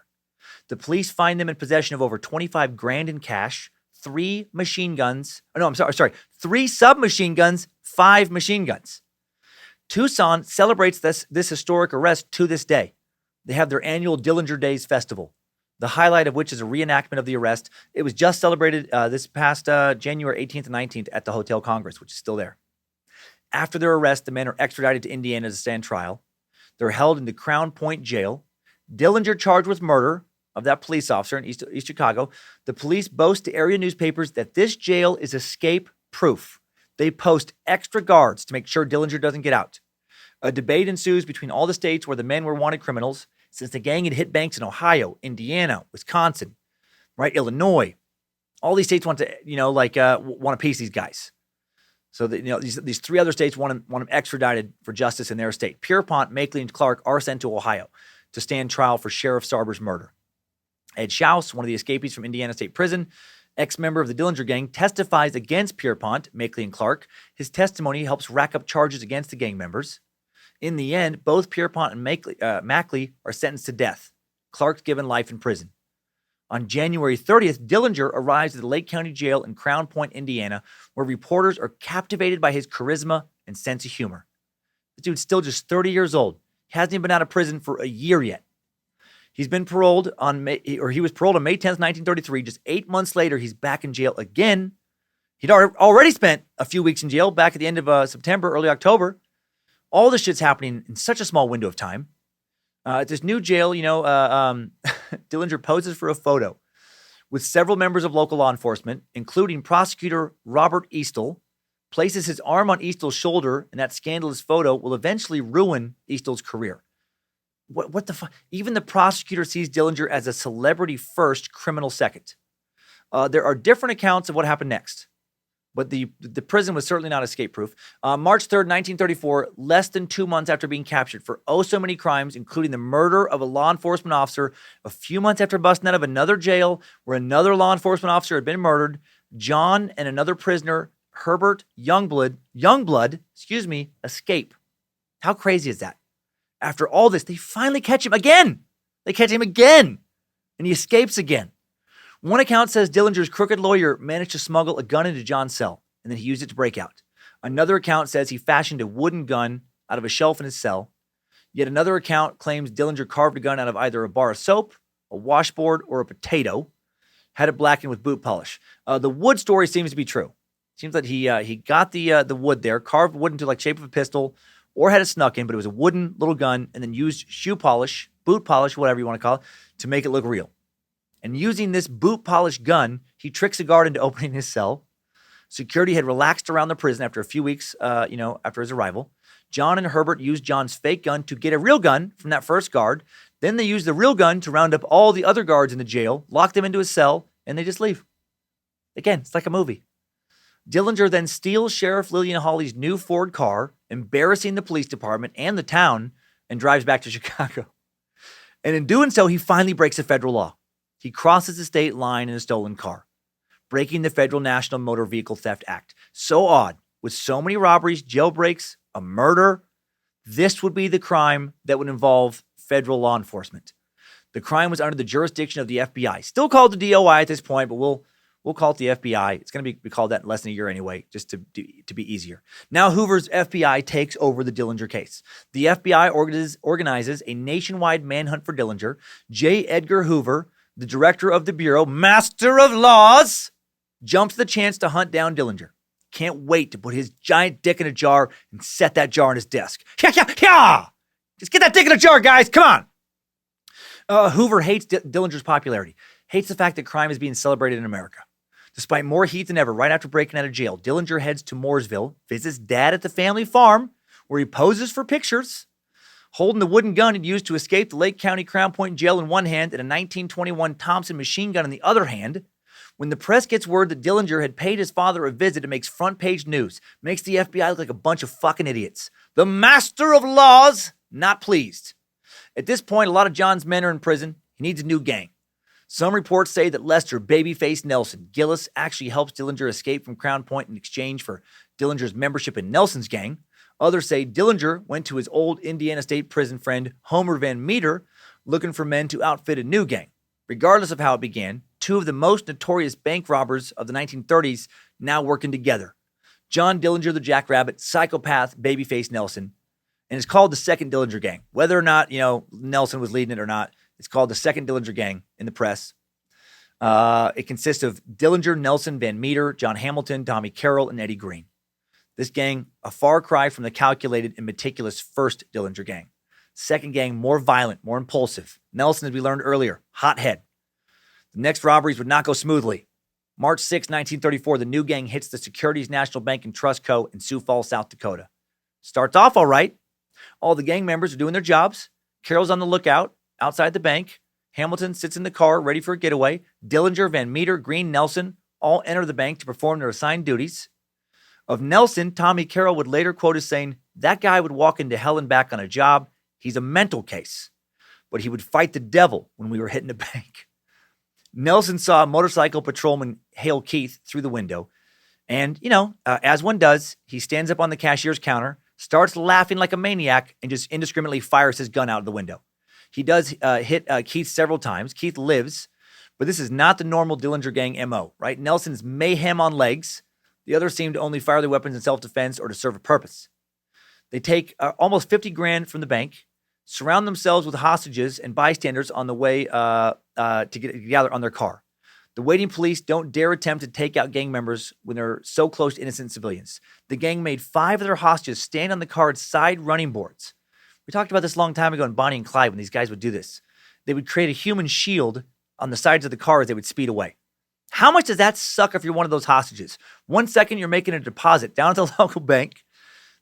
The police find them in possession of over $25,000 in cash, 3 machine guns. Oh, no, I'm sorry. 3 submachine guns, 5 machine guns. Tucson celebrates this historic arrest to this day. They have their annual Dillinger Days Festival, the highlight of which is a reenactment of the arrest. It was just celebrated this past January 18th and 19th at the Hotel Congress, which is still there. After their arrest, the men are extradited to Indiana to stand trial. They're held in the Crown Point Jail. Dillinger charged with murder of that police officer in East Chicago. The police boast to area newspapers that this jail is escape-proof. They post extra guards to make sure Dillinger doesn't get out. A debate ensues between all the states where the men were wanted criminals, since the gang had hit banks in Ohio, Indiana, Wisconsin, right, Illinois. All these states want to, want to piece these guys. So that, these 3 other states want them extradited for justice in their state. Pierpont, Makeley, and Clark are sent to Ohio to stand trial for Sheriff Sarber's murder. Ed Schaus, one of the escapees from Indiana State Prison, ex-member of the Dillinger gang, testifies against Pierpont, Makeley, and Clark. His testimony helps rack up charges against the gang members. In the end, both Pierpont and Makeley are sentenced to death. Clark's given life in prison. On January 30th, Dillinger arrives at the Lake County Jail in Crown Point, Indiana, where reporters are captivated by his charisma and sense of humor. This dude's still just 30 years old. He hasn't even been out of prison for a year yet. He was paroled on May 10th, 1933. Just 8 months later, he's back in jail again. He'd already spent a few weeks in jail back at the end of September, early October. All this shit's happening in such a small window of time. At this new jail, Dillinger poses for a photo with several members of local law enforcement, including prosecutor Robert Eastle, places his arm on Eastle's shoulder, and that scandalous photo will eventually ruin Eastle's career. What the fuck? Even the prosecutor sees Dillinger as a celebrity first, criminal second. There are different accounts of what happened next. But the prison was certainly not escape-proof. March 3rd, 1934, less than 2 months after being captured for so many crimes, including the murder of a law enforcement officer, a few months after busting out of another jail where another law enforcement officer had been murdered, John and another prisoner, Herbert Youngblood, escape. How crazy is that? After all this, they finally catch him again. And he escapes again. One account says Dillinger's crooked lawyer managed to smuggle a gun into John's cell, and then he used it to break out. Another account says he fashioned a wooden gun out of a shelf in his cell. Yet another account claims Dillinger carved a gun out of either a bar of soap a washboard, or a potato. Had it blackened with boot polish. The wood story seems to be true. Seems that he got the wood there, carved wood into like shape of a pistol, or had it snuck in, but it was a wooden little gun, and then used shoe polish, boot polish, whatever you want to call it, to make it look real. And using this boot polish gun, he tricks a guard into opening his cell. Security had relaxed around the prison after a few weeks, after his arrival. John and Herbert used John's fake gun to get a real gun from that first guard. Then they used the real gun to round up all the other guards in the jail, lock them into a cell, and they just leave. Again, it's like a movie. Dillinger then steals Sheriff Lillian Hawley's new Ford car, embarrassing the police department and the town, and drives back to Chicago. And in doing so, he finally breaks a federal law. He crosses the state line in a stolen car, breaking the Federal National Motor Vehicle Theft Act. So odd. With so many robberies, jailbreaks, a murder, this would be the crime that would involve federal law enforcement. The crime was under the jurisdiction of the FBI. Still called the DOI at this point, but we'll call it the FBI. It's going to be called that in less than a year anyway, just to be easier. Now Hoover's FBI takes over the Dillinger case. The FBI organizes a nationwide manhunt for Dillinger. J. Edgar Hoover, the director of the Bureau, master of laws, jumps the chance to hunt down Dillinger. Can't wait to put his giant dick in a jar and set that jar on his desk. Just get that dick in a jar, guys. Come on. Hoover hates Dillinger's popularity. Hates the fact that crime is being celebrated in America. Despite more heat than ever, right after breaking out of jail, Dillinger heads to Mooresville, visits Dad at the family farm, where he poses for pictures, holding the wooden gun he'd used to escape the Lake County Crown Point jail in one hand and a 1921 Thompson machine gun in the other hand. When the press gets word that Dillinger had paid his father a visit, it makes front page news. Makes the FBI look like a bunch of fucking idiots. The master of laws, not pleased. At this point, a lot of John's men are in prison. He needs a new gang. Some reports say that Lester Babyface Nelson Gillis actually helps Dillinger escape from Crown Point in exchange for Dillinger's membership in Nelson's gang. Others say Dillinger went to his old Indiana State Prison friend Homer Van Meter looking for men to outfit a new gang. Regardless of how it began, two of the most notorious bank robbers of the 1930s now working together. John Dillinger, the Jackrabbit, psychopath Babyface Nelson, and it's called the Second Dillinger Gang. Whether or not, Nelson was leading it or not, it's called the Second Dillinger Gang in the press. It consists of Dillinger, Nelson, Van Meter, John Hamilton, Tommy Carroll, and Eddie Green. This gang, a far cry from the calculated and meticulous first Dillinger Gang. Second gang, more violent, more impulsive. Nelson, as we learned earlier, hothead. The next robberies would not go smoothly. March 6, 1934, the new gang hits the Securities National Bank and Trust Co. in Sioux Falls, South Dakota. Starts off all right. All the gang members are doing their jobs. Carroll's on the lookout outside the bank. Hamilton sits in the car ready for a getaway. Dillinger, Van Meter, Green, Nelson all enter the bank to perform their assigned duties. Of Nelson, Tommy Carroll would later quote as saying, "That guy would walk into hell and back on a job. He's a mental case. But he would fight the devil when we were hitting the bank." Nelson saw motorcycle patrolman Hale Keith through the window. And, as one does, he stands up on the cashier's counter, starts laughing like a maniac, and just indiscriminately fires his gun out of the window. He does hit Keith several times. Keith lives, but this is not the normal Dillinger Gang MO, right? Nelson's mayhem on legs. The others seem to only fire their weapons in self-defense or to serve a purpose. They take almost $50,000 from the bank, surround themselves with hostages and bystanders on the way to gather on their car. The waiting police don't dare attempt to take out gang members when they're so close to innocent civilians. The gang made 5 of their hostages stand on the car's side running boards. We talked about this a long time ago in Bonnie and Clyde when these guys would do this. They would create a human shield on the sides of the car as they would speed away. How much does that suck if you're one of those hostages? 1 second, you're making a deposit down at the local bank.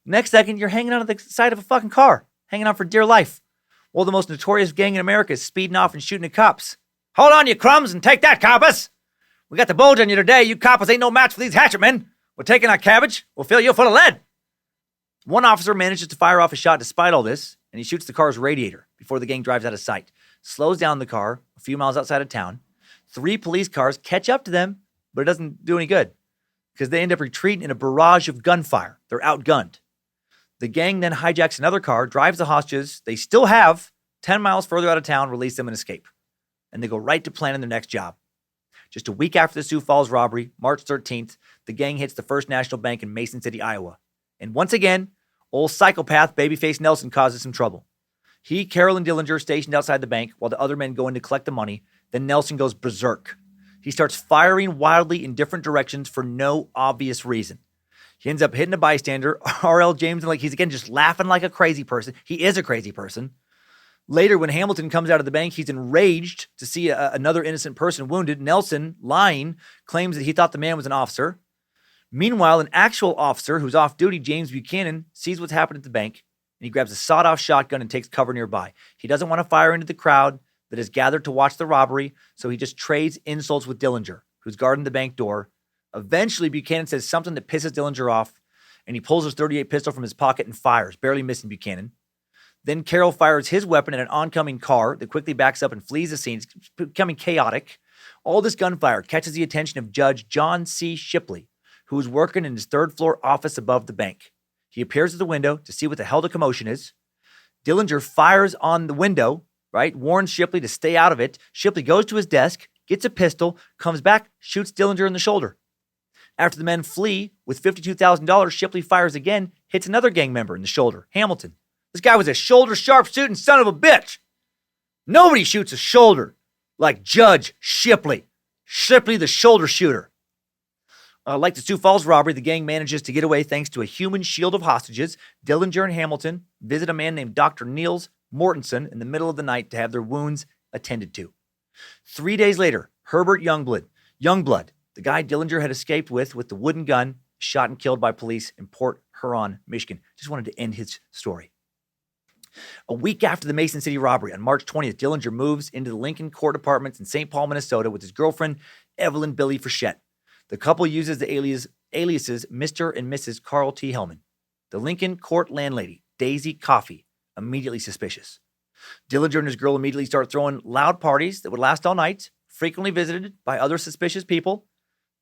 Next second, you're hanging on the side of a fucking car, hanging on for dear life. While the most notorious gang in America is speeding off and shooting at cops. Hold on, you crumbs, and take that, coppers. We got the bulge on you today. You coppers ain't no match for these hatchetmen. We're taking our cabbage. We'll fill you full of lead. One officer manages to fire off a shot despite all this, and he shoots the car's radiator before the gang drives out of sight. Slows down the car a few miles outside of town. 3 police cars catch up to them, but it doesn't do any good because they end up retreating in a barrage of gunfire. They're outgunned. The gang then hijacks another car, drives the hostages they still have 10 miles further out of town, release them, and escape. And they go right to planning their next job. Just a week after the Sioux Falls robbery, March 13th, the gang hits the First National Bank in Mason City, Iowa. And once again, old psychopath Babyface Nelson causes some trouble. He, Carroll, and Dillinger stationed outside the bank while the other men go in to collect the money. Then Nelson goes berserk. He starts firing wildly in different directions for no obvious reason. He ends up hitting a bystander. R.L. James, like he's again just laughing like a crazy person. He is a crazy person. Later, when Hamilton comes out of the bank, he's enraged to see another innocent person wounded. Nelson, lying, claims that he thought the man was an officer. Meanwhile, an actual officer who's off duty, James Buchanan, sees what's happened at the bank, and he grabs a sawed-off shotgun and takes cover nearby. He doesn't want to fire into the crowd that has gathered to watch the robbery, so he just trades insults with Dillinger, who's guarding the bank door. Eventually, Buchanan says something that pisses Dillinger off, and he pulls his .38 pistol from his pocket and fires, barely missing Buchanan. Then Carroll fires his weapon at an oncoming car that quickly backs up and flees the scene. It's becoming chaotic. All this gunfire catches the attention of Judge John C. Shipley, who is working in his third-floor office above the bank. He appears at the window to see what the hell the commotion is. Dillinger fires on the window, right? Warns Shipley to stay out of it. Shipley goes to his desk, gets a pistol, comes back, shoots Dillinger in the shoulder. After the men flee with $52,000, Shipley fires again, hits another gang member in the shoulder, Hamilton. This guy was a shoulder sharpshooting son of a bitch. Nobody shoots a shoulder like Judge Shipley. Shipley, the shoulder shooter. Like the Sioux Falls robbery, the gang manages to get away thanks to a human shield of hostages. Dillinger and Hamilton visit a man named Dr. Niels Mortensen in the middle of the night to have their wounds attended to. 3 days later, Herbert Youngblood, the guy Dillinger had escaped with the wooden gun, shot and killed by police in Port Huron, Michigan. Just wanted to end his story. A week after the Mason City robbery, on March 20th, Dillinger moves into the Lincoln Court Apartments in St. Paul, Minnesota with his girlfriend, Evelyn Billy Frechette. The couple uses the aliases Mr. and Mrs. Carl T. Hellman. The Lincoln Court landlady, Daisy Coffey, immediately suspicious. Dillinger and his girl immediately start throwing loud parties that would last all night, frequently visited by other suspicious people.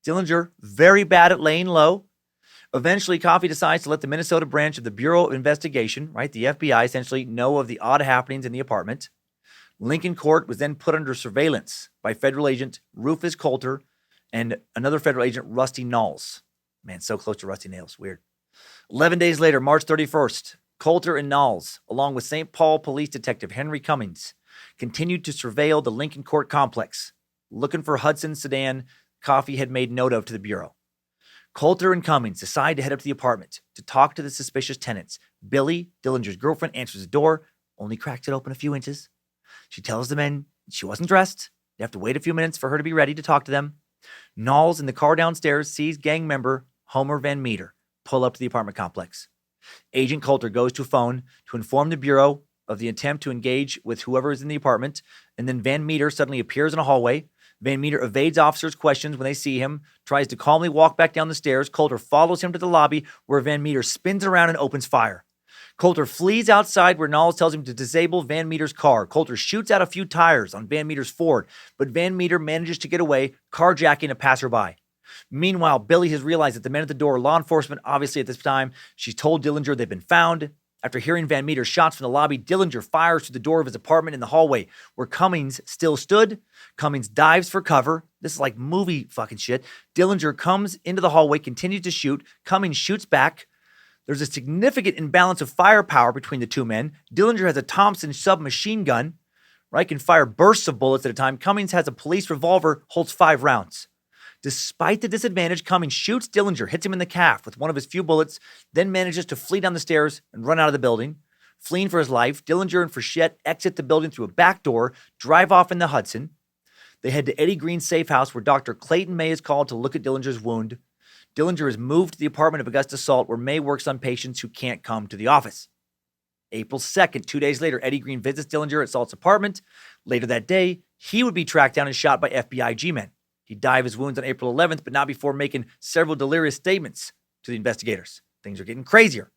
Dillinger, very bad at laying low. Eventually, Coffey decides to let the Minnesota branch of the Bureau of Investigation, right, the FBI, essentially know of the odd happenings in the apartment. Lincoln Court was then put under surveillance by federal agent Rufus Coulter and another federal agent, Rusty Knowles. Man, so close to Rusty Nails. Weird. 11 days later, March 31st, Coulter and Knowles, along with St. Paul police detective Henry Cummins, continued to surveil the Lincoln Court complex, looking for Hudson sedan Coffey had made note of to the Bureau. Coulter and Cummins decide to head up to the apartment to talk to the suspicious tenants. Billy, Dillinger's girlfriend, answers the door, only cracks it open a few inches. She tells the men she wasn't dressed. They have to wait a few minutes for her to be ready to talk to them. Knowles in the car downstairs sees gang member Homer Van Meter pull up to the apartment complex. Agent Coulter goes to a phone to inform the Bureau of the attempt to engage with whoever is in the apartment, and then Van Meter suddenly appears in a hallway. Van Meter evades officers' questions when they see him, tries to calmly walk back down the stairs. Coulter follows him to the lobby where Van Meter spins around and opens fire. Coulter flees outside where Knowles tells him to disable Van Meter's car. Coulter shoots out a few tires on Van Meter's Ford, but Van Meter manages to get away, carjacking a passerby. Meanwhile, Billy has realized that the men at the door are law enforcement. Obviously, at this time, she's told Dillinger they've been found. After hearing Van Meter's shots from the lobby, Dillinger fires through the door of his apartment in the hallway where Cummins still stood. Cummins dives for cover. This is like movie fucking shit. Dillinger comes into the hallway, continues to shoot. Cummins shoots back. There's a significant imbalance of firepower between the two men. Dillinger has a Thompson submachine gun, right? Can fire bursts of bullets at a time. Cummins has a police revolver, holds 5 rounds. Despite the disadvantage, Cummins shoots Dillinger, hits him in the calf with one of his few bullets, then manages to flee down the stairs and run out of the building. Fleeing for his life, Dillinger and Frechette exit the building through a back door, drive off in the Hudson. They head to Eddie Green's safe house where Dr. Clayton May is called to look at Dillinger's wound. Dillinger is moved to the apartment of Augusta Salt where May works on patients who can't come to the office. April 2nd, 2 days later, Eddie Green visits Dillinger at Salt's apartment. Later that day, he would be tracked down and shot by FBI G-men. He'd die of his wounds on April 11th, but not before making several delirious statements to the investigators. Things are getting crazier.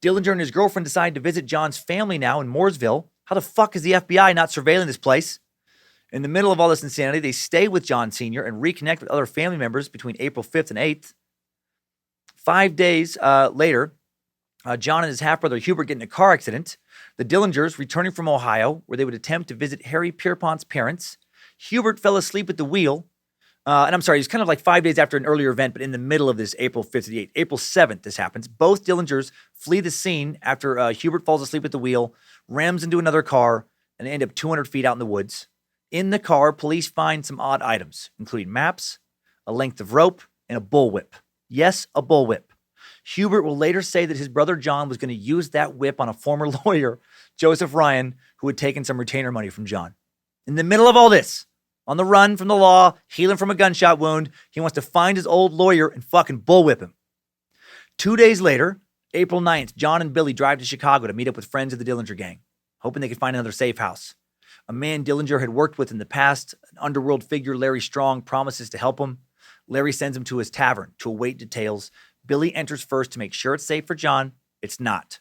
Dillinger and his girlfriend decide to visit John's family now in Mooresville. How the fuck is the FBI not surveilling this place? In the middle of all this insanity, they stay with John Sr. and reconnect with other family members between April 5th and 8th. 5 days later, John and his half-brother Hubert get in a car accident. The Dillingers, returning from Ohio, where they would attempt to visit Harry Pierpont's parents. Hubert fell asleep at the wheel. And I'm sorry, it's kind of like 5 days after an earlier event, but in the middle of this April 5th to the 8th. April 7th, this happens. Both Dillingers flee the scene after Hubert falls asleep at the wheel, rams into another car, and end up 200 feet out in the woods. In the car, police find some odd items, including maps, a length of rope, and a bullwhip. Yes, a bullwhip. Hubert will later say that his brother John was going to use that whip on a former lawyer, Joseph Ryan, who had taken some retainer money from John. In the middle of all this, on the run from the law, healing from a gunshot wound, he wants to find his old lawyer and fucking bullwhip him. 2 days later, April 9th, John and Billy drive to Chicago to meet up with friends of the Dillinger gang, hoping they could find another safe house. A man Dillinger had worked with in the past, an underworld figure, Larry Strong, promises to help him. Larry sends him to his tavern to await details. Billy enters first to make sure it's safe for John. It's not.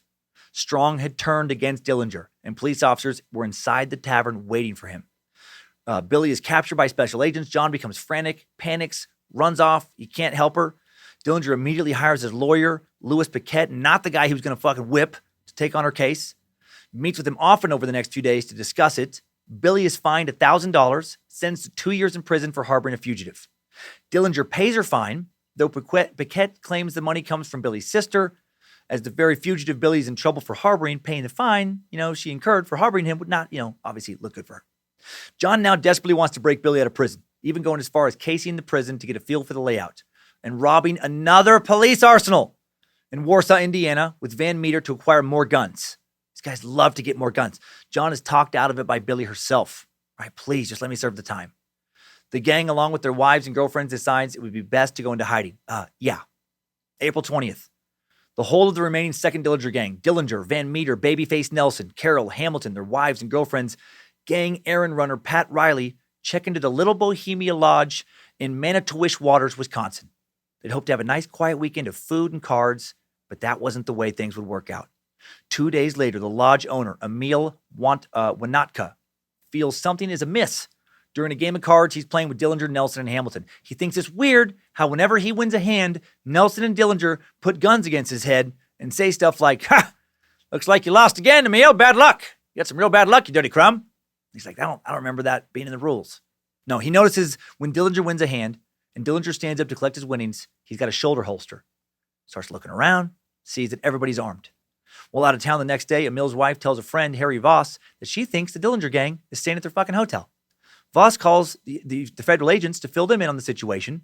Strong had turned against Dillinger, and police officers were inside the tavern waiting for him. Billy is captured by special agents. John becomes frantic, panics, runs off. He can't help her. Dillinger immediately hires his lawyer, Louis Paquette, not the guy he was going to fucking whip, to take on her case. Meets with him often over the next 2 days to discuss it. Billy is fined $1,000, sentenced to 2 years in prison for harboring a fugitive. Dillinger pays her fine, though Paquette claims the money comes from Billy's sister. As the very fugitive Billy is in trouble for harboring, paying the fine, she incurred for harboring him would not, obviously look good for her. John now desperately wants to break Billy out of prison, even going as far as casing the prison to get a feel for the layout, and robbing another police arsenal in Warsaw, Indiana, with Van Meter to acquire more guns. These guys love to get more guns. John is talked out of it by Billy herself. All right, please, just let me serve the time. The gang, along with their wives and girlfriends, decides it would be best to go into hiding. April 20th. The whole of the remaining second Dillinger gang, Dillinger, Van Meter, Babyface Nelson, Carol, Hamilton, their wives and girlfriends, gang errand runner Pat Riley, check into the Little Bohemia Lodge in Manitowish Waters, Wisconsin. They'd hoped to have a nice quiet weekend of food and cards, but that wasn't the way things would work out. 2 days later, the lodge owner, Emil Wanatka, feels something is amiss. During a game of cards, he's playing with Dillinger, Nelson, and Hamilton. He thinks it's weird how whenever he wins a hand, Nelson and Dillinger put guns against his head and say stuff like, "Ha! Looks like you lost again, Emil. Bad luck. You got some real bad luck, you dirty crumb." He's like, I don't remember that being in the rules. No, he notices when Dillinger wins a hand and Dillinger stands up to collect his winnings, he's got a shoulder holster. Starts looking around, sees that everybody's armed. While out of town the next day, Emil's wife tells a friend, Harry Voss, that she thinks the Dillinger gang is staying at their fucking hotel. Voss calls the federal agents to fill them in on the situation.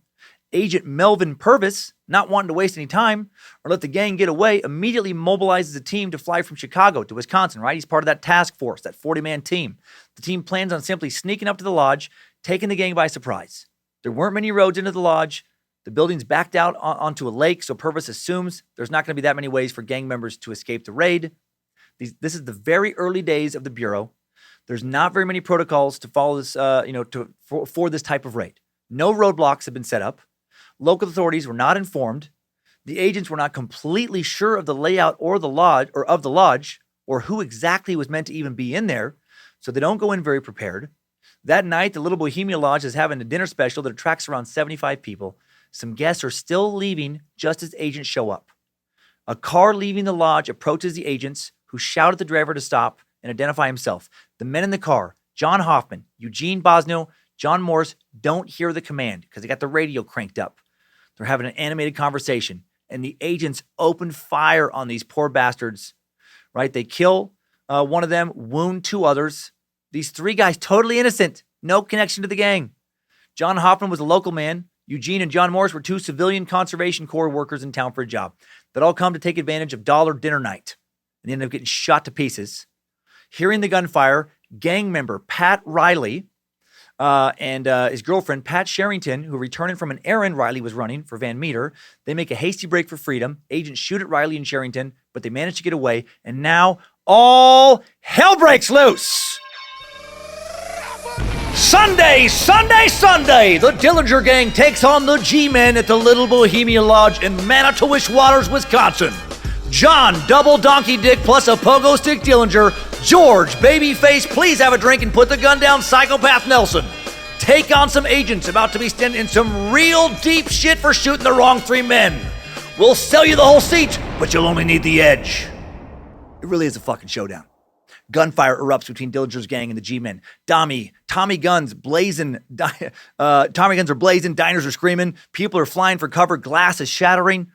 Agent Melvin Purvis, not wanting to waste any time or let the gang get away, immediately mobilizes a team to fly from Chicago to Wisconsin, right? He's part of that task force, that 40-man team. The team plans on simply sneaking up to the lodge, taking the gang by surprise. There weren't many roads into the lodge. The building's backed out onto a lake, so Purvis assumes there's not going to be that many ways for gang members to escape the raid. This is the very early days of the Bureau. There's not very many protocols to follow this, for this type of raid. No roadblocks have been set up. Local authorities were not informed. The agents were not completely sure of the layout or the lodge or who exactly was meant to even be in there, so they don't go in very prepared. That night, the Little Bohemia Lodge is having a dinner special that attracts around 75 people. Some guests are still leaving just as agents show up. A car leaving the lodge approaches the agents, who shout at the driver to stop and identify himself. The men in the car, John Hoffman, Eugene Bosno, John Morris, don't hear the command because they got the radio cranked up. They're having an animated conversation, and the agents open fire on these poor bastards, right? They kill one of them, wound 2 others. These 3 guys, totally innocent, no connection to the gang. John Hoffman was a local man. Eugene and John Morris were 2 civilian conservation corps workers in town for a job that all come to take advantage of dollar dinner night, and they end up getting shot to pieces. Hearing the gunfire, gang member Pat Riley and his girlfriend, Pat Sherrington, who are returning from an errand Riley was running for Van Meter, they make a hasty break for freedom. Agents shoot at Riley and Sherrington, but they manage to get away, and now all hell breaks loose. Sunday! The Dillinger gang takes on the G-Men at the Little Bohemia Lodge in Manitowish Waters, Wisconsin. John, double donkey dick plus a pogo stick Dillinger. George, babyface, please have a drink and put the gun down, psychopath Nelson. Take on some agents about to be standing in some real deep shit for shooting the wrong 3 men. We'll sell you the whole seat, but you'll only need the edge. It really is a fucking showdown. Gunfire erupts between Dillinger's gang and the G-Men. Tommy guns blazing. Tommy guns are blazing. Diners are screaming. People are flying for cover. Glass is shattering.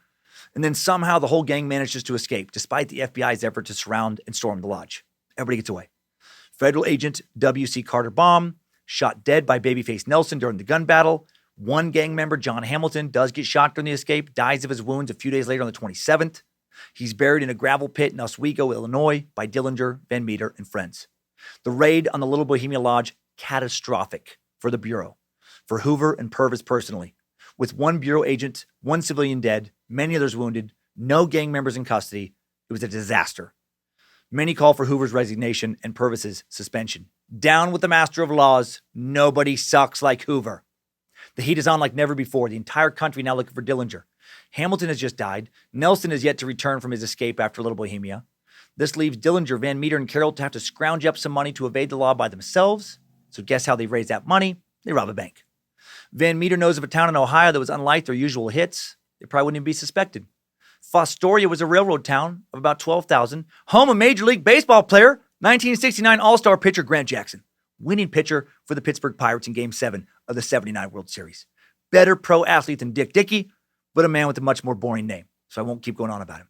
And then somehow the whole gang manages to escape, despite the FBI's effort to surround and storm the lodge. Everybody gets away. Federal agent W.C. Carter Baum, shot dead by Babyface Nelson during the gun battle. One gang member, John Hamilton, does get shot during the escape, dies of his wounds a few days later on the 27th. He's buried in a gravel pit in Oswego, Illinois, by Dillinger, Van Meter, and friends. The raid on the Little Bohemia Lodge, catastrophic for the Bureau, for Hoover and Purvis personally. With one Bureau agent, one civilian dead, many others wounded, no gang members in custody, it was a disaster. Many call for Hoover's resignation and Purvis's suspension. Down with the master of laws. Nobody sucks like Hoover. The heat is on like never before. The entire country now looking for Dillinger. Hamilton has just died. Nelson is yet to return from his escape after Little Bohemia. This leaves Dillinger, Van Meter, and Carroll to have to scrounge up some money to evade the law by themselves. So guess how they raise that money? They rob a bank. Van Meter knows of a town in Ohio that was unlike their usual hits. They probably wouldn't even be suspected. Fostoria was a railroad town of about 12,000, home of Major League Baseball player, 1969 All-Star pitcher Grant Jackson, winning pitcher for the Pittsburgh Pirates in Game 7 of the 79 World Series. Better pro athlete than Dick Dickey, but a man with a much more boring name, so I won't keep going on about him.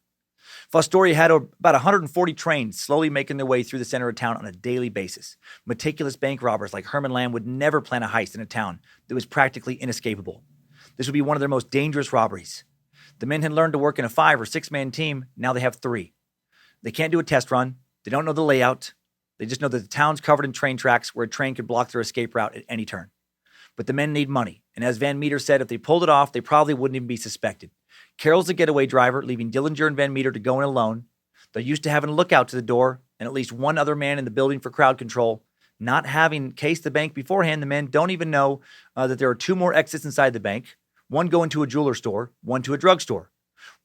Fostoria had about 140 trains slowly making their way through the center of town on a daily basis. Meticulous bank robbers like Herman Lamb would never plan a heist in a town that was practically inescapable. This would be one of their most dangerous robberies. The men had learned to work in a 5 or 6-man team. Now they have 3. They can't do a test run. They don't know the layout. They just know that the town's covered in train tracks where a train could block their escape route at any turn. But the men need money. And as Van Meter said, if they pulled it off, they probably wouldn't even be suspected. Carroll's the getaway driver, leaving Dillinger and Van Meter to go in alone. They're used to having a lookout to the door and at least one other man in the building for crowd control. Not having cased the bank beforehand, the men don't even know that there are 2 more exits inside the bank. One going to a jeweler store, one to a drugstore.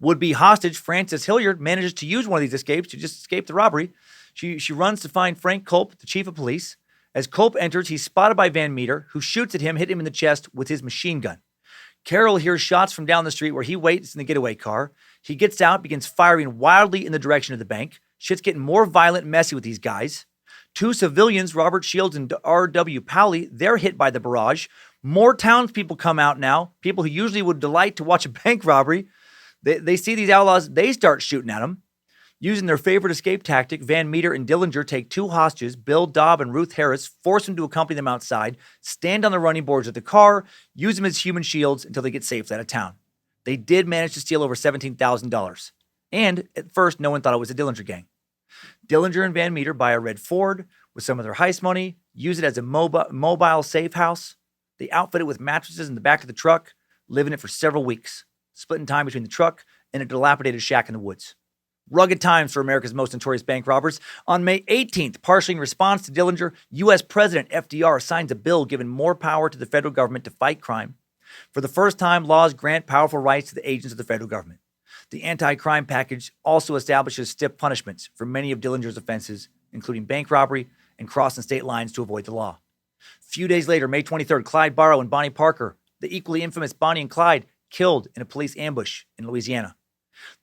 Would-be hostage Frances Hilliard manages to use one of these escapes to just escape the robbery. She runs to find Frank Culp, the chief of police. As Culp enters, he's spotted by Van Meter, who shoots at him, hitting him in the chest with his machine gun. Carroll hears shots from down the street where he waits in the getaway car. He gets out, begins firing wildly in the direction of the bank. Shit's getting more violent and messy with these guys. 2 civilians, Robert Shields and R.W. Powley, they're hit by the barrage. More townspeople come out now, people who usually would delight to watch a bank robbery. They see these outlaws, they start shooting at them. Using their favorite escape tactic, Van Meter and Dillinger take 2 hostages, Bill Dobb and Ruth Harris, force them to accompany them outside, stand on the running boards of the car, use them as human shields until they get safely out of town. They did manage to steal over $17,000. And at first, no one thought it was a Dillinger gang. Dillinger and Van Meter buy a red Ford with some of their heist money, use it as a mobile safe house. They outfit it with mattresses in the back of the truck, live in it for several weeks, splitting time between the truck and a dilapidated shack in the woods. Rugged times for America's most notorious bank robbers. On May 18th, partially in response to Dillinger, U.S. President FDR signs a bill giving more power to the federal government to fight crime. For the first time, laws grant powerful rights to the agents of the federal government. The anti-crime package also establishes stiff punishments for many of Dillinger's offenses, including bank robbery and crossing state lines to avoid the law. Few days later, May 23rd, Clyde Barrow and Bonnie Parker, the equally infamous Bonnie and Clyde, killed in a police ambush in Louisiana.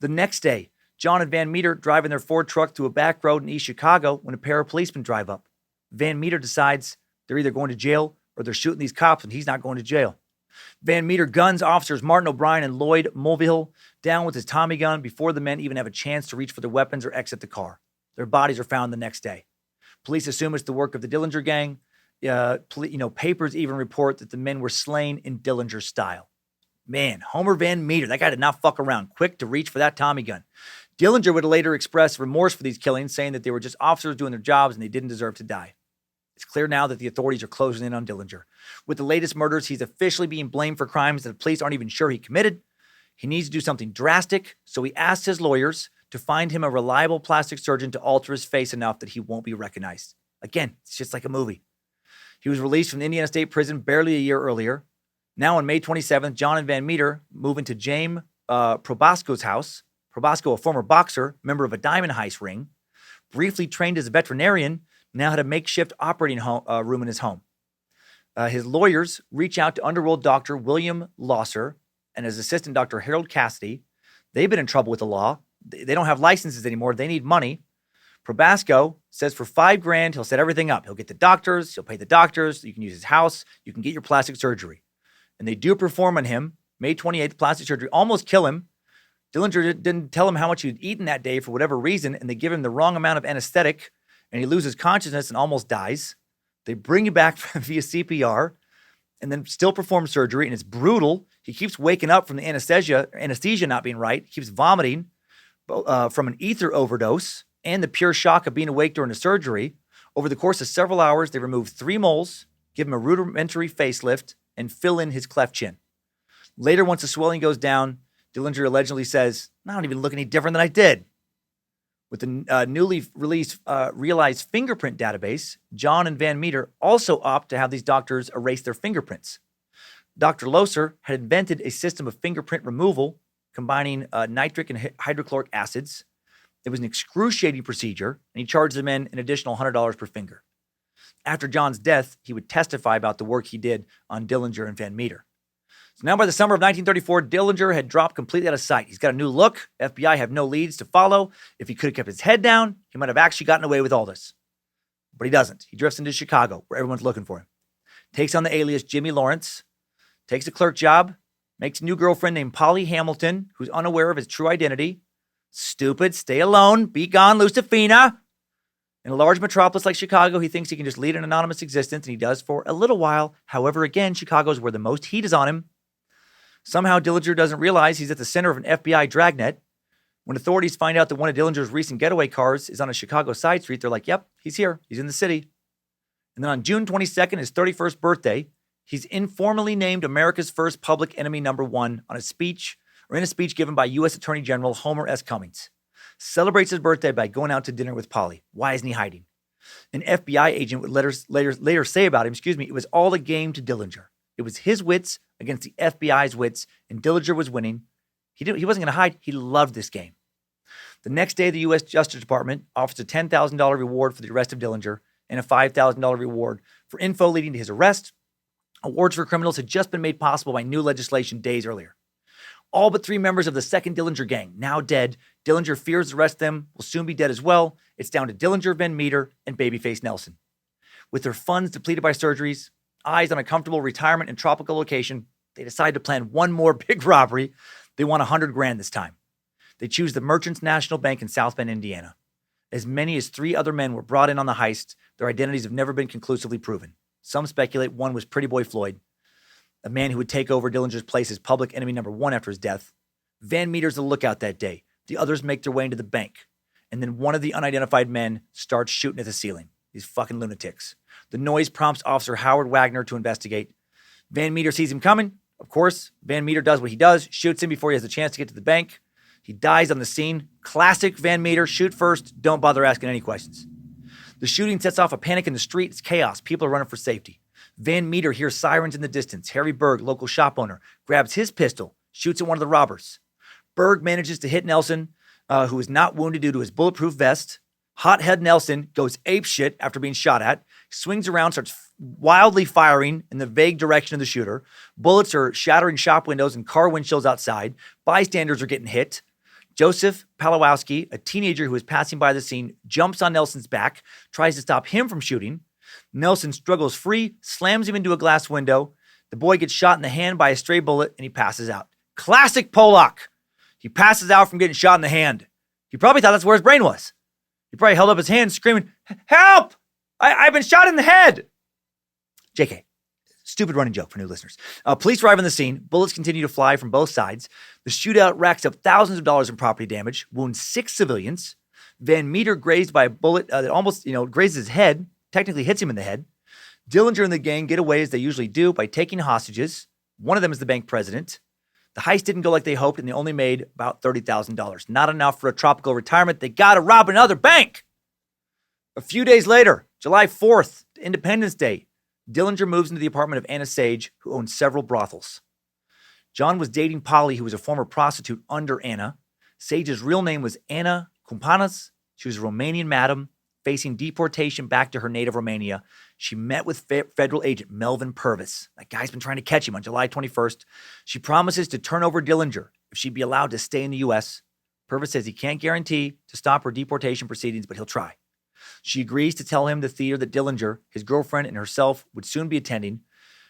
The next day, John and Van Meter driving their Ford truck to a back road in East Chicago when a pair of policemen drive up. Van Meter decides they're either going to jail or they're shooting these cops and he's not going to jail. Van Meter guns officers Martin O'Brien and Lloyd Mulvihill down with his Tommy gun before the men even have a chance to reach for their weapons or exit the car. Their bodies are found the next day. Police assume it's the work of the Dillinger gang. Papers even report that the men were slain in Dillinger style. Man, Homer Van Meter, that guy did not fuck around. Quick to reach for that Tommy gun. Dillinger would later express remorse for these killings, saying that they were just officers doing their jobs and they didn't deserve to die. It's clear now that the authorities are closing in on Dillinger. With the latest murders, he's officially being blamed for crimes that the police aren't even sure he committed. He needs to do something drastic, so he asks his lawyers to find him a reliable plastic surgeon to alter his face enough that he won't be recognized. Again, it's just like a movie. He was released from the Indiana State Prison barely a year earlier. Now on May 27th, John and Van Meter move into James Probasco's house. Probasco, a former boxer, member of a diamond heist ring, briefly trained as a veterinarian, now had a makeshift operating room in his home. His lawyers reach out to underworld doctor William Losser and his assistant Dr. Harold Cassidy. They've been in trouble with the law. They don't have licenses anymore. They need money. Probasco says for $5,000, he'll set everything up. He'll get the doctors. He'll pay the doctors. You can use his house. You can get your plastic surgery. And they do perform on him. May 28th, plastic surgery. Almost kill him. Dillinger didn't tell him how much he'd eaten that day for whatever reason, and they give him the wrong amount of anesthetic. and he loses consciousness and almost dies. They bring you back via CPR and then still perform surgery, and it's brutal. He keeps waking up from the anesthesia not being right. He keeps vomiting from an ether overdose and the pure shock of being awake during the surgery. Over the course of several hours, they remove 3 moles, give him a rudimentary facelift, and fill in his cleft chin. Later, once the swelling goes down, Dillinger allegedly says, I don't even look any different than I did. With the newly realized fingerprint database, John and Van Meter also opt to have these doctors erase their fingerprints. Dr. Loser had invented a system of fingerprint removal combining nitric and hydrochloric acids. It was an excruciating procedure, and he charged the men an additional $100 per finger. After John's death, he would testify about the work he did on Dillinger and Van Meter. So now by the summer of 1934, Dillinger had dropped completely out of sight. He's got a new look. FBI have no leads to follow. If he could have kept his head down, he might have actually gotten away with all this. But he doesn't. He drifts into Chicago, where everyone's looking for him. Takes on the alias Jimmy Lawrence. Takes a clerk job. Makes a new girlfriend named Polly Hamilton, who's unaware of his true identity. Stupid, stay alone, be gone, Lucifina. In a large metropolis like Chicago, he thinks he can just lead an anonymous existence, and he does for a little while. However, again, Chicago's where the most heat is on him. Somehow, Dillinger doesn't realize he's at the center of an FBI dragnet. When authorities find out that one of Dillinger's recent getaway cars is on a Chicago side street, they're like, yep, he's here. He's in the city. And then on June 22nd, his 31st birthday, he's informally named America's first public enemy #1 in a speech given by U.S. Attorney General Homer S. Cummins. Celebrates his birthday by going out to dinner with Polly. Why isn't he hiding? An FBI agent would later say about him, it was all a game to Dillinger. It was his wits against the FBI's wits, and Dillinger was winning. He wasn't going to hide. He loved this game. The next day, the U.S. Justice Department offers a $10,000 reward for the arrest of Dillinger and a $5,000 reward for info leading to his arrest. Awards for criminals had just been made possible by new legislation days earlier. All but 3 members of the second Dillinger gang, now dead. Dillinger fears the rest of them will soon be dead as well. It's down to Dillinger, Van Meter, and Babyface Nelson. With their funds depleted by surgeries, eyes on a comfortable retirement and tropical location, they decide to plan one more big robbery. They want $100,000 this time. They choose the Merchants National Bank in South Bend, Indiana. As many as 3 other men were brought in on the heist. Their identities have never been conclusively proven. Some speculate one was Pretty Boy Floyd, a man who would take over Dillinger's place as public enemy #1 after his death. Van Meter's the lookout that day. The others make their way into the bank. And then one of the unidentified men starts shooting at the ceiling. These fucking lunatics. The noise prompts Officer Howard Wagner to investigate. Van Meter sees him coming. Of course, Van Meter does what he does, shoots him before he has a chance to get to the bank. He dies on the scene. Classic Van Meter, shoot first, don't bother asking any questions. The shooting sets off a panic in the street. It's chaos. People are running for safety. Van Meter hears sirens in the distance. Harry Berg, local shop owner, grabs his pistol, shoots at one of the robbers. Berg manages to hit Nelson, who is not wounded due to his bulletproof vest. Hothead Nelson goes apeshit after being shot at, swings around, starts wildly firing in the vague direction of the shooter. Bullets are shattering shop windows and car windshields outside. Bystanders are getting hit. Joseph Palawowski, a teenager who is passing by the scene, jumps on Nelson's back, tries to stop him from shooting. Nelson struggles free, slams him into a glass window. The boy gets shot in the hand by a stray bullet, and he passes out. Classic Polak. He passes out from getting shot in the hand. He probably thought that's where his brain was. He probably held up his hand screaming, "Help! I've been shot in the head!" JK. Stupid running joke for new listeners. Police arrive on the scene. Bullets continue to fly from both sides. The shootout racks up thousands of dollars in property damage, wounds 6 civilians. Van Meter grazed by a bullet that almost, grazes his head, technically hits him in the head. Dillinger and the gang get away as they usually do by taking hostages. One of them is the bank president. The heist didn't go like they hoped, and they only made about $30,000. Not enough for a tropical retirement. They got to rob another bank. A few days later, July 4th, Independence Day, Dillinger moves into the apartment of Anna Sage, who owns several brothels. John was dating Polly, who was a former prostitute under Anna. Sage's real name was Anna Kumpanas. She was a Romanian madam facing deportation back to her native Romania. She met with federal agent Melvin Purvis. That guy's been trying to catch him on July 21st. She promises to turn over Dillinger if she'd be allowed to stay in the U.S. Purvis says he can't guarantee to stop her deportation proceedings, but he'll try. She agrees to tell him the theater that Dillinger, his girlfriend, and herself would soon be attending.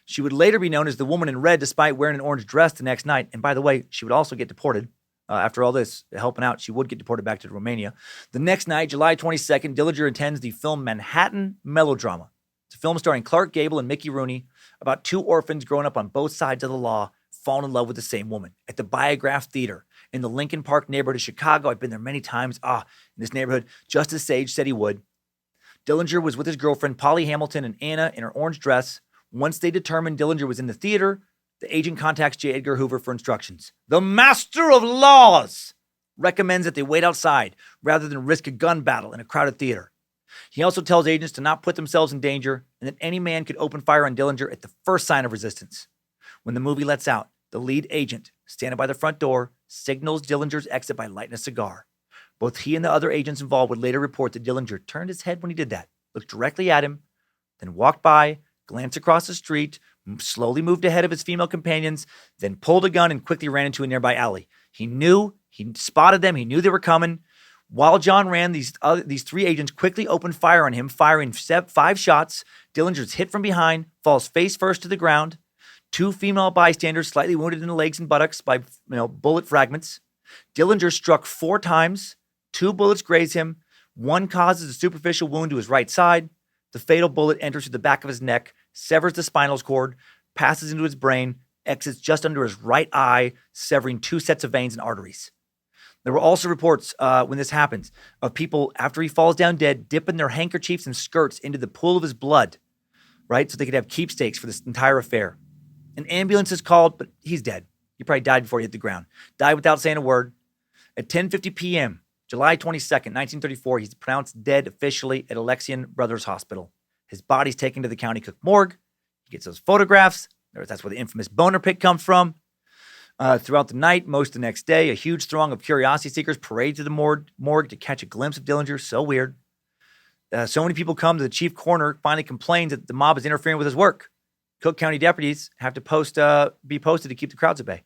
She would later be known as the woman in red despite wearing an orange dress the next night. And by the way, she would also get deported. After all this, helping out, she would get deported back to Romania. The next night, July 22nd, Dillinger attends the film Manhattan Melodrama. It's a film starring Clark Gable and Mickey Rooney about two orphans growing up on both sides of the law, falling in love with the same woman at the Biograph Theater in the Lincoln Park neighborhood of Chicago. I've been there many times. In this neighborhood, just as Sage said he would. Dillinger was with his girlfriend, Polly Hamilton, and Anna in her orange dress. Once they determined Dillinger was in the theater, the agent contacts J. Edgar Hoover for instructions. The master of laws recommends that they wait outside rather than risk a gun battle in a crowded theater. He also tells agents to not put themselves in danger and that any man could open fire on Dillinger at the first sign of resistance. When the movie lets out, the lead agent, standing by the front door, signals Dillinger's exit by lighting a cigar. Both he and the other agents involved would later report that Dillinger turned his head when he did that, looked directly at him, then walked by, glanced across the street, slowly moved ahead of his female companions, then pulled a gun and quickly ran into a nearby alley. He spotted them, he knew they were coming. While John ran, these three agents quickly opened fire on him, firing 5 shots. Dillinger's hit from behind, falls face first to the ground. 2 female bystanders slightly wounded in the legs and buttocks by bullet fragments. Dillinger struck 4 times. 2 bullets graze him. 1 causes a superficial wound to his right side. The fatal bullet enters through the back of his neck, severs the spinal cord, passes into his brain, exits just under his right eye, severing 2 sets of veins and arteries. There were also reports when this happens of people, after he falls down dead, dipping their handkerchiefs and skirts into the pool of his blood, right? So they could have keepsakes for this entire affair. An ambulance is called, but he's dead. He probably died before he hit the ground. Died without saying a word. At 10:50 p.m., July 22nd, 1934, he's pronounced dead officially at Alexian Brothers Hospital. His body's taken to the County Cook morgue. He gets those photographs. That's where the infamous boner pic comes from. Throughout the night, most of the next day, a huge throng of curiosity seekers parade to the morgue to catch a glimpse of Dillinger. So weird. So many people come to the chief coroner, finally complains that the mob is interfering with his work. Cook County deputies have to be posted to keep the crowds at bay.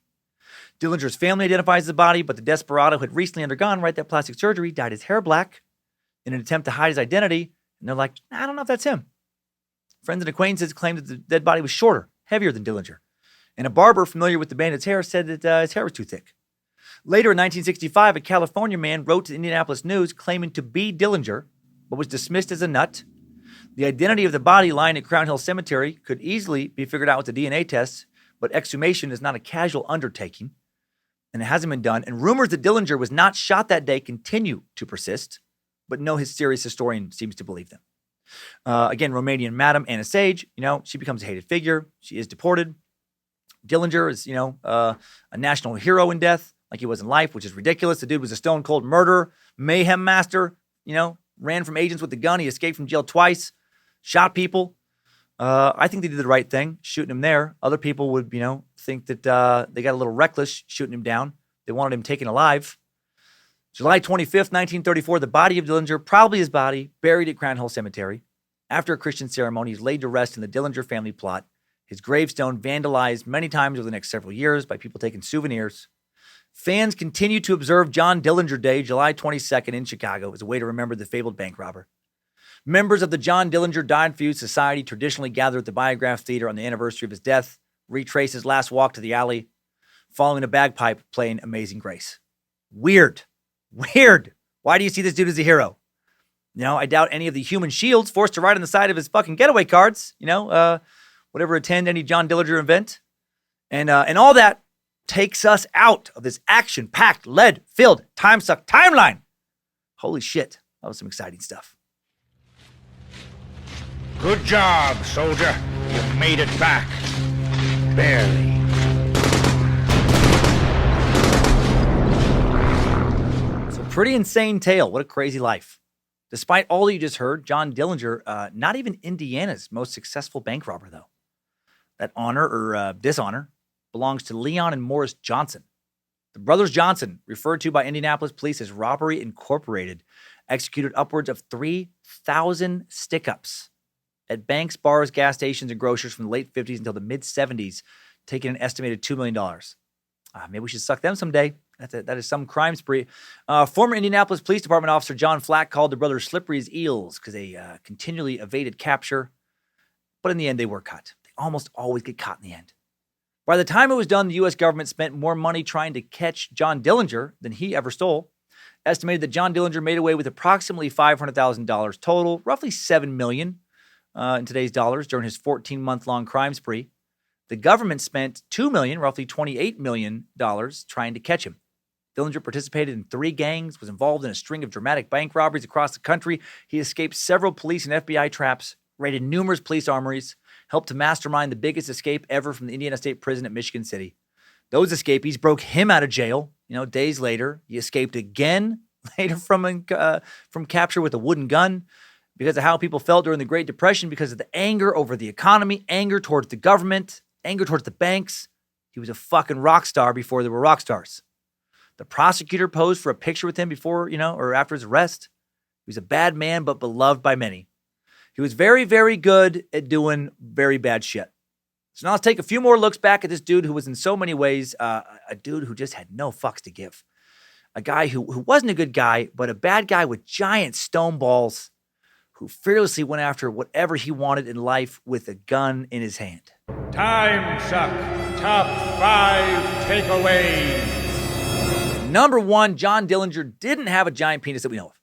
Dillinger's family identifies the body, but the desperado had recently undergone that plastic surgery, dyed his hair black in an attempt to hide his identity, and they're like, I don't know if that's him. Friends and acquaintances claimed that the dead body was shorter, heavier than Dillinger. And a barber familiar with the bandit's hair said that his hair was too thick. Later in 1965, a California man wrote to the Indianapolis News claiming to be Dillinger, but was dismissed as a nut. The identity of the body lying at Crown Hill Cemetery could easily be figured out with the DNA tests, but exhumation is not a casual undertaking, and it hasn't been done. And rumors that Dillinger was not shot that day continue to persist, but no serious historian seems to believe them. Again, Romanian Madam Anna Sage, she becomes a hated figure. She is deported. Dillinger is, a national hero in death, like he was in life, which is ridiculous. The dude was a stone cold murderer, mayhem master, ran from agents with a gun. He escaped from jail twice, shot people. I think they did the right thing, shooting him there. Other people would, think that they got a little reckless shooting him down. They wanted him taken alive. July 25th, 1934, the body of Dillinger, probably his body, buried at Crown Hill Cemetery. After a Christian ceremony, he's laid to rest in the Dillinger family plot. His gravestone vandalized many times over the next several years by people taking souvenirs. Fans continue to observe John Dillinger Day, July 22nd in Chicago, as a way to remember the fabled bank robber. Members of the John Dillinger Died For You Society traditionally gather at the Biograph Theater on the anniversary of his death, retrace his last walk to the alley, following a bagpipe playing Amazing Grace. Weird. Why do you see this dude as a hero? I doubt any of the human shields forced to ride on the side of his fucking getaway cards, whatever attend any John Dillinger event. And all that takes us out of this action-packed, lead-filled Timesuck timeline. Holy shit. That was some exciting stuff. Good job, soldier. You made it back. Barely. It's a pretty insane tale. What a crazy life. Despite all you just heard, John Dillinger, not even Indiana's most successful bank robber, though. That honor or dishonor belongs to Leon and Morris Johnson. The brothers Johnson, referred to by Indianapolis police as Robbery Incorporated, executed upwards of 3,000 stick-ups at banks, bars, gas stations, and grocers from the late 50s until the mid-70s, taking an estimated $2 million. Maybe we should suck them someday. That is some crime spree. Former Indianapolis Police Department officer John Flack called the brothers slippery as eels because they continually evaded capture. But in the end, they were caught. They almost always get caught in the end. By the time it was done, the U.S. government spent more money trying to catch John Dillinger than he ever stole. Estimated that John Dillinger made away with approximately $500,000 total, roughly $7 million in today's dollars during his 14-month-long crime spree. The government spent $2 million, roughly $28 million, trying to catch him. Dillinger participated in 3 gangs, was involved in a string of dramatic bank robberies across the country. He escaped several police and FBI traps, raided numerous police armories, helped to mastermind the biggest escape ever from the Indiana State Prison at Michigan City. Those escapees broke him out of jail. Days later, he escaped again, later from capture with a wooden gun, because of how people felt during the Great Depression, because of the anger over the economy, anger towards the government, anger towards the banks. He was a fucking rock star before there were rock stars. The prosecutor posed for a picture with him before, or after his arrest. He was a bad man, but beloved by many. He was very, very good at doing very bad shit. So now let's take a few more looks back at this dude who was in so many ways a dude who just had no fucks to give. A guy who wasn't a good guy, but a bad guy with giant stone balls who fearlessly went after whatever he wanted in life with a gun in his hand. Timesuck Top 5 Takeaways. Number 1, John Dillinger didn't have a giant penis that we know of.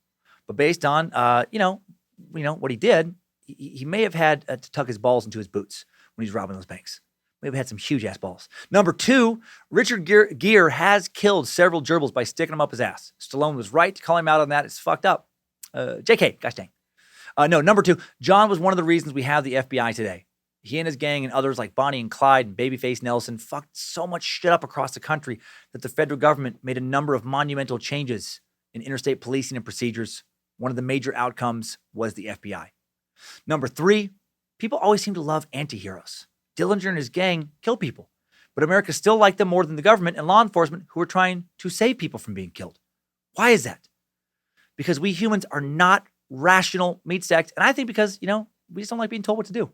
But based on, what he did, he may have had to tuck his balls into his boots when he's robbing those banks. May have had some huge-ass balls. Number 2, Richard Gere has killed several gerbils by sticking them up his ass. Stallone was right to call him out on that. It's fucked up. JK, gosh dang. Number 2, John was one of the reasons we have the FBI today. He and his gang and others like Bonnie and Clyde and Babyface Nelson fucked so much shit up across the country that the federal government made a number of monumental changes in interstate policing and procedures. One of the major outcomes was the FBI. Number 3, people always seem to love anti-heroes. Dillinger and his gang kill people, but America still liked them more than the government and law enforcement who were trying to save people from being killed. Why is that? Because we humans are not rational meat stacks, and I think because, we just don't like being told what to do.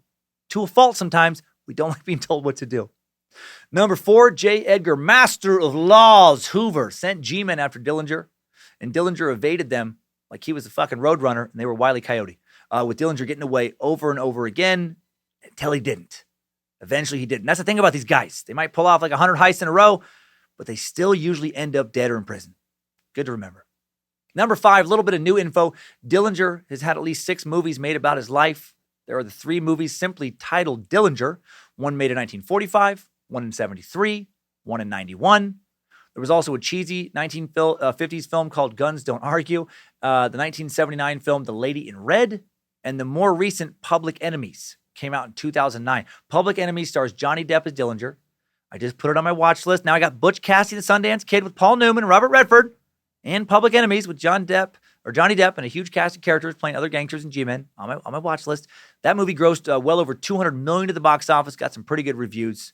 To a fault sometimes, we don't like being told what to do. Number 4, J. Edgar, master of laws, Hoover, sent G-men after Dillinger, and Dillinger evaded them like he was a fucking roadrunner, and they were Wile E. Coyote, with Dillinger getting away over and over again until he didn't. Eventually he didn't. That's the thing about these guys. They might pull off like 100 heists in a row, but they still usually end up dead or in prison. Good to remember. Number 5, a little bit of new info. Dillinger has had at least 6 movies made about his life. There are the 3 movies simply titled Dillinger. One made in 1945, one in 73, one in 91. There was also a cheesy 1950s film called Guns Don't Argue, the 1979 film The Lady in Red, and the more recent Public Enemies came out in 2009. Public Enemies stars Johnny Depp as Dillinger. I just put it on my watch list. Now I got Butch Cassidy, the Sundance Kid with Paul Newman and Robert Redford, and Public Enemies with Johnny Depp and a huge cast of characters playing other gangsters and G-men on my watch list. That movie grossed well over $200 million to the box office, got some pretty good reviews.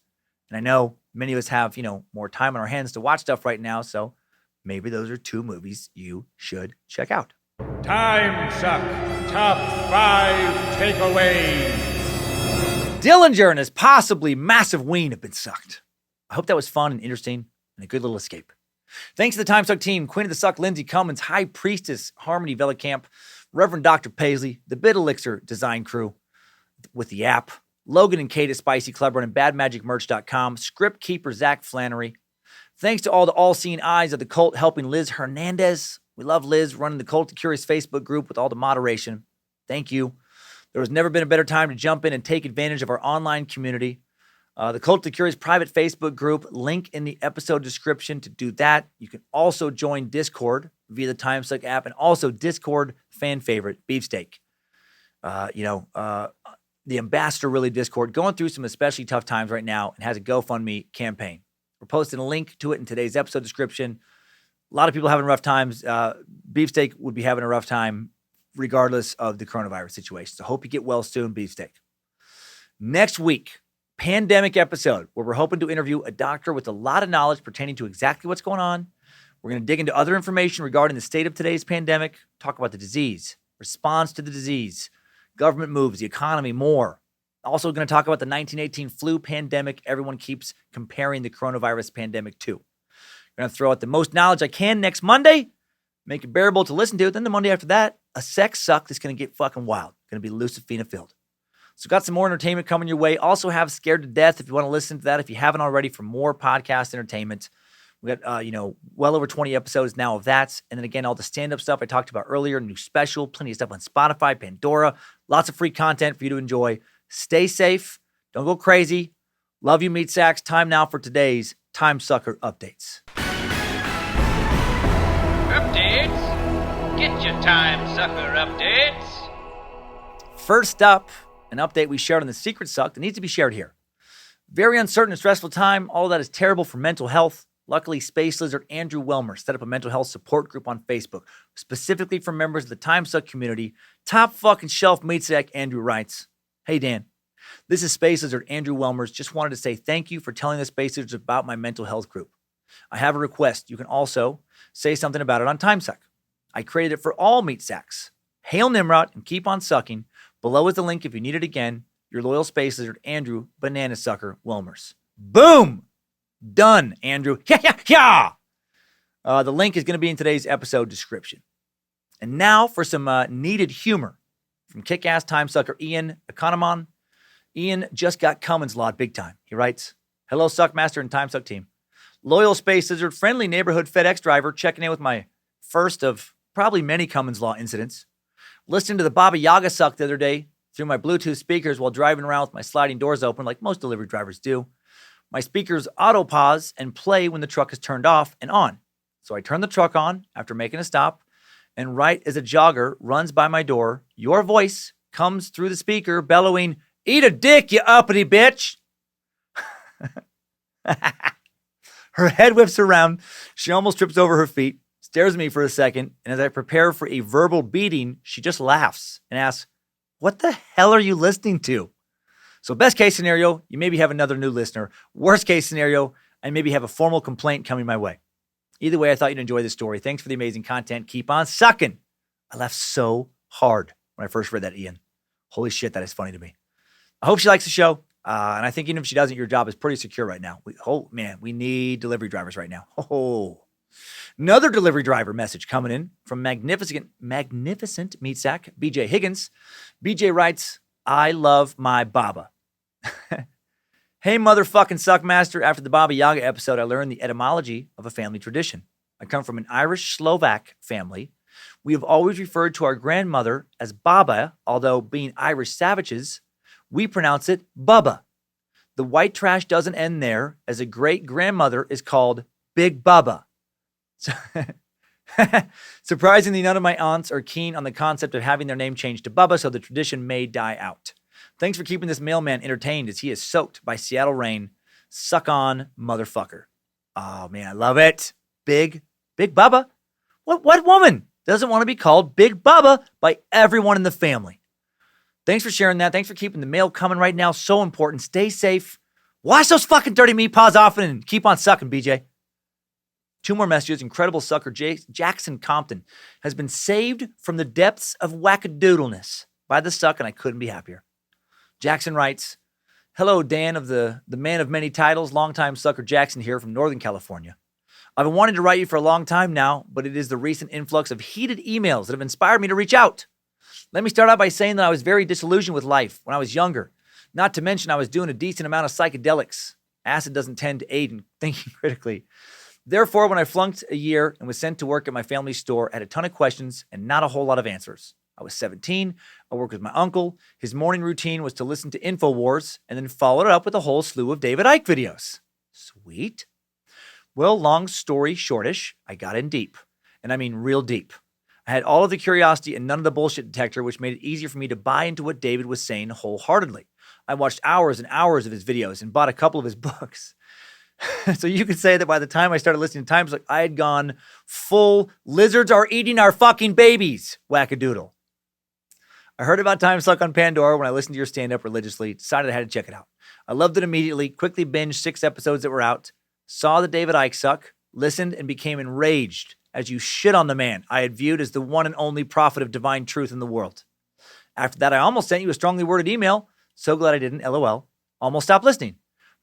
And I know many of us have, more time on our hands to watch stuff right now, so maybe those are 2 movies you should check out. Timesuck Top 5 Takeaways. Dillinger and his possibly massive ween have been sucked. I hope that was fun and interesting and a good little escape. Thanks to the Timesuck team, Queen of the Suck, Lindsay Cummins, High Priestess, Harmony Vellicamp, Reverend Dr. Paisley, the Bit Elixir design crew with the app, Logan and Kate at Spicy Club Run and BadMagicMerch.com, Script Keeper Zach Flannery. Thanks to all the all-seeing eyes of the cult helping Liz Hernandez. We love Liz running the Cult of Curious Facebook group with all the moderation. Thank you. There has never been a better time to jump in and take advantage of our online community. The Cult of Curious private Facebook group, link in the episode description to do that. You can also join Discord via the Timesuck app and also Discord fan favorite, Beefsteak. The Ambassador Really Discord, going through some especially tough times right now and has a GoFundMe campaign. We're posting a link to it in today's episode description. A lot of people having rough times. Beefsteak would be having a rough time regardless of the coronavirus situation. So hope you get well soon, Beefsteak. Next week, pandemic episode where we're hoping to interview a doctor with a lot of knowledge pertaining to exactly what's going on. We're going to dig into other information regarding the state of today's pandemic, talk about the disease, response to the disease, government moves, the economy, more. Also going to talk about the 1918 flu pandemic everyone keeps comparing the coronavirus pandemic to. I'm going to throw out the most knowledge I can next Monday, make it bearable to listen to. Then the Monday after that, a sex suck that's going to get fucking wild. Going to be Lucifina filled. So got some more entertainment coming your way. Also have Scared to Death if you want to listen to that. If you haven't already, for more podcast entertainment. We got, well over 20 episodes now of that. And then again, all the stand-up stuff I talked about earlier, new special, plenty of stuff on Spotify, Pandora, lots of free content for you to enjoy. Stay safe. Don't go crazy. Love you, Meat Sacks. Time now for today's Timesucker updates. Updates? Get your Timesucker updates. First up, an update we shared on the Secret Suck that needs to be shared here. Very uncertain and stressful time. All that is terrible for mental health. Luckily, Space Lizard Andrew Welmer set up a mental health support group on Facebook, specifically for members of the Timesuck community. Top fucking shelf meat sack Andrew writes, "Hey Dan, this is Space Lizard Andrew Welmers. Just wanted to say thank you for telling the Space Lizards about my mental health group. I have a request. You can also say something about it on Timesuck. I created it for all meat sacks. Hail Nimrod and keep on sucking. Below is the link if you need it again. Your loyal Space Lizard, Andrew Banana Sucker Wilmers." Boom! Done, Andrew. Yeah. The link is going to be in today's episode description. And now for some needed humor from kick-ass timesucker Ian Economon. Ian just got Cummins lawed big time. He writes, "Hello, Suckmaster and Timesuck team. Loyal Space Lizard, friendly neighborhood FedEx driver checking in with my first of probably many Cummins law incidents. Listening to the Baba Yaga suck the other day through my Bluetooth speakers while driving around with my sliding doors open like most delivery drivers do. My speakers auto pause and play when the truck is turned off and on. So I turn the truck on after making a stop, and right as a jogger runs by my door, your voice comes through the speaker bellowing, 'Eat a dick, you uppity bitch.' Her head whips around. She almost trips over her feet, stares at me for a second, and as I prepare for a verbal beating, she just laughs and asks, 'What the hell are you listening to?' So best case scenario, you maybe have another new listener. Worst case scenario, I maybe have a formal complaint coming my way. Either way, I thought you'd enjoy this story. Thanks for the amazing content. Keep on sucking." I laughed so hard when I first read that, Ian. Holy shit, that is funny to me. I hope she likes the show. And I think even if she doesn't, your job is pretty secure right now. We need delivery drivers right now. Another delivery driver message coming in from magnificent meat sack, BJ Higgins. BJ writes, "I love my Baba." "Hey, motherfucking Suckmaster. After the Baba Yaga episode, I learned the etymology of a family tradition. I come from an Irish-Slovak family. We have always referred to our grandmother as Baba, although being Irish savages, we pronounce it Bubba. The white trash doesn't end there, as a great-grandmother is called Big Bubba. Surprisingly, none of my aunts are keen on the concept of having their name changed to Bubba, so the tradition may die out. Thanks for keeping this mailman entertained as he is soaked by Seattle rain. Suck on, motherfucker." Oh, man, I love it. Big Bubba? What woman doesn't want to be called Big Bubba by everyone in the family? Thanks for sharing that. Thanks for keeping the mail coming right now. So important. Stay safe. Wash those fucking dirty meat paws often and keep on sucking, BJ. Two more messages. Incredible sucker Jackson Compton has been saved from the depths of wackadoodleness by the suck, and I couldn't be happier. Jackson writes, "Hello, Dan of the man of many titles, longtime sucker Jackson here from Northern California. I've been wanting to write you for a long time now, but it is the recent influx of heated emails that have inspired me to reach out. Let me start out by saying that I was very disillusioned with life when I was younger. Not to mention I was doing a decent amount of psychedelics. Acid doesn't tend to aid in thinking critically. Therefore, when I flunked a year and was sent to work at my family's store, I had a ton of questions and not a whole lot of answers. I was 17. I worked with my uncle. His morning routine was to listen to InfoWars and then follow it up with a whole slew of David Icke videos. Sweet. Well, long story shortish, I got in deep. And I mean real deep. I had all of the curiosity and none of the bullshit detector, which made it easier for me to buy into what David was saying wholeheartedly. I watched hours and hours of his videos and bought a couple of his books. So you could say that by the time I started listening to Timesuck, I had gone full lizards are eating our fucking babies wackadoodle. I heard about Timesuck on Pandora when I listened to your stand-up religiously, decided I had to check it out. I loved it immediately, quickly binged 6 episodes that were out, saw the David Icke suck, listened, and became enraged as you shit on the man I had viewed as the one and only prophet of divine truth in the world. After that, I almost sent you a strongly worded email. So glad I didn't, LOL. Almost stopped listening.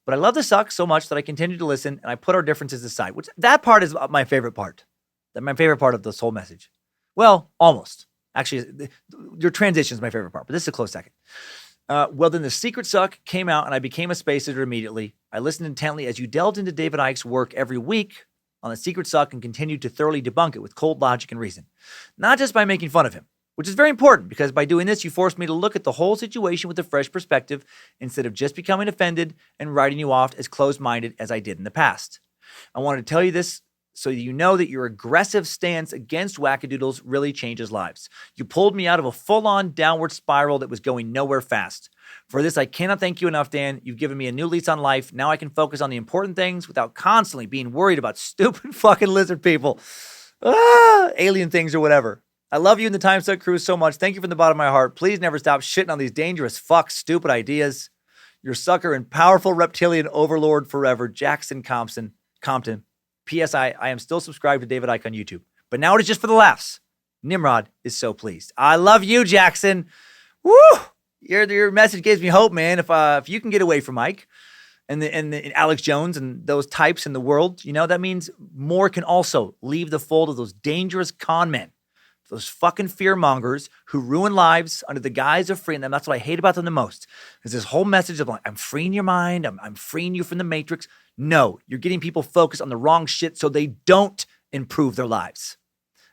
But I love the suck so much that I continued to listen, and I put our differences aside, which that part is my favorite part. My favorite part of this whole message. Well, almost. Actually, your transition is my favorite part, but this is a close second. Well, then The Secret Suck came out and I became a space editor immediately. I listened intently as you delved into David Icke's work every week on The Secret Suck and continued to thoroughly debunk it with cold logic and reason. Not just by making fun of him, which is very important because by doing this, you forced me to look at the whole situation with a fresh perspective instead of just becoming offended and writing you off as closed-minded as I did in the past. I wanted to tell you this so you know that your aggressive stance against wackadoodles really changes lives. You pulled me out of a full-on downward spiral that was going nowhere fast. For this, I cannot thank you enough, Dan. You've given me a new lease on life. Now I can focus on the important things without constantly being worried about stupid fucking lizard people. Alien things or whatever. I love you and the Timesuck crew so much. Thank you from the bottom of my heart. Please never stop shitting on these dangerous stupid ideas. Your sucker and powerful reptilian overlord forever, Jackson Compton. P.S. I am still subscribed to David Icke on YouTube, but now it is just for the laughs. Nimrod is so pleased. I love you, Jackson. Woo! Your message gives me hope, man. If you can get away from Icke and Alex Jones and those types in the world, that means more can also leave the fold of those dangerous con men, those fucking fearmongers who ruin lives under the guise of freeing them. That's what I hate about them the most. Is this whole message of like, I'm freeing your mind. I'm freeing you from the matrix. No, you're getting people focused on the wrong shit so they don't improve their lives.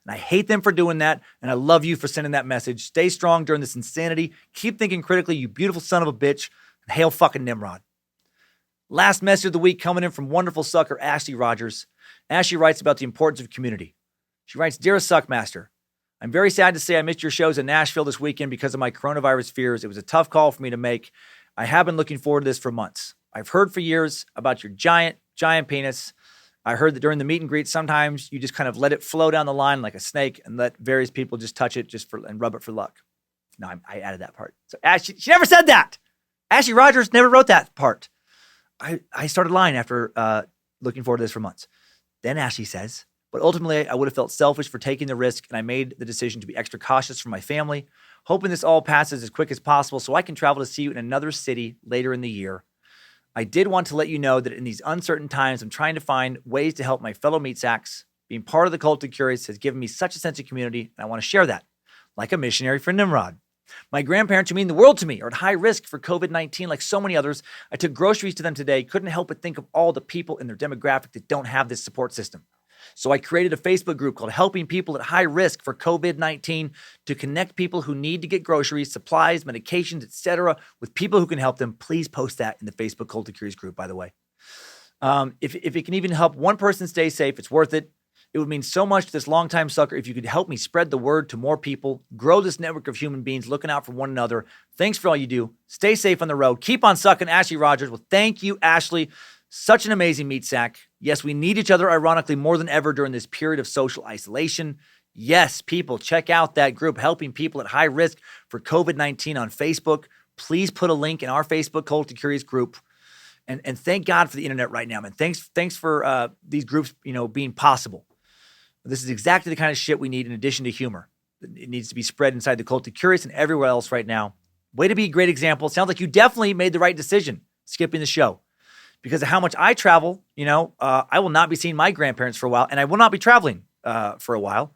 And I hate them for doing that. And I love you for sending that message. Stay strong during this insanity. Keep thinking critically, you beautiful son of a bitch. And hail fucking Nimrod. Last message of the week coming in from wonderful sucker Ashley Rogers. Ashley writes about the importance of community. She writes, Dearest Suckmaster, I'm very sad to say I missed your shows in Nashville this weekend because of my coronavirus fears. It was a tough call for me to make. I have been looking forward to this for months. I've heard for years about your giant penis. I heard that during the meet and greet, sometimes you just kind of let it flow down the line like a snake and let various people just touch it and rub it for luck. No, I added that part. So Ashley, she never said that. Ashley Rogers never wrote that part. I started lying after looking forward to this for months. Then Ashley says, but ultimately I would have felt selfish for taking the risk and I made the decision to be extra cautious for my family, hoping this all passes as quick as possible so I can travel to see you in another city later in the year. I did want to let you know that in these uncertain times, I'm trying to find ways to help my fellow meat sacks. Being part of the Cult of Curious has given me such a sense of community, and I want to share that, like a missionary for Nimrod. My grandparents, who mean the world to me, are at high risk for COVID-19 like so many others. I took groceries to them today, couldn't help but think of all the people in their demographic that don't have this support system. So I created a Facebook group called Helping People at High Risk for COVID-19 to connect people who need to get groceries, supplies, medications, etc. with people who can help them. Please post that in the Facebook Cult of Curious group, by the way. If it can even help one person stay safe, it's worth it. It would mean so much to this longtime sucker if you could help me spread the word to more people, grow this network of human beings looking out for one another. Thanks for all you do. Stay safe on the road. Keep on sucking, Ashley Rogers. Well, thank you, Ashley. Such an amazing meat sack. Yes, we need each other, ironically, more than ever during this period of social isolation. Yes, people, check out that group, Helping People at High Risk for COVID-19 on Facebook. Please put a link in our Facebook Cult of Curious group. And thank God for the internet right now, man. Thanks for these groups, being possible. This is exactly the kind of shit we need in addition to humor. It needs to be spread inside the Cult of Curious and everywhere else right now. Way to be a great example. It sounds like you definitely made the right decision skipping the show. Because of how much I travel, I will not be seeing my grandparents for a while, and I will not be traveling for a while,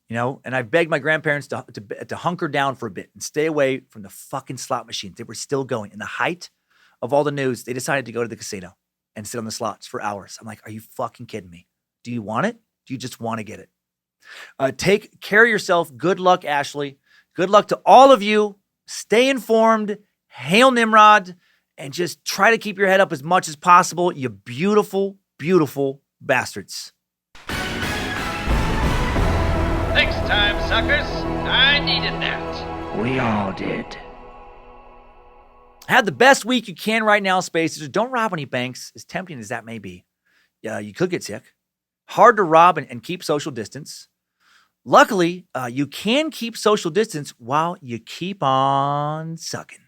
and I begged my grandparents to hunker down for a bit and stay away from the fucking slot machines. They were still going. In the height of all the news, they decided to go to the casino and sit on the slots for hours. I'm like, are you fucking kidding me? Do you want it? Do you just want to get it? Take care of yourself. Good luck, Ashley. Good luck to all of you. Stay informed. Hail Nimrod. And just try to keep your head up as much as possible, you beautiful, beautiful bastards. Thanks, time suckers. I needed that. We all did. Have the best week you can right now, Spacers. Don't rob any banks, as tempting as that may be. You could get sick. Hard to rob and keep social distance. Luckily, you can keep social distance while you keep on sucking.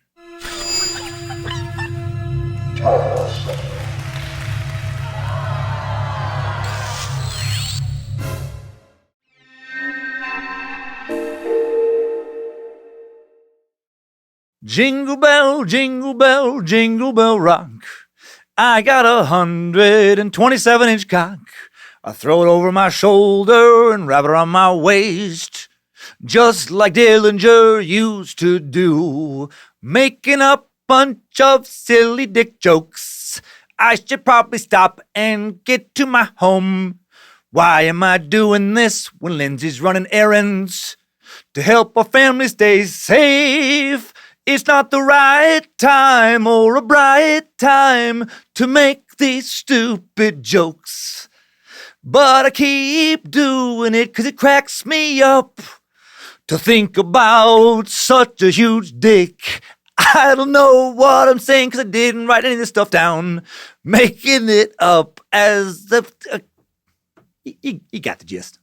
Jingle bell, jingle bell, jingle bell rock. I got 127-inch cock. I throw it over my shoulder and wrap it around my waist, just like Dillinger used to do. making a bunch of silly dick jokes. I should probably stop and get to my home. Why am I doing this when Lindsay's running errands to help our family stay safe? It's not the right time or a bright time to make these stupid jokes. But I keep doing it 'cause it cracks me up to think about such a huge dick. I don't know what I'm saying 'cause I didn't write any of this stuff down. Making it up as the... You got the gist.